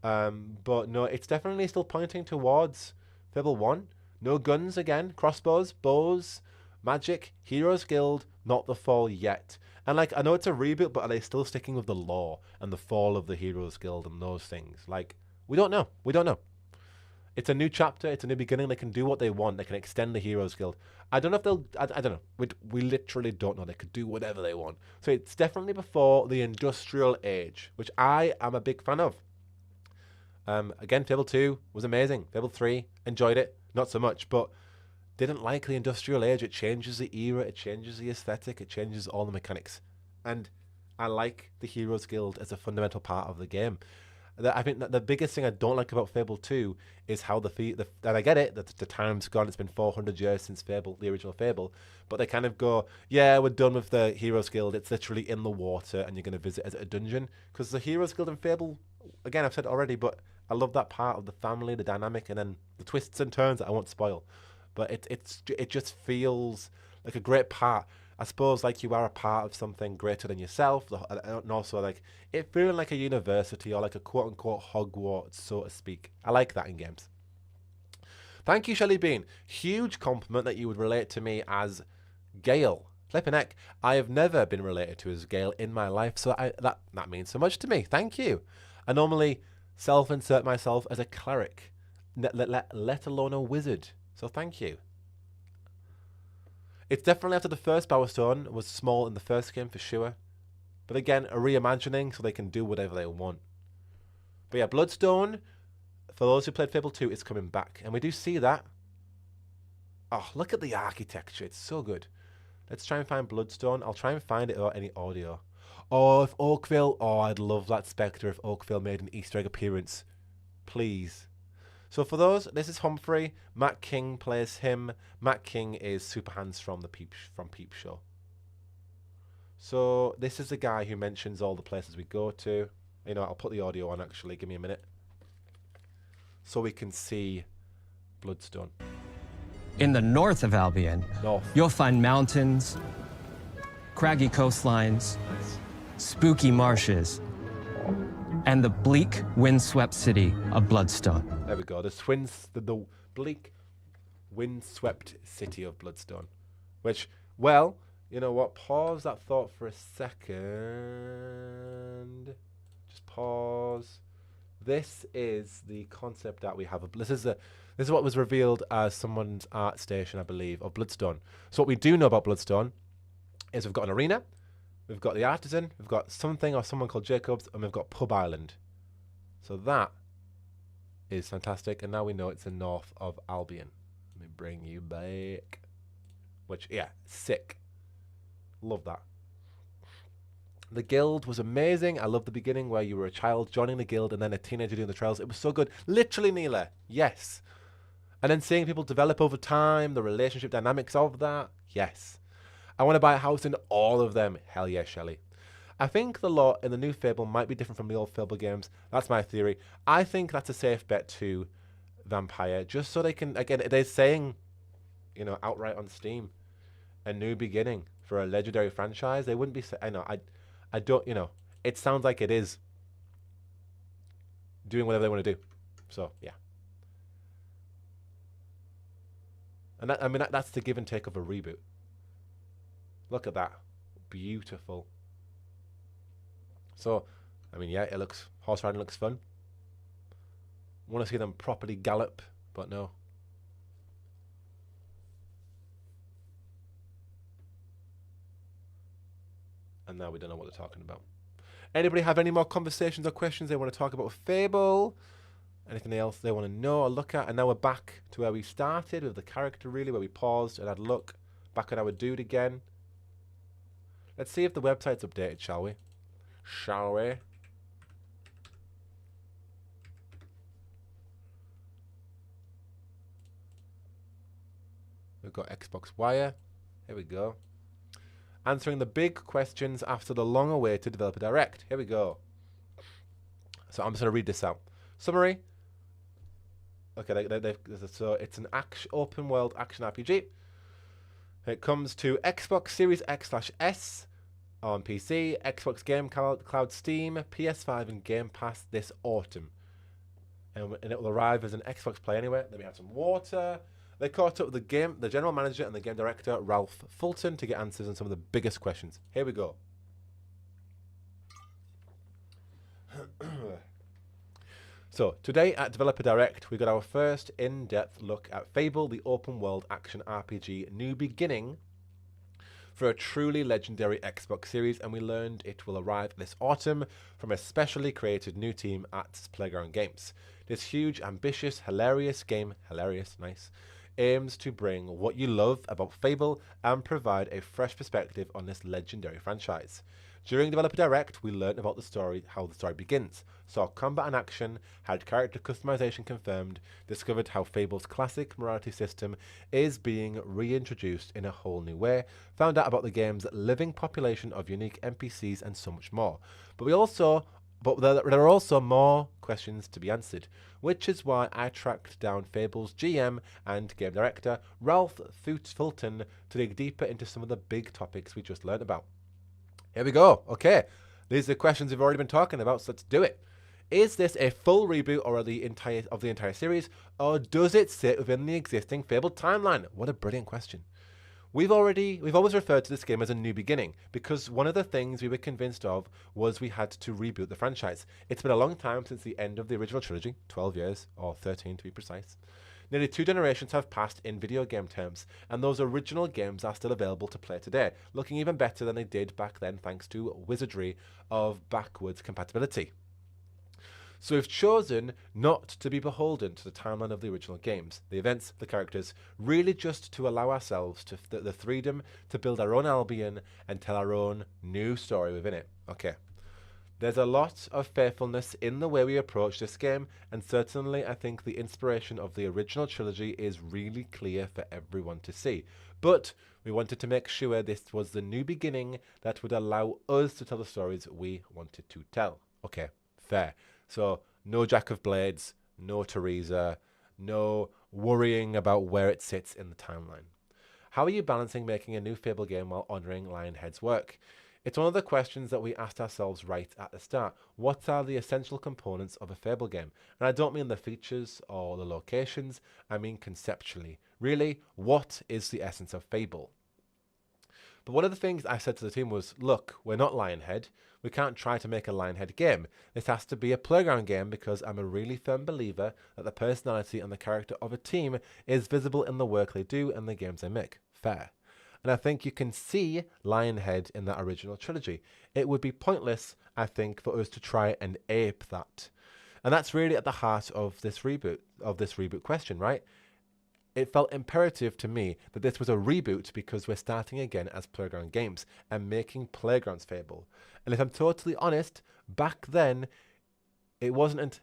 But no, it's definitely still pointing towards Fable 1. No guns again, crossbows, bows, magic, Heroes Guild, not the fall yet. And like, I know it's a reboot, but are they still sticking with the lore and the fall of the Heroes Guild and those things? Like, we don't know. We don't know. It's a new chapter. It's a new beginning. They can do what they want. They can extend the Heroes Guild. I don't know if they'll... I don't know. We literally don't know. They could do whatever they want. So it's definitely before the Industrial Age, which I am a big fan of. Again, Fable 2 was amazing. Fable 3, enjoyed it. Not so much, but didn't like the Industrial Age. It changes the era. It changes the aesthetic. It changes all the mechanics. And I like the Heroes Guild as a fundamental part of the game. I think that the biggest thing I don't like about Fable 2 is how and I get it, that the time's gone, it's been 400 years since Fable, the original Fable, but they kind of go, yeah, we're done with the Heroes Guild, it's literally in the water and you're going to visit as a dungeon. Because the Heroes Guild in Fable, again, I've said it already, but I love that part of the family, the dynamic, and then the twists and turns that I won't spoil. But it just feels like a great part. I suppose like you are a part of something greater than yourself, and also like it feeling like a university or like a quote-unquote Hogwarts, so to speak. I like that in games. Thank you, Shelley Bean. Huge compliment that you would relate to me as Gale. Flippin' heck, I have never been related to as Gale in my life, so that means so much to me. Thank you. I normally self-insert myself as a cleric, let alone a wizard, so thank you. It's definitely after the first Power Stone was small in the first game for sure. But again, a reimagining so they can do whatever they want. But yeah, Bloodstone, for those who played Fable 2, is coming back. And we do see that. Oh, look at the architecture. It's so good. Let's try and find Bloodstone. I'll try and find it without any audio. Oh, if Oakville... Oh, I'd love that Spectre if Oakville made an Easter egg appearance. Please. So for those, this is Humphrey. Matt King plays him. Matt King is Super Hans from Peep Show. So this is the guy who mentions all the places we go to. You know, I'll put the audio on actually. Give me a minute. So we can see Bloodstone. In the north of Albion, you'll find mountains, craggy coastlines, spooky marshes, and the bleak, windswept city of Bloodstone. There we go. The bleak, windswept city of Bloodstone. Which, well, you know what? Pause that thought for a second. Just pause. This is the concept that we have. This is what was revealed as someone's art station, I believe, of Bloodstone. So what we do know about Bloodstone is we've got an arena, we've got the artisan, we've got something or someone called Jacobs, and we've got Pub Island. So that is fantastic. And now we know it's the north of Albion. Let me bring you back. Which, yeah, sick. Love that. The guild was amazing. I love the beginning where you were a child joining the guild and then a teenager doing the trials. It was so good. Literally, Neela. Yes. And then seeing people develop over time, the relationship dynamics of that. Yes. I want to buy a house in all of them. Hell yeah, Shelley. I think the lore in the new Fable might be different from the old Fable games. That's my theory. I think that's a safe bet to Vampire, just so they can, again, they're saying, you know, outright on Steam, a new beginning for a legendary franchise. They wouldn't be, I know, I don't, you know, it sounds like it is doing whatever they want to do. So, yeah. And that, I mean, that's the give and take of a reboot. Look at that. Beautiful. So, I mean, yeah, horse riding looks fun. Want to see them properly gallop, but no. And now we don't know what they're talking about. Anybody have any more conversations or questions they want to talk about with Fable? Anything else they want to know or look at? And now we're back to where we started with the character, really, where we paused and had a look. Back at our dude again. Let's see if the website's updated, shall we? Shall we? We've got Xbox Wire. Here we go. Answering the big questions after the long-awaited Developer Direct. Here we go. So I'm just going to read this out. Summary. Okay, so it's an open-world action RPG. It comes to Xbox Series X/S on PC, Xbox Game Cloud, Steam, PS5 and Game Pass this autumn. And it will arrive as an Xbox Play anyway. Then we have some water. They caught up with the general manager and the game director, Ralph Fulton, to get answers on some of the biggest questions. Here we go. So, today at Developer Direct, we got our first in-depth look at Fable, the open world action RPG New Beginning for a truly legendary Xbox series, and we learned it will arrive this autumn from a specially created new team at Playground Games. This huge, ambitious, hilarious game, nice, aims to bring what you love about Fable and provide a fresh perspective on this legendary franchise. During Developer Direct, we learned about the story, how the story begins, saw combat and action, had character customization confirmed, discovered how Fable's classic morality system is being reintroduced in a whole new way, found out about the game's living population of unique NPCs and so much more. But there are also more questions to be answered, which is why I tracked down Fable's GM and game director, Ralph Fulton, to dig deeper into some of the big topics we just learned about. Here we go. Okay, these are questions we've already been talking about, so let's do it. Is this a full reboot or the entire series, or does it sit within the existing Fable timeline? What a brilliant question. We've always referred to this game as a new beginning, because one of the things we were convinced of was we had to reboot the franchise. It's been a long time since the end of the original trilogy, 12 years, or 13 to be precise. Nearly 2 generations have passed in video game terms, and those original games are still available to play today, looking even better than they did back then thanks to wizardry of backwards compatibility. So we've chosen not to be beholden to the timeline of the original games, the events, the characters, really just to allow ourselves to the freedom to build our own Albion and tell our own new story within it. Okay. There's a lot of faithfulness in the way we approach this game, and certainly I think the inspiration of the original trilogy is really clear for everyone to see. But we wanted to make sure this was the new beginning that would allow us to tell the stories we wanted to tell. Okay, fair. So, no Jack of Blades, no Teresa, no worrying about where it sits in the timeline. How are you balancing making a new Fable game while honouring Lionhead's work? It's one of the questions that we asked ourselves right at the start. What are the essential components of a Fable game? And I don't mean the features or the locations, I mean conceptually. Really, what is the essence of Fable? But one of the things I said to the team was, look, we're not Lionhead. We can't try to make a Lionhead game. This has to be a Playground game because I'm a really firm believer that the personality and the character of a team is visible in the work they do and the games they make. Fair. And I think you can see Lionhead in that original trilogy. It would be pointless, I think, for us to try and ape that. And that's really at the heart of this reboot question, right? It felt imperative to me that this was a reboot because we're starting again as Playground Games and making Playground's Fable. And if I'm totally honest, back then, I wasn't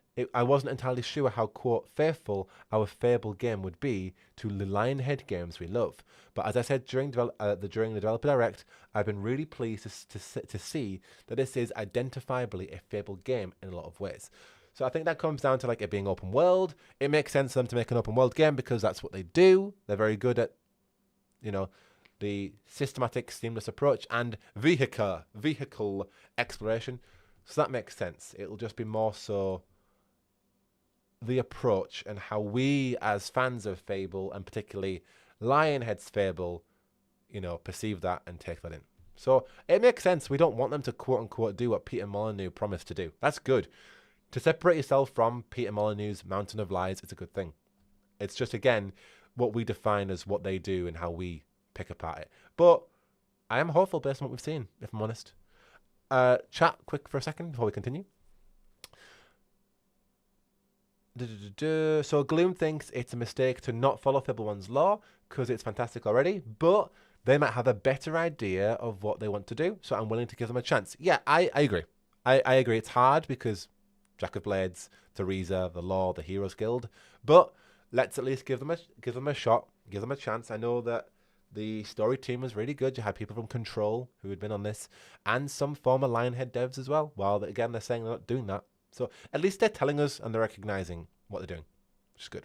entirely sure how, quote, faithful our Fable game would be to the Lionhead games we love. But as I said during the Developer Direct, I've been really pleased to see that this is identifiably a Fable game in a lot of ways. So I think that comes down to like it being open world. It makes sense for them to make an open world game because that's what they do. They're very good at, you know, the systematic, seamless approach and vehicle exploration. So that makes sense. It'll just be more so the approach and how we as fans of Fable and particularly Lionhead's Fable, you know, perceive that and take that in. So it makes sense. We don't want them to quote unquote do what Peter Molyneux promised to do. That's good. To separate yourself from Peter Molyneux's Mountain of Lies is a good thing. It's just, again, what we define as what they do and how we pick apart it. But I am hopeful based on what we've seen, if I'm honest. Chat quick for a second before we continue. So Gloom thinks it's a mistake to not follow Fable 1's law because it's fantastic already, but they might have a better idea of what they want to do, so I'm willing to give them a chance. Yeah, I agree. I agree. It's hard because Jack of Blades, Teresa, the Law, the Heroes Guild. But let's at least give them a shot, give them a chance. I know that the story team was really good. You had people from Control who had been on this, and some former Lionhead devs as well. While again they're saying they're not doing that, so at least they're telling us and they're recognizing what they're doing, which is good.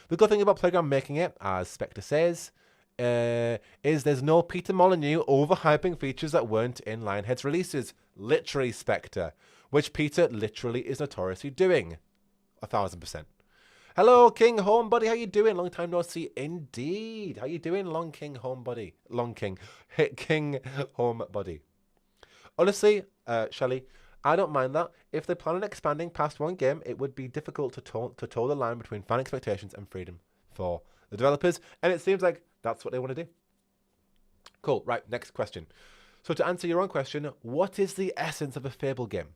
The good thing about Playground making it, as Spectre says, is there's no Peter Molyneux overhyping features that weren't in Lionhead's releases. Literally, Spectre, which Peter literally is notoriously doing. 1000%. Hello, King Home Buddy. How you doing? Long time no see. Indeed. How you doing, Long King Home Buddy? Long King. King Home Buddy. Honestly, Shelley, I don't mind that. If they plan on expanding past one game, it would be difficult to toe the line between fan expectations and freedom for the developers, and it seems like that's what they want to do. Cool. Right, next question. So to answer your own question, what is the essence of a Fable game?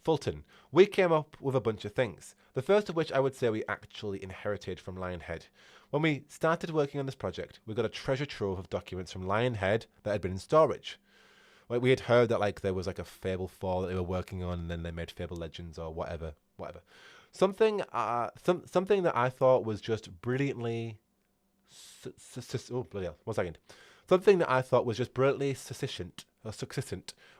Fulton, we came up with a bunch of things. The first of which I would say we actually inherited from Lionhead. When we started working on this project, we got a treasure trove of documents from Lionhead that had been in storage. Like, we had heard that like there was like a Fable 4 that they were working on, and then they made Fable Legends or whatever. Something that I thought was just brilliantly Something that I thought was just brilliantly succinct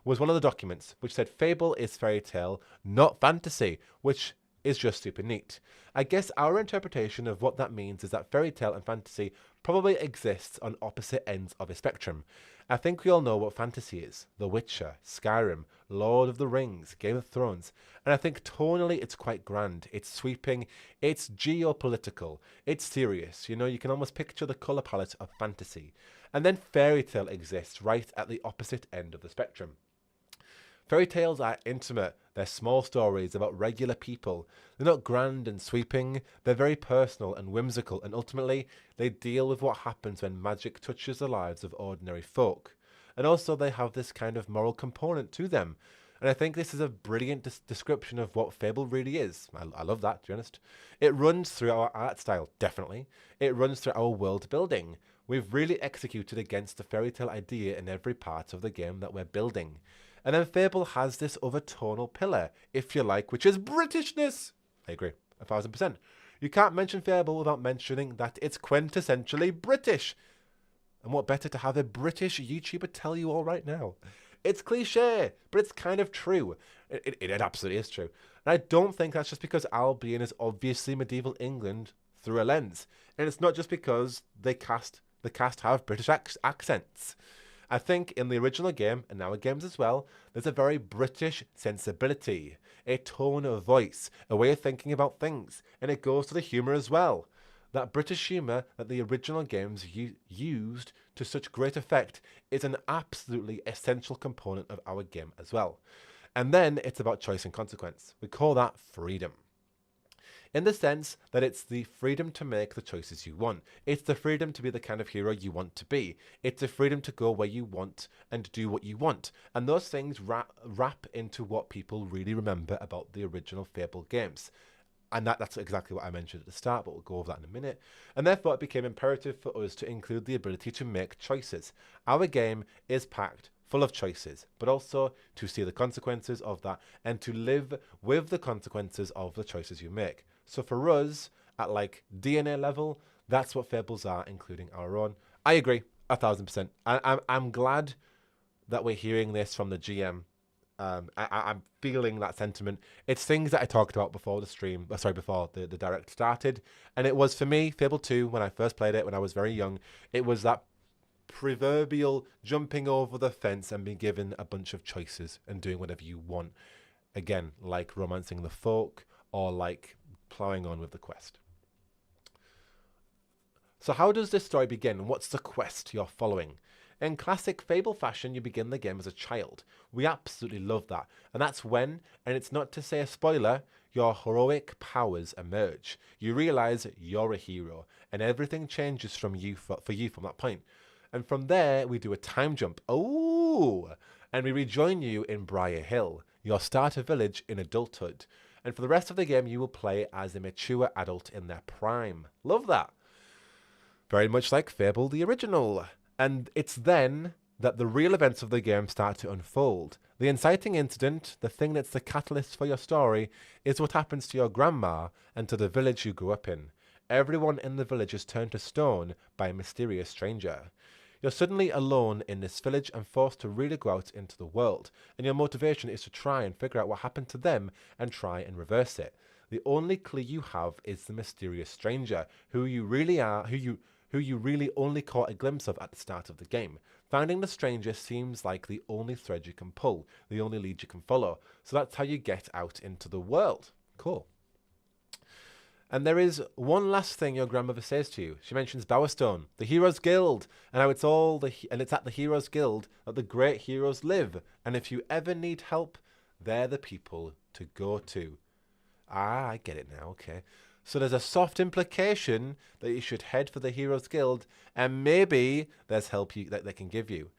was one of the documents which said Fable is fairy tale, not fantasy, which is just super neat. I guess our interpretation of what that means is that fairy tale and fantasy probably exists on opposite ends of a spectrum. I think we all know what fantasy is. The Witcher, Skyrim, Lord of the Rings, Game of Thrones. And I think tonally it's quite grand. It's sweeping. It's geopolitical. It's serious. You know, you can almost picture the colour palette of fantasy. And then fairy tale exists right at the opposite end of the spectrum. Fairy tales are intimate. They're small stories about regular people. They're not grand and sweeping. They're very personal and whimsical, and ultimately they deal with what happens when magic touches the lives of ordinary folk. And also they have this kind of moral component to them. And I think this is a brilliant description of what Fable really is. I love that, to be honest. It runs through our art style, definitely. It runs through our world building. We've really executed against the fairy tale idea in every part of the game that we're building. And then Fable has this other tonal pillar, if you like, which is Britishness. I agree, 1000%. You can't mention Fable without mentioning that it's quintessentially British. And what better to have a British YouTuber tell you all right now? It's cliche, but it's kind of true. It absolutely is true. And I don't think that's just because Albion is obviously medieval England through a lens. And it's not just because the cast have British accents. I think in the original game, and our games as well, there's a very British sensibility, a tone of voice, a way of thinking about things, and it goes to the humour as well. That British humour that the original games used to such great effect is an absolutely essential component of our game as well. And then it's about choice and consequence. We call that freedom. In the sense that it's the freedom to make the choices you want. It's the freedom to be the kind of hero you want to be. It's the freedom to go where you want and do what you want. And those things wrap into what people really remember about the original Fable games. And that's exactly what I mentioned at the start, but we'll go over that in a minute. And therefore it became imperative for us to include the ability to make choices. Our game is packed full of choices, but also to see the consequences of that and to live with the consequences of the choices you make. So for us, at like DNA level, that's what Fables are, including our own. I agree, 1000%. I'm glad that we're hearing this from the GM. I'm feeling that sentiment. It's things that I talked about before the stream, before the direct started. And it was for me, Fable 2, when I first played it, when I was very young, it was that proverbial jumping over the fence and being given a bunch of choices and doing whatever you want. Again, like romancing the folk or like ploughing on with the quest. So how does this story begin? What's the quest you're following? In classic Fable fashion, you begin the game as a child. We absolutely love that. And that's when, and it's not to say a spoiler, your heroic powers emerge. You realise you're a hero, and everything changes from you for you from that point. And from there, we do a time jump. Oh! And we rejoin you in Briar Hill, your starter village in adulthood. And for the rest of the game, you will play as a mature adult in their prime. Love that. Very much like Fable the original. And it's then that the real events of the game start to unfold. The inciting incident, the thing that's the catalyst for your story, is what happens to your grandma and to the village you grew up in. Everyone in the village is turned to stone by a mysterious stranger. You're suddenly alone in this village and forced to really go out into the world, and your motivation is to try and figure out what happened to them and try and reverse it. The only clue you have is the mysterious stranger, who you really are, who who you really only caught a glimpse of at the start of the game. Finding the stranger seems like the only thread you can pull, the only lead you can follow. So that's how you get out into the world. Cool. And there is one last thing your grandmother says to you. She mentions Bowerstone, the Heroes Guild, and how it's it's at the Heroes Guild that the great heroes live. And if you ever need help, they're the people to go to. Ah, I get it now. Okay. So there's a soft implication that you should head for the Heroes Guild, and maybe there's help that they can give you.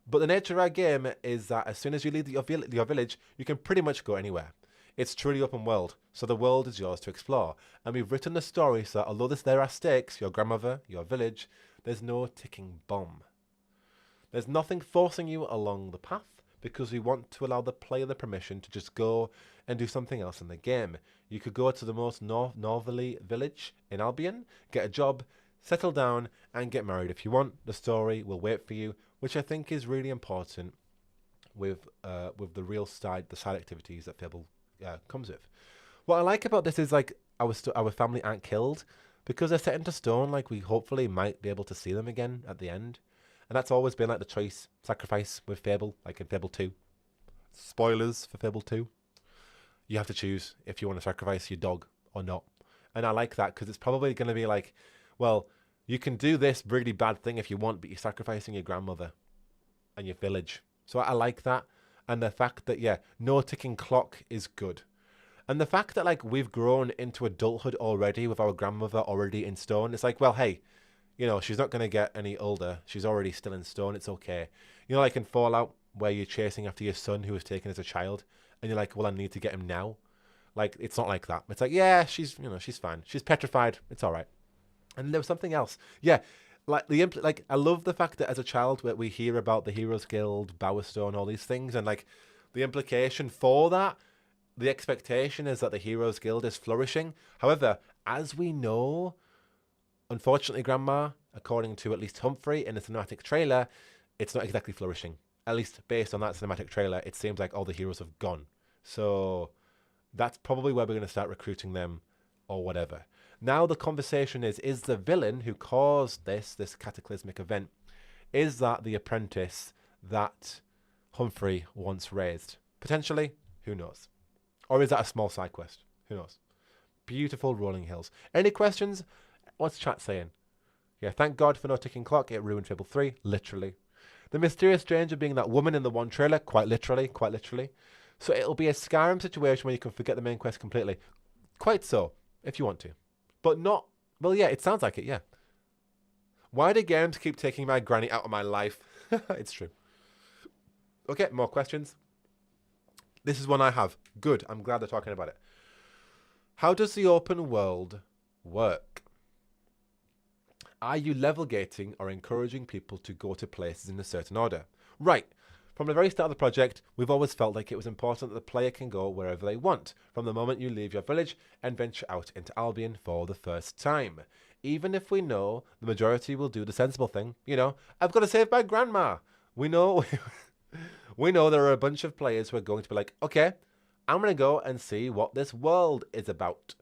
But the nature of our game is that as soon as you leave your village, you can pretty much go anywhere. It's truly open world, so the world is yours to explore. And we've written the story so that although there are stakes, your grandmother, your village, there's no ticking bomb. There's nothing forcing you along the path, because we want to allow the player the permission to just go and do something else in the game. You could go to the most northerly village in Albion, get a job, settle down, and get married if you want. The story will wait for you, which I think is really important with the real side activities that Fable comes with. What I like about this is like our family aren't killed because they're set into stone. Like we hopefully might be able to see them again at the end, and that's always been like the choice sacrifice with Fable, like in Fable 2. Spoilers for Fable 2. You have to choose if you want to sacrifice your dog or not, and I like that because it's probably going to be like, well, you can do this really bad thing if you want, but you're sacrificing your grandmother and your village. So I like that. And the fact that, yeah, no ticking clock is good. And the fact that, like, we've grown into adulthood already with our grandmother already in stone. It's like, well, hey, you know, she's not going to get any older. She's already still in stone. It's okay. You know, like in Fallout, where you're chasing after your son who was taken as a child. And you're like, well, I need to get him now. Like, it's not like that. It's like, yeah, she's fine. She's petrified. It's all right. And there was something else. Yeah. Like I love the fact that as a child we hear about the Heroes Guild, Bowerstone, all these things, and like the implication for that, the expectation is that the Heroes Guild is flourishing. However, as we know, unfortunately, Grandma, according to at least Humphrey in the cinematic trailer, it's not exactly flourishing. At least based on that cinematic trailer, it seems like all the heroes have gone. So that's probably where we're going to start recruiting them or whatever. Now the conversation is the villain who caused this cataclysmic event, is that the apprentice that Humphrey once raised? Potentially, who knows? Or is that a small side quest? Who knows? Beautiful rolling hills. Any questions? What's chat saying? Yeah, thank God for no ticking clock. It ruined Fable 3, literally. The mysterious stranger being that woman in the one trailer, quite literally. So it'll be a Skyrim situation where you can forget the main quest completely. Quite so, if you want to. But not, well, yeah, it sounds like it, yeah. Why do games keep taking my granny out of my life? It's true. Okay, more questions. This is one I have. Good, I'm glad they're talking about it. How does the open world work? Are you level gating or encouraging people to go to places in a certain order? Right. From the very start of the project, we've always felt like it was important that the player can go wherever they want, from the moment you leave your village and venture out into Albion for the first time. Even if we know the majority will do the sensible thing, you know, I've got to save my grandma. We know there are a bunch of players who are going to be like, okay, I'm going to go and see what this world is about.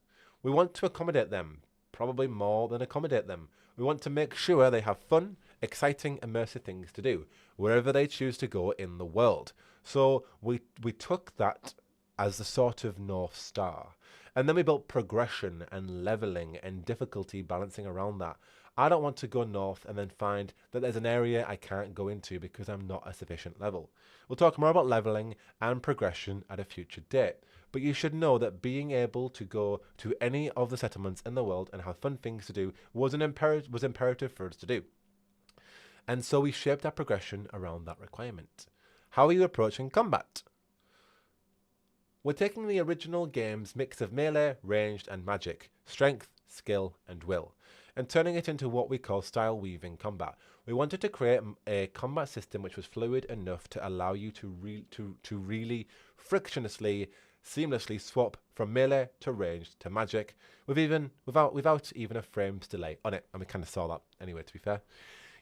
We want to accommodate them, probably more than accommodate them. We want to make sure they have fun, exciting, immersive things to do, wherever they choose to go in the world. So we took that as the sort of North Star. And then we built progression and leveling and difficulty balancing around that. I don't want to go north and then find that there's an area I can't go into because I'm not a sufficient level. We'll talk more about leveling and progression at a future date. But you should know that being able to go to any of the settlements in the world and have fun things to do was imperative for us to do. And so we shaped our progression around that requirement. How are you approaching combat? We're taking the original game's mix of melee, ranged, and magic, strength, skill, and will, and turning it into what we call style weaving combat. We wanted to create a combat system which was fluid enough to allow you to really frictionlessly, seamlessly swap from melee to ranged to magic, without even a frame's delay on it. And we kind of saw that anyway, to be fair.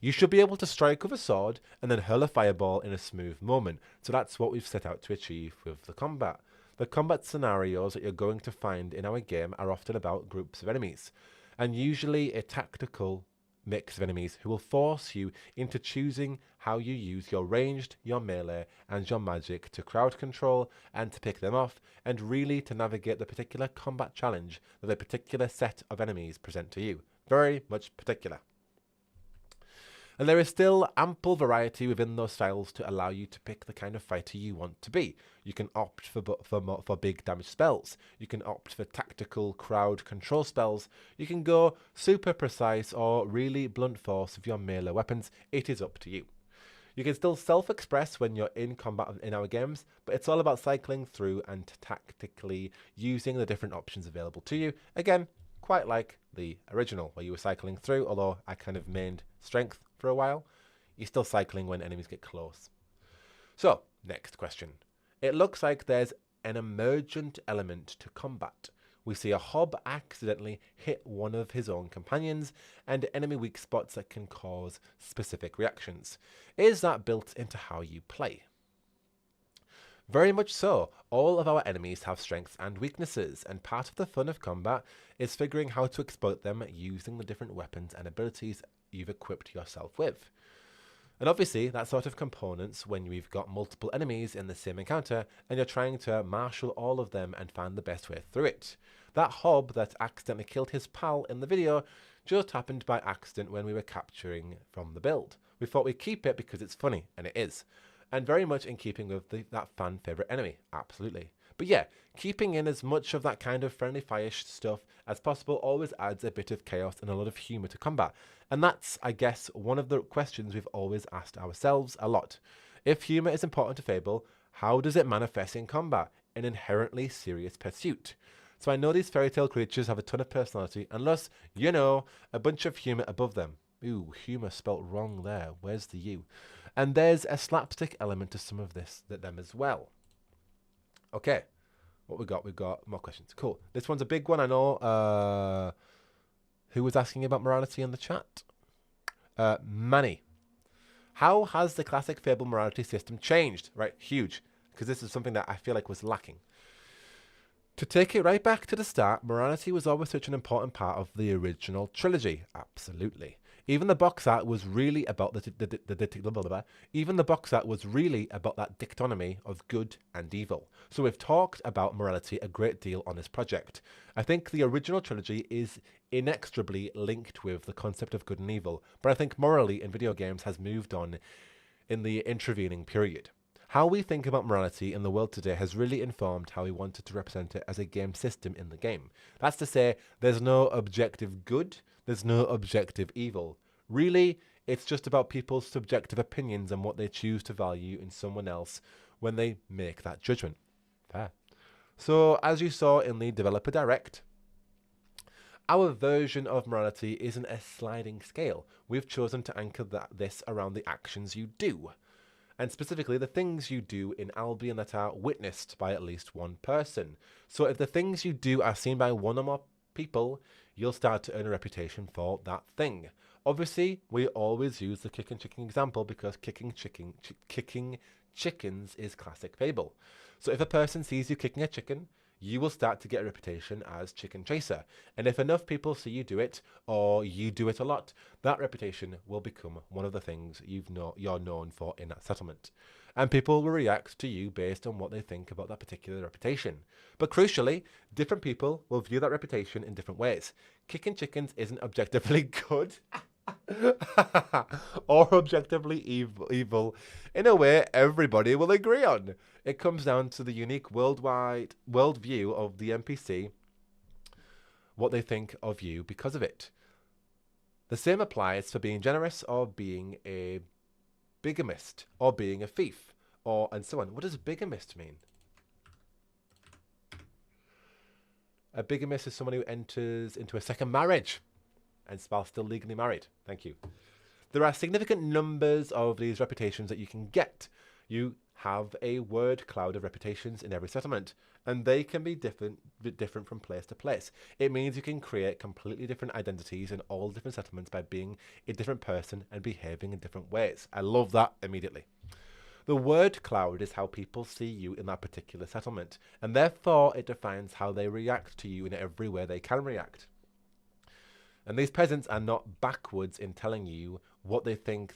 You should be able to strike with a sword and then hurl a fireball in a smooth moment. So that's what we've set out to achieve with the combat. The combat scenarios that you're going to find in our game are often about groups of enemies, and usually a tactical mix of enemies who will force you into choosing how you use your ranged, your melee, and your magic to crowd control and to pick them off, and really to navigate the particular combat challenge that a particular set of enemies present to you. Very much particular. And there is still ample variety within those styles to allow you to pick the kind of fighter you want to be. You can opt for big damage spells. You can opt for tactical crowd control spells. You can go super precise or really blunt force with your melee weapons. It is up to you. You can still self-express when you're in combat in our games, but it's all about cycling through and tactically using the different options available to you. Again, quite like the original, where you were cycling through, although I kind of mained strength for a while. You're still cycling when enemies get close. So, next question. It looks like there's an emergent element to combat. We see a hob accidentally hit one of his own companions, and enemy weak spots that can cause specific reactions. Is that built into how you play? Very much so. All of our enemies have strengths and weaknesses, and part of the fun of combat is figuring how to exploit them using the different weapons and abilities you've equipped yourself with. And obviously that sort of components when we've got multiple enemies in the same encounter and you're trying to marshal all of them and find the best way through it. That hob that accidentally killed his pal in the video just happened by accident when we were capturing from the build. We thought we'd keep it because it's funny, and it is. And very much in keeping with that fan favourite enemy, absolutely. But yeah, keeping in as much of that kind of friendly fire-ish stuff as possible always adds a bit of chaos and a lot of humour to combat. And that's, I guess, one of the questions we've always asked ourselves a lot. If humour is important to Fable, how does it manifest in combat? An inherently serious pursuit. So I know these fairy tale creatures have a ton of personality, unless, you know, a bunch of humour above them. Ooh, humour spelt wrong there. Where's the U? And there's a slapstick element to some of them as well. Okay, what we got? We've got more questions. Cool. This one's a big one, I know. Who was asking about morality in the chat? Manny. How has the classic Fable morality system changed? Right, huge. Because this is something that I feel like was lacking. To take it right back to the start, morality was always such an important part of the original trilogy. Absolutely. Even the box art was really about even the box art was really about that dichotomy of good and evil. So we've talked about morality a great deal on this project. I think the original trilogy is inextricably linked with the concept of good and evil, but I think morally in video games has moved on in the intervening period. How we think about morality in the world today has really informed how we wanted to represent it as a game system in the game. That's to say, there's no objective good, there's no objective evil. Really, it's just about people's subjective opinions and what they choose to value in someone else when they make that judgment. Fair. So, as you saw in the developer direct, our version of morality isn't a sliding scale. We've chosen to anchor this around the actions you do. And specifically the things you do in Albion that are witnessed by at least one person. So if the things you do are seen by one or more people, you'll start to earn a reputation for that thing. Obviously, we always use the kicking chicken example because kicking chickens is classic Fable. So if a person sees you kicking a chicken, you will start to get a reputation as Chicken Chaser. And if enough people see you do it, or you do it a lot, that reputation will become one of the things you're known for in that settlement. And people will react to you based on what they think about that particular reputation. But crucially, different people will view that reputation in different ways. Kicking chickens isn't objectively good or objectively evil in a way everybody will agree on. It comes down to the unique worldview of the NPC, what they think of you because of it. The same applies for being generous or being a bigamist or being a thief and so on. What does bigamist mean? A bigamist is someone who enters into a second marriage and while still legally married. Thank you. There are significant numbers of these reputations that you can get. You have a word cloud of reputations in every settlement, and they can be different from place to place. It means you can create completely different identities in all different settlements by being a different person and behaving in different ways. I love that immediately. The word cloud is how people see you in that particular settlement, and therefore it defines how they react to you in every way they can react. And these peasants are not backwards in telling you what they think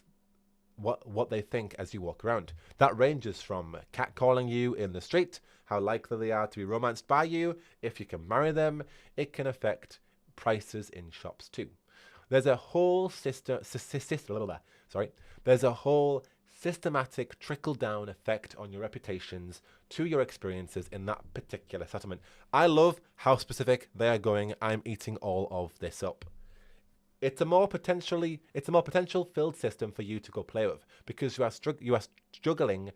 as you walk around. That ranges from catcalling you in the street, how likely they are to be romanced by you, if you can marry them. It can affect prices in shops too. There's a whole There's a whole systematic trickle-down effect on your reputations to your experiences in that particular settlement. I love how specific they are going. I'm eating all of this up. It's a more potential filled system for you to go play with, because you are juggling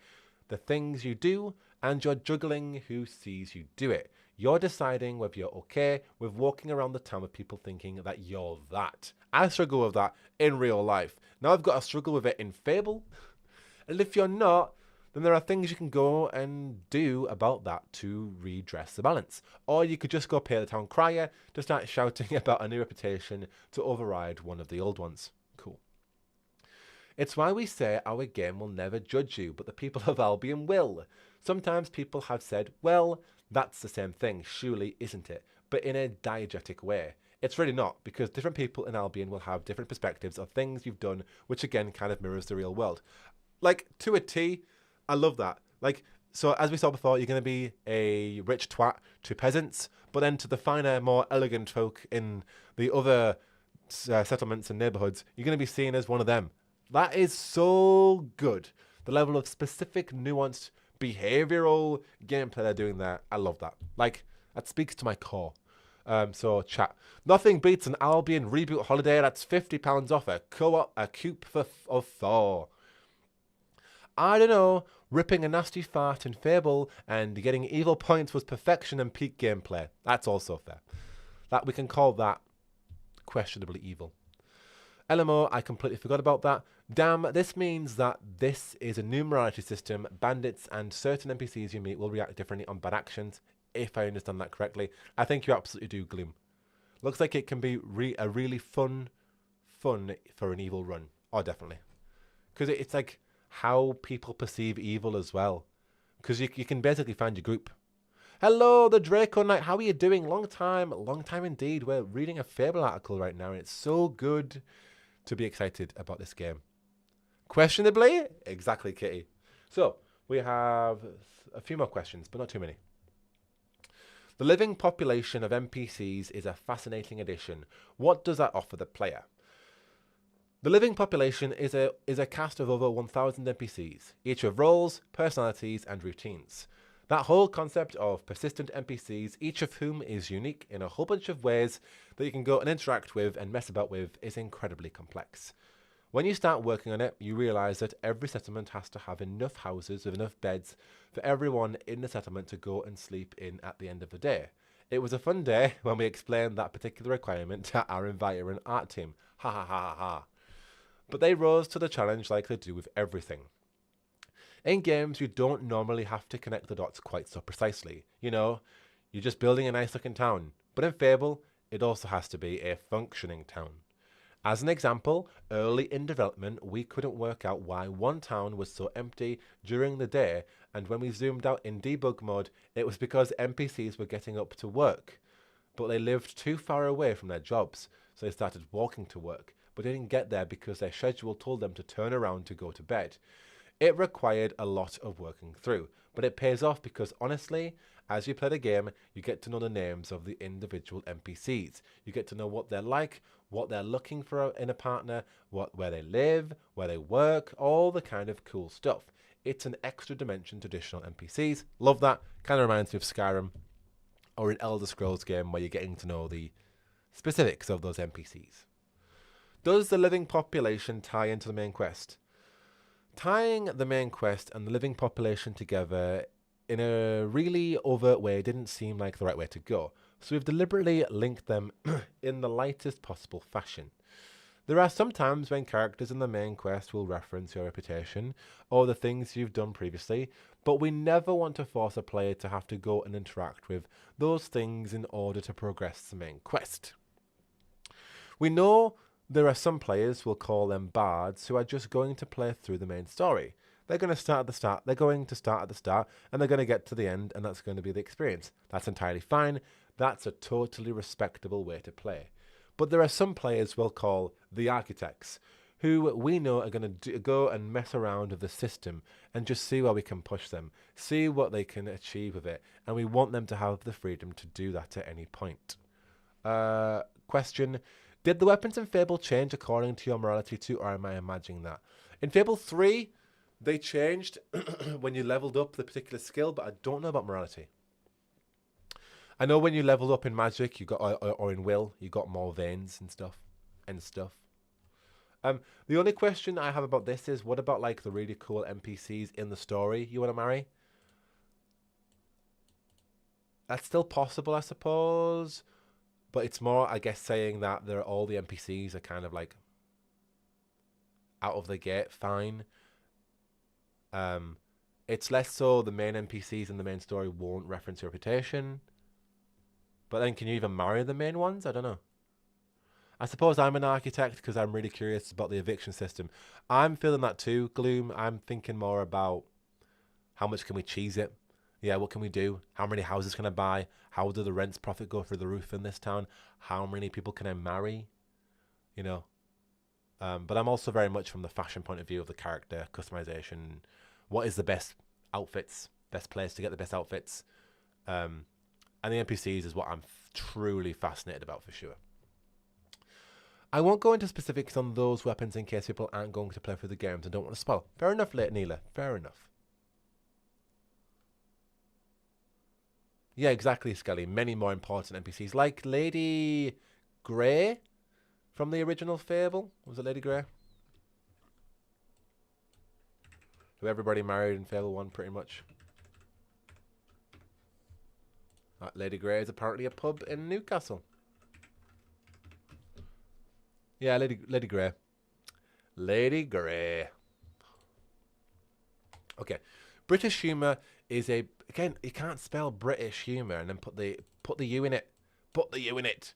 the things you do, and you're juggling who sees you do it. You're deciding whether you're okay with walking around the town with people thinking that you're that. I struggle with that in real life. Now I've got to struggle with it in Fable. And if you're not, then there are things you can go and do about that to redress the balance. Or you could just go pay the town crier to start shouting about a new reputation to override one of the old ones. Cool. It's why we say our game will never judge you, but the people of Albion will. Sometimes people have said, well, that's the same thing, surely isn't it? But in a diegetic way. It's really not, because different people in Albion will have different perspectives of things you've done, which again kind of mirrors the real world. Like, to a T, I love that. Like, so as we saw before, you're going to be a rich twat to peasants, but then to the finer, more elegant folk in the other settlements and neighborhoods, you're going to be seen as one of them. That is so good. The level of specific, nuanced, behavioral gameplay they're doing there, I love that. Like, that speaks to my core. So chat. Nothing beats an Albion Reboot holiday that's £50 off a co-op, a coupe of 4. I don't know, ripping a nasty fart in Fable and getting evil points was perfection and peak gameplay. That's also fair. That we can call that questionably evil. LMO, I completely forgot about that. Damn, this means that this is a new morality system. Bandits and certain NPCs you meet will react differently on bad actions, if I understand that correctly. I think you absolutely do, Gloom. Looks like it can be a really fun for an evil run. Oh, definitely. Because it's like how people perceive evil as well. Because you can basically find your group. Hello, the Draco Knight. How are you doing? Long time indeed. We're reading a Fable article right now, and it's so good to be excited about this game. Questionably? Exactly, Kitty. So, we have a few more questions, but not too many. The living population of NPCs is a fascinating addition. What does that offer the player? The living population is a cast of over 1,000 NPCs, each with roles, personalities, and routines. That whole concept of persistent NPCs, each of whom is unique in a whole bunch of ways that you can go and interact with and mess about with, is incredibly complex. When you start working on it, you realise that every settlement has to have enough houses with enough beds for everyone in the settlement to go and sleep in at the end of the day. It was a fun day when we explained that particular requirement to our inviter and art team. Ha ha ha ha ha. But they rose to the challenge like they do with everything. In games, you don't normally have to connect the dots quite so precisely. You know, you're just building a nice looking town. But in Fable, it also has to be a functioning town. As an example, early in development, we couldn't work out why one town was so empty during the day, and when we zoomed out in debug mode, it was because NPCs were getting up to work. But they lived too far away from their jobs, so they started walking to work, but didn't get there because their schedule told them to turn around to go to bed. It required a lot of working through, but it pays off because honestly, as you play the game, you get to know the names of the individual NPCs. You get to know what they're like, what they're looking for in a partner, where they live, where they work, all the kind of cool stuff. It's an extra dimension to traditional NPCs. Love that. Kind of reminds me of Skyrim or an Elder Scrolls game where you're getting to know the specifics of those NPCs. Does the living population tie into the main quest? Tying the main quest and the living population together in a really overt way didn't seem like the right way to go, so we've deliberately linked them in the lightest possible fashion. There are some times when characters in the main quest will reference your reputation or the things you've done previously, but we never want to force a player to have to go and interact with those things in order to progress the main quest. We know there are some players, we'll call them bards, who are just going to play through the main story. They're going to start at the start, and they're going to get to the end, and that's going to be the experience. That's entirely fine. That's a totally respectable way to play. But there are some players we'll call the architects, who we know are going to go and mess around with the system and just see where we can push them, see what they can achieve with it, and we want them to have the freedom to do that at any point. Question: did the weapons in Fable change according to your morality too, or am I imagining that? In Fable 3, they changed when you leveled up the particular skill, but I don't know about morality. I know when you leveled up in magic, you got or in will, you got more veins and stuff. The only question I have about this is, what about like the really cool NPCs in the story you want to marry? That's still possible, I suppose, but it's more, I guess, saying that all the NPCs are kind of like out of the gate fine. It's less so the main NPCs in the main story won't reference your reputation. But then can you even marry the main ones? I don't know. I suppose I'm an architect because I'm really curious about the eviction system. I'm feeling that too, Gloom. I'm thinking more about how much can we cheese it? Yeah, what can we do? How many houses can I buy? How do the rents profit go through the roof in this town? How many people can I marry? You know. But I'm also very much from the fashion point of view of the character, customization. What is the best outfits? Best place to get the best outfits? And the NPCs is what I'm truly fascinated about for sure. I won't go into specifics on those weapons in case people aren't going to play through the games and don't want to spoil. Fair enough, Neela. Fair enough. Yeah, exactly, Skelly. Many more important NPCs, like Lady Grey from the original Fable. Was it Lady Grey? Who everybody married in Fable 1, pretty much. Lady Grey is apparently a pub in Newcastle. Yeah, Lady Grey. Lady Grey. Okay. British humour is a... Again, you can't spell British humour and then put the U in it. Put the U in it.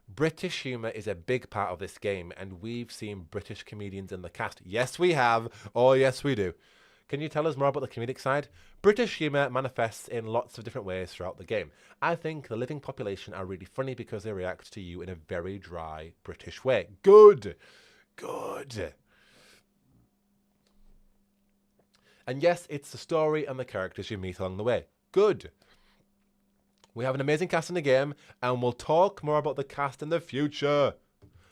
British humour is a big part of this game, and we've seen British comedians in the cast. Yes, we have. Oh, yes, we do. Can you tell us more about the comedic side? British humour manifests in lots of different ways throughout the game. I think the living population are really funny because they react to you in a very dry British way. Good. Good. And yes, it's the story and the characters you meet along the way. Good. We have an amazing cast in the game, and we'll talk more about the cast in the future.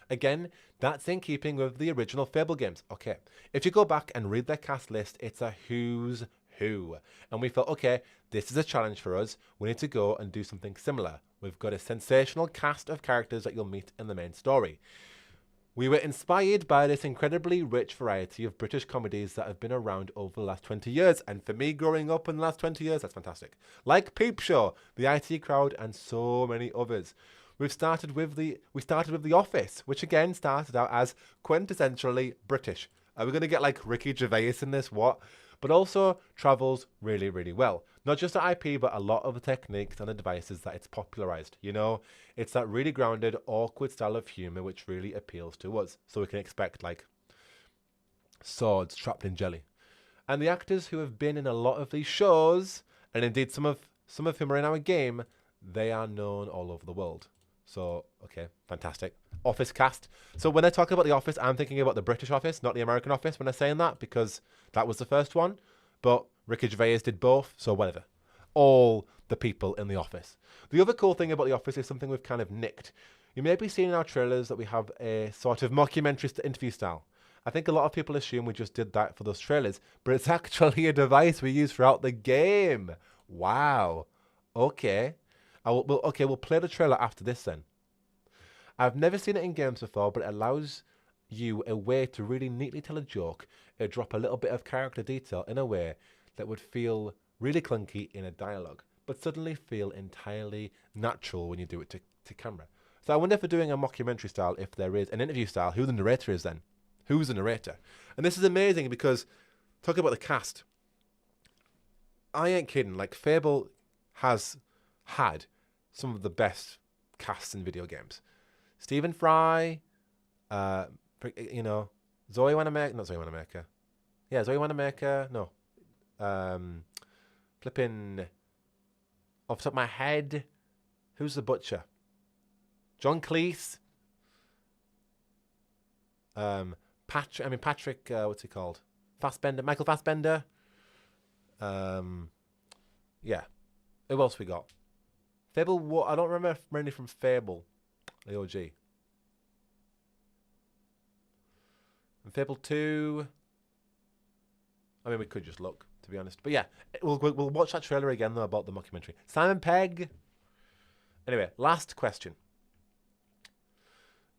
Again, that's in keeping with the original Fable games. Okay, if you go back and read their cast list, it's a who's who. And we felt, okay, this is a challenge for us. We need to go and do something similar. We've got a sensational cast of characters that you'll meet in the main story. We were inspired by this incredibly rich variety of British comedies that have been around over the last 20 years. And for me, growing up in the last 20 years, that's fantastic. Like Peep Show, The IT Crowd, and so many others. We started with The Office, which again started out as quintessentially British. Are we going to get like Ricky Gervais in this? What? But also travels really, really well. Not just the IP, but a lot of the techniques and the devices that it's popularized. You know, it's that really grounded, awkward style of humor which really appeals to us. So we can expect like swords trapped in jelly. And the actors who have been in a lot of these shows, and indeed some of whom are in our game, they are known all over the world. So, okay, fantastic. Office cast. So when I talk about The Office, I'm thinking about the British Office, not the American Office when I'm saying that, because that was the first one. But Ricky Gervais did both, so whatever. All the people in The Office. The other cool thing about The Office is something we've kind of nicked. You may be seeing in our trailers that we have a sort of mockumentary interview style. I think a lot of people assume we just did that for those trailers, but it's actually a device we use throughout the game. Wow. Okay. We'll play the trailer after this then. I've never seen it in games before, but it allows you a way to really neatly tell a joke and drop a little bit of character detail in a way that would feel really clunky in a dialogue, but suddenly feel entirely natural when you do it to camera. So I wonder if we're doing a mockumentary style, if there is an interview style, who the narrator is then. Who's the narrator? And this is amazing because, talking about the cast, I ain't kidding, like Fable has had some of the best casts in video games. Stephen Fry, you know, Zoe Wanamaker, not Zoe Wanamaker. Yeah, Zoe Wanamaker, no. Flipping, off the top of my head, who's the butcher? John Cleese. Patrick, what's he called? Michael Fassbender. Yeah. Who else we got? Fable, I don't remember many from Fable, the OG. And Fable 2, I mean, we could just look, to be honest. But yeah, we'll watch that trailer again, though, about the mockumentary. Simon Pegg. Anyway, last question.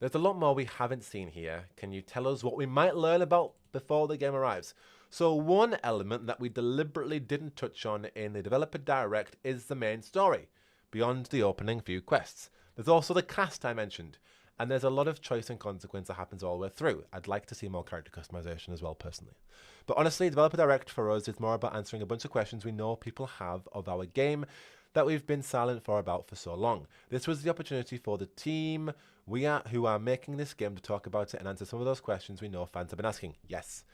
There's a lot more we haven't seen here. Can you tell us what we might learn about before the game arrives? So one element that we deliberately didn't touch on in the developer direct is the main story, beyond the opening few quests. There's also the cast I mentioned, and there's a lot of choice and consequence that happens all the way through. I'd like to see more character customization as well, personally. But honestly, developer direct for us is more about answering a bunch of questions we know people have of our game that we've been silent for so long. This was the opportunity for the team who are making this game to talk about it and answer some of those questions we know fans have been asking. Yes,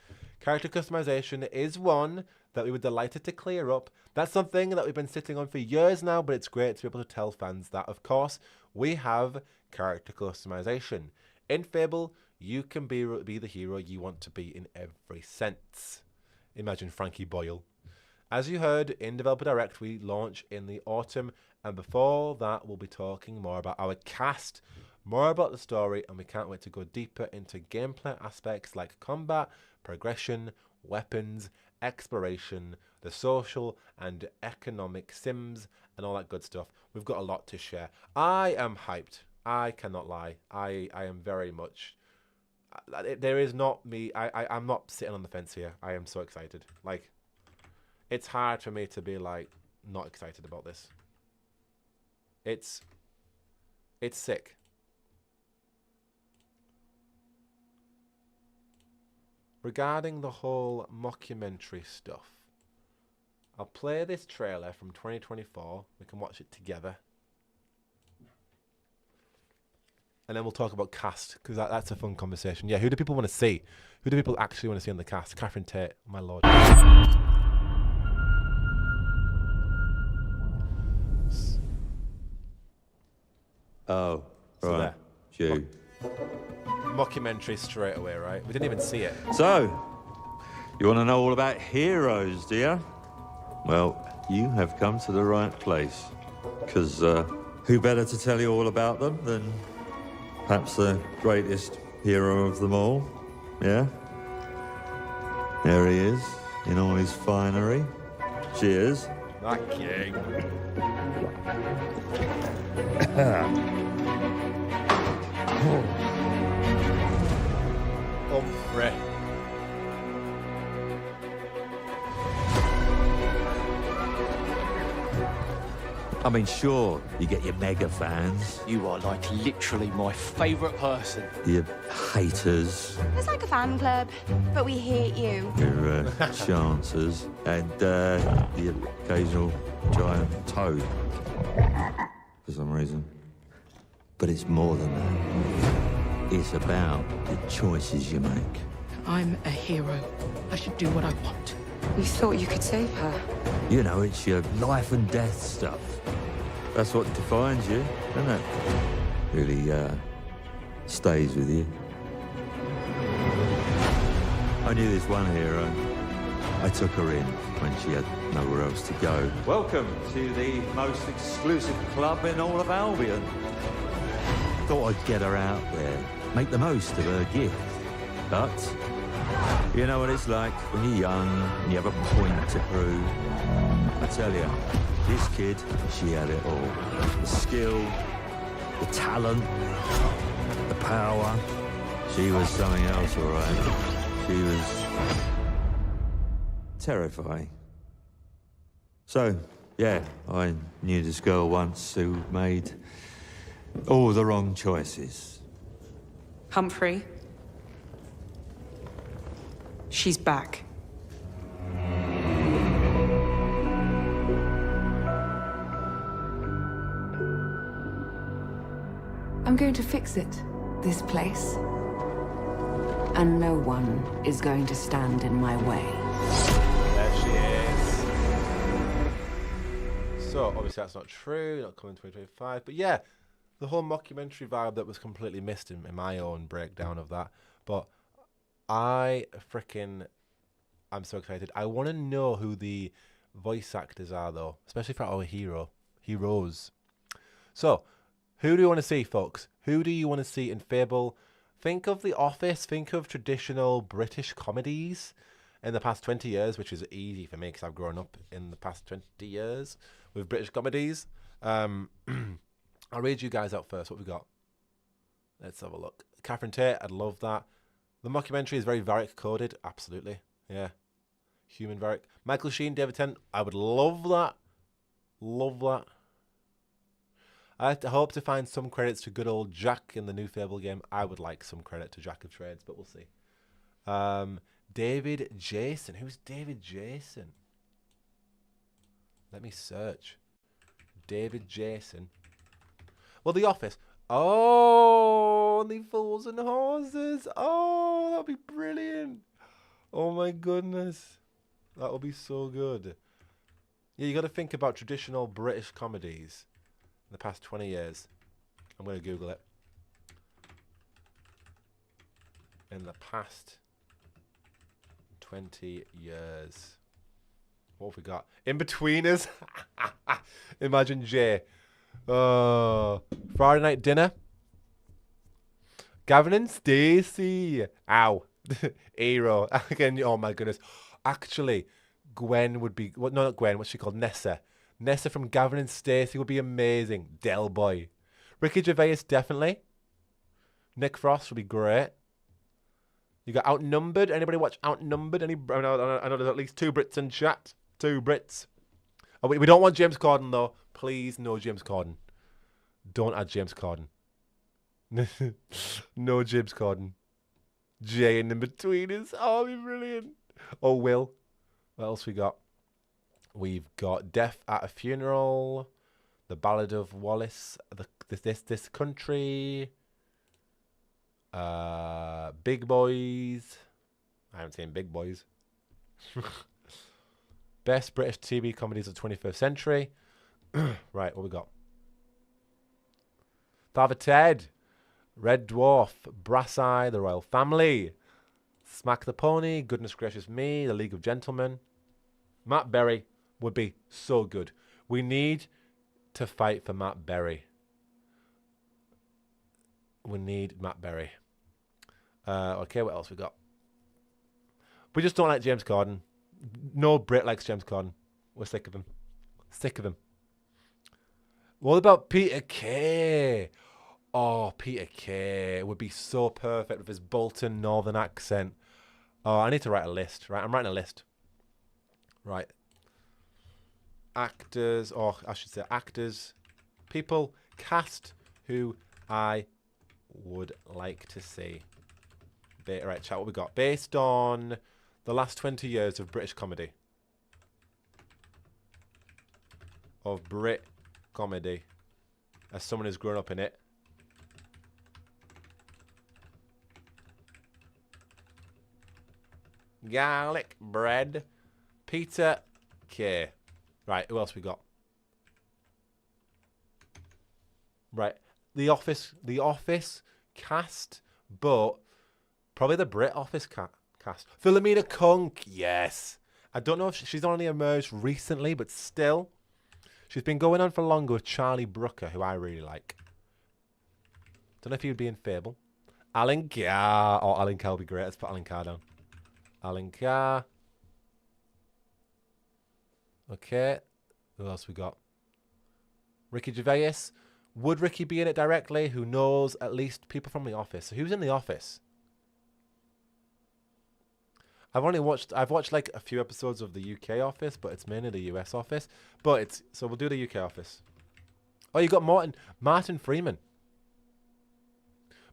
character customization is one that we were delighted to clear up. That's something that we've been sitting on for years now, but it's great to be able to tell fans that, of course, we have character customization. In Fable, you can be the hero you want to be in every sense. Imagine Frankie Boyle. As you heard in Developer Direct, we launch in the autumn, and before that, we'll be talking more about our cast, more about the story, and we can't wait to go deeper into gameplay aspects like combat, progression, weapons, exploration, the social and economic sims, and all that good stuff. We've got a lot to share. I am hyped. I cannot lie. I am very much... There is not me... I'm not sitting on the fence here. I am so excited. Like, it's hard for me to be, like, not excited about this. It's sick. Regarding the whole mockumentary stuff, I'll play this trailer from 2024. We can watch it together. And then we'll talk about cast, because that's a fun conversation. Yeah, who do people want to see? Who do people actually want to see on the cast? Catherine Tate, my lord. Oh, So right. You. Mockumentary straight away, right? We didn't even see it. So, you want to know all about heroes, do you? Well, you have come to the right place. Because who better to tell you all about them than perhaps the greatest hero of them all? Yeah? There he is, in all his finery. Cheers. That king. Humphrey. I mean, sure, you get your mega fans, You are like literally my favourite person. your haters, It's like a fan club, but we hate you. your chancers, and the occasional giant toad, for some reason. But it's more than that. It's about the choices you make. I'm a hero. I should do what I want. You thought you could save her? You know, it's your life and death stuff. That's what defines you, doesn't it? Really, stays with you. I knew this one hero. I took her in when she had nowhere else to go. Welcome to the most exclusive club in all of Albion. Thought I'd get her out there, make the most of her gift. But you know what it's like when you're young and you have a point to prove. I tell you, this kid, she had it all. The skill, the talent, the power. She was something else, all right. She was terrifying. So, yeah, I knew this girl once who made all the wrong choices. Humphrey. She's back. I'm going to fix it, this place. And no one is going to stand in my way. There she is. So, obviously that's not true, not coming 2025. But yeah, the whole mockumentary vibe that was completely missed in my own breakdown of that. But I'm so excited. I want to know who the voice actors are, though, especially for our heroes. So, who do you want to see, folks? Who do you want to see in Fable? Think of The Office. Think of traditional British comedies in the past 20 years, which is easy for me because I've grown up in the past 20 years with British comedies. I'll read you guys out first. What we got? Let's have a look. Catherine Tate, I'd love that. The mockumentary is very Varric coded. Absolutely. Yeah. Human Varric. Michael Sheen, David Tennant. I would love that. Love that. I hope to find some credits to good old Jack in the new Fable game. I would like some credit to Jack of Trades, but we'll see. David Jason. Who's David Jason? Let me search. David Jason. Well, The Office. Oh, the Fools and Horses. Oh, that'd be brilliant. Oh my goodness. That would be so good. Yeah, you got to think about traditional British comedies in the past 20 years. I'm going to Google it. In the past 20 years. What have we got? In-betweeners. Imagine Jay. Oh, Friday Night Dinner. Gavin and Stacey. Ow. Hero. Again, oh my goodness. Actually, Gwen would be... Well, no, not Gwen. What's she called? Nessa. Nessa from Gavin and Stacey would be amazing. Del Boy. Ricky Gervais, definitely. Nick Frost would be great. You got Outnumbered. Anybody watch Outnumbered? I know there's at least 2 Brits in chat. 2 Brits. Oh, we don't want James Corden, though. Please, no James Corden. Don't add James Corden. No James Corden. Jay in the betweeners. Oh, that'd be brilliant. Oh, Will. What else we got? We've got Death at a Funeral. The Ballad of Wallace. This Country. Big Boys. I haven't seen Big Boys. Best British TV comedies of the 21st century. Right, what we got? Father Ted. Red Dwarf. Brass Eye. The Royal Family. Smack the Pony. Goodness Gracious Me. The League of Gentlemen. Matt Berry would be so good. We need to fight for Matt Berry. We need Matt Berry. Okay, what else we got? We just don't like James Corden. No Brit likes James Corden. We're sick of him. Sick of him. What about Peter Kay? Oh, Peter Kay would be so perfect with his Bolton Northern accent. Oh, I need to write a list. Right, I'm writing a list. Right. Actors, or I should say actors, people, cast who I would like to see. Right, chat, what we got? Based on the last 20 years of British comedy. Of Brit comedy. As someone who's grown up in it. Garlic bread. Peter Kay. Right, who else we got? Right, The Office cast, but probably the Brit Office cast. Philomena Kunk, yes. I don't know if she's only emerged recently, but still. She's been going on for longer with Charlie Brooker, who I really like. Don't know if he would be in Fable. Alan Carr. Oh, Alan Carr would be great. Let's put Alan Carr down. Alan Carr. Okay. Who else we got? Ricky Gervais. Would Ricky be in it directly? Who knows? At least people from The Office. So who's in The Office? I've watched like a few episodes of the UK Office, but it's mainly the US Office. But so we'll do the UK Office. Oh, you got Martin Freeman.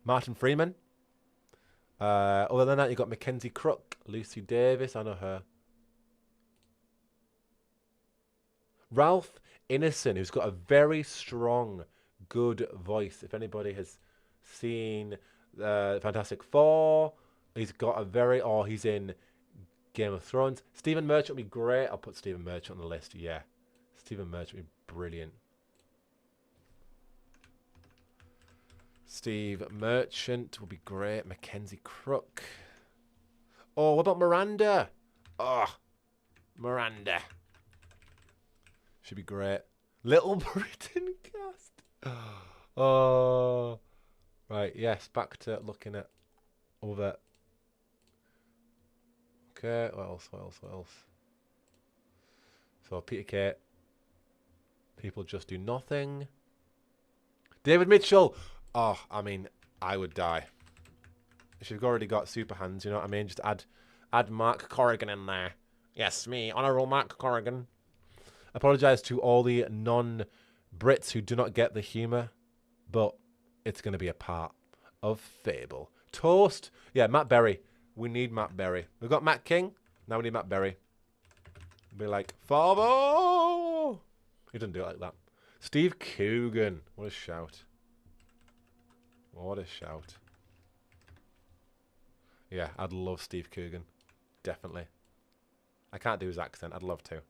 Martin Freeman. Other than that, you got Mackenzie Crook, Lucy Davis. I know her. Ralph Ineson, who's got a very strong, good voice. If anybody has seen Fantastic Four, he's got a very... Oh, he's in Game of Thrones. Stephen Merchant would be great. I'll put Stephen Merchant on the list. Yeah. Stephen Merchant would be brilliant. Steve Merchant will be great. Mackenzie Crook. Oh, what about Miranda? Oh, Miranda. Should be great. Little Britain cast. Oh. Right, yes, back to looking at other. Okay, what else? So, Peter Kate. People just do nothing. David Mitchell. Oh, I mean, I would die. If you've already got super hands, you know what I mean? Just add Mark Corrigan in there. Yes, me, Honourable Mark Corrigan. Apologise to all the non-Brits who do not get the humour, but it's going to be a part of Fable. Toast. Yeah, Matt Berry. We need Matt Berry. We've got Matt King. Now we need Matt Berry. Be like, Fabo! He doesn't do it like that. Steve Coogan. What a shout. What a shout. Yeah, I'd love Steve Coogan. Definitely. I can't do his accent. I'd love to.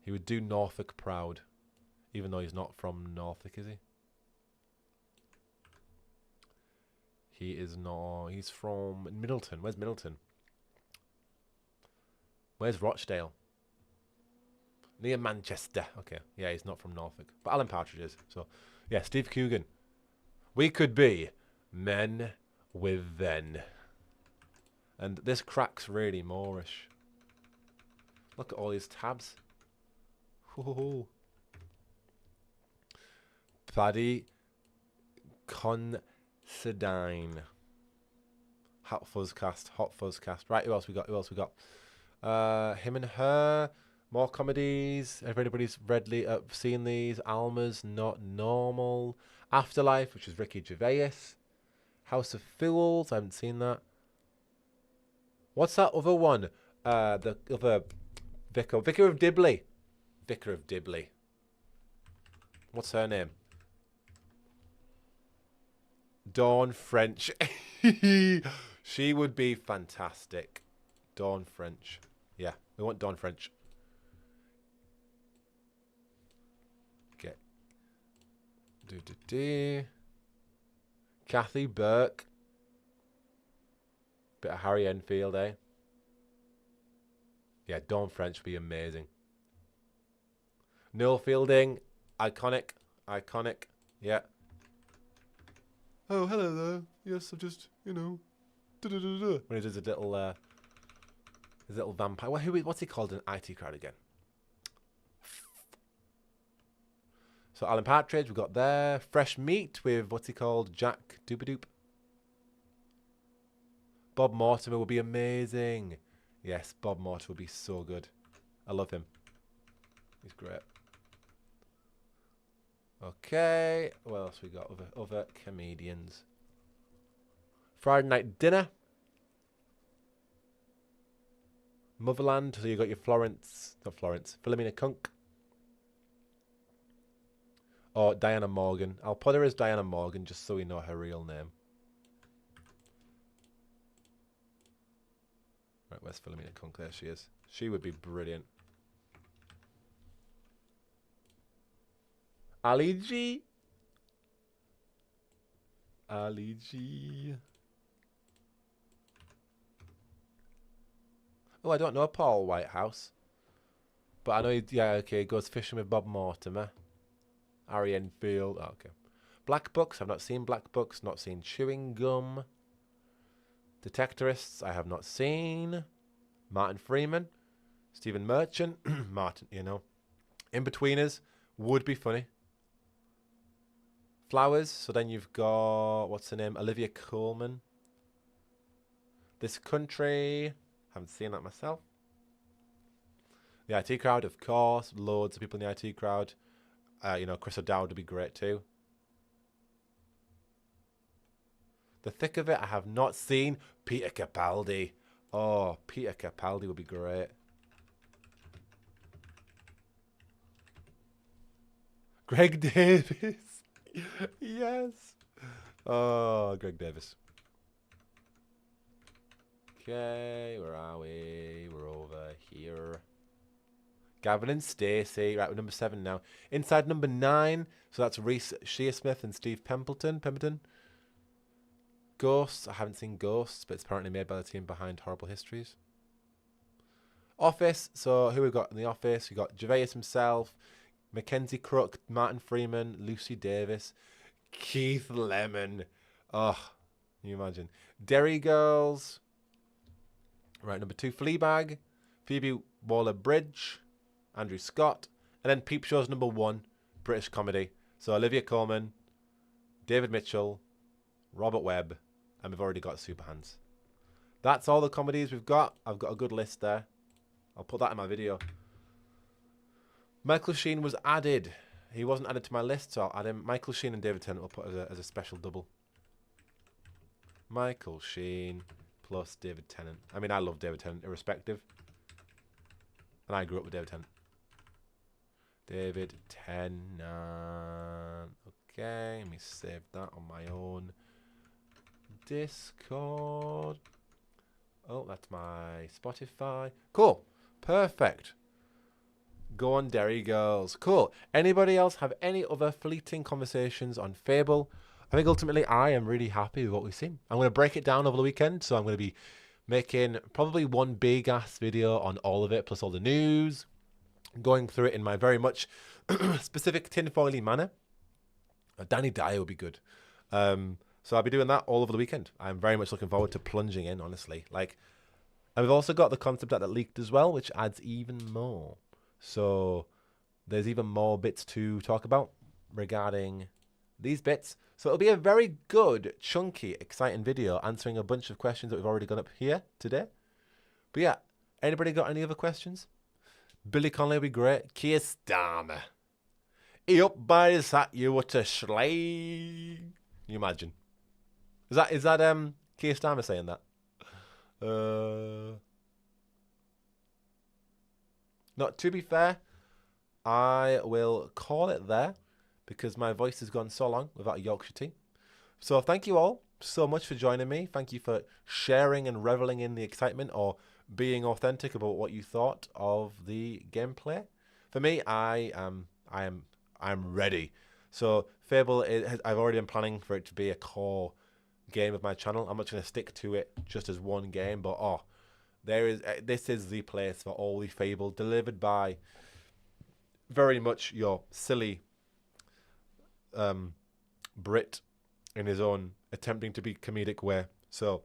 He would do Norfolk proud. Even though he's not from Norfolk, is he? He is not. He's from Middleton. Where's Middleton? Where's Rochdale? Near Manchester. Okay. Yeah, he's not from Norfolk. But Alan Partridge is. So, yeah, Steve Coogan. We could be men with then. And this crack's really Moorish. Look at all these tabs. Ooh. Paddy Considine. Hot Fuzzcast. Right, who else we got? Him and Her. More comedies. Everybody's readily seen these. Alma's Not Normal. Afterlife, which is Ricky Gervais. House of Fools. I haven't seen that. What's that other one? The other Vicar of Dibley. Vicar of Dibley. What's her name? Dawn French. She would be fantastic. Dawn French. Yeah, we want Dawn French. Okay. Kathy Burke. Bit of Harry Enfield, eh? Yeah, Dawn French would be amazing. Noel Fielding. Iconic. Yeah. Oh, hello there. Yes, I've just, you know, when he does a little vampire. What's he called in IT Crowd again? So Alan Partridge, we've got there. Fresh Meat with, what's he called? Jack Doobadoop. Bob Mortimer would be amazing. Yes, Bob Mortimer would be so good. I love him. He's great. Okay, what else we got? Other comedians. Friday Night Dinner. Motherland. So you got your Philomena Kunk. Or Diana Morgan. I'll put her as Diana Morgan just so we know her real name. Right, where's Philomena Kunk? There she is. She would be brilliant. Ali G. Oh, I don't know Paul Whitehouse. But I know he goes fishing with Bob Mortimer. Harry Enfield. Oh, okay. Black Books. I've not seen Black Books. Not seen Chewing Gum. Detectorists. I have not seen. Martin Freeman. Stephen Merchant. Martin, you know. In-Betweeners. Would be funny. Flowers. So then you've got, what's her name? Olivia Colman. This Country. Haven't seen that myself. The IT Crowd, of course. Loads of people in the IT Crowd. You know, Chris O'Dowd would be great too. The Thick of It, I have not seen. Peter Capaldi. Oh, Peter Capaldi would be great. Greg Davis. Yes. Oh, Greg Davis. Okay, where are we? We're over here. Gavin and Stacey. Right, we're number 7 now. Inside number 9. So that's Reese Shearsmith and Steve Pemberton. Ghosts. I haven't seen Ghosts, but it's apparently made by the team behind Horrible Histories. Office. So who we've got in the Office? We've got Gervais himself, Mackenzie Crook, Martin Freeman, Lucy Davis, Keith Lemon. Oh, can you imagine? Derry Girls. Right, number 2, Fleabag, Phoebe Waller-Bridge, Andrew Scott, and then Peep Show's number 1, British comedy. So Olivia Colman, David Mitchell, Robert Webb, and we've already got Superhands. That's all the comedies we've got. I've got a good list there. I'll put that in my video. Michael Sheen was added. He wasn't added to my list, so I'll add him. Michael Sheen and David Tennant will put as a special double. Michael Sheen plus David Tennant. I mean, I love David Tennant, irrespective. And I grew up with David Tennant. David Tennant. Okay, let me save that on my own Discord. Oh, that's my Spotify. Cool. Perfect. Go on, Derry Girls. Cool. Anybody else have any other fleeting conversations on Fable? I think ultimately I am really happy with what we've seen. I'm going to break it down over the weekend, so I'm going to be making probably one big-ass video on all of it, plus all the news, going through it in my very much specific tinfoily manner. Danny Dyer would be good. So I'll be doing that all over the weekend. I'm very much looking forward to plunging in, honestly. Like, and we've also got the concept art that leaked as well, which adds even more. So there's even more bits to talk about regarding these bits. So it'll be a very good, chunky, exciting video answering a bunch of questions that we've already got up here today. But yeah, anybody got any other questions? Billy Connolly would be great. Keir Starmer. He up by his hat, you what a slay. Can you imagine? Is that Keir Starmer saying that? Not to be fair, I will call it there because my voice has gone so long without a Yorkshire tea. So thank you all so much for joining me. Thank you for sharing and reveling in the excitement or being authentic about what you thought of the gameplay. For me, I'm ready. So Fable, I've already been planning for it to be a core game of my channel. I'm not going to stick to it just as one game, but this is the place for all the Fable delivered by very much your silly Brit in his own attempting to be comedic way. So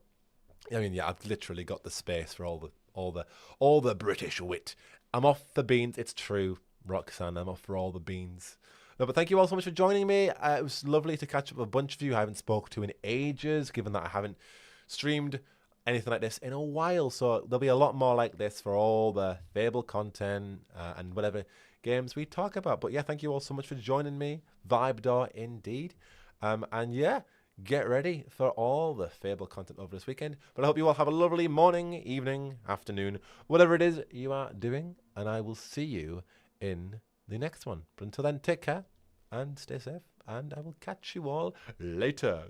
I mean, yeah, I've literally got the space for all the British wit. I'm off the beans. It's true, Roxanne. I'm off for all the beans. No, but thank you all so much for joining me. It was lovely to catch up with a bunch of you I haven't spoken to in ages, given that I haven't streamed anything like this in a while. So there'll be a lot more like this for all the Fable content and whatever games we talk about. But yeah, thank you all so much for joining me. Vibedor indeed. And yeah, get ready for all the Fable content over this weekend. But I hope you all have a lovely morning, evening, afternoon, whatever it is you are doing. And I will see you in the next one. But until then, take care and stay safe. And I will catch you all later.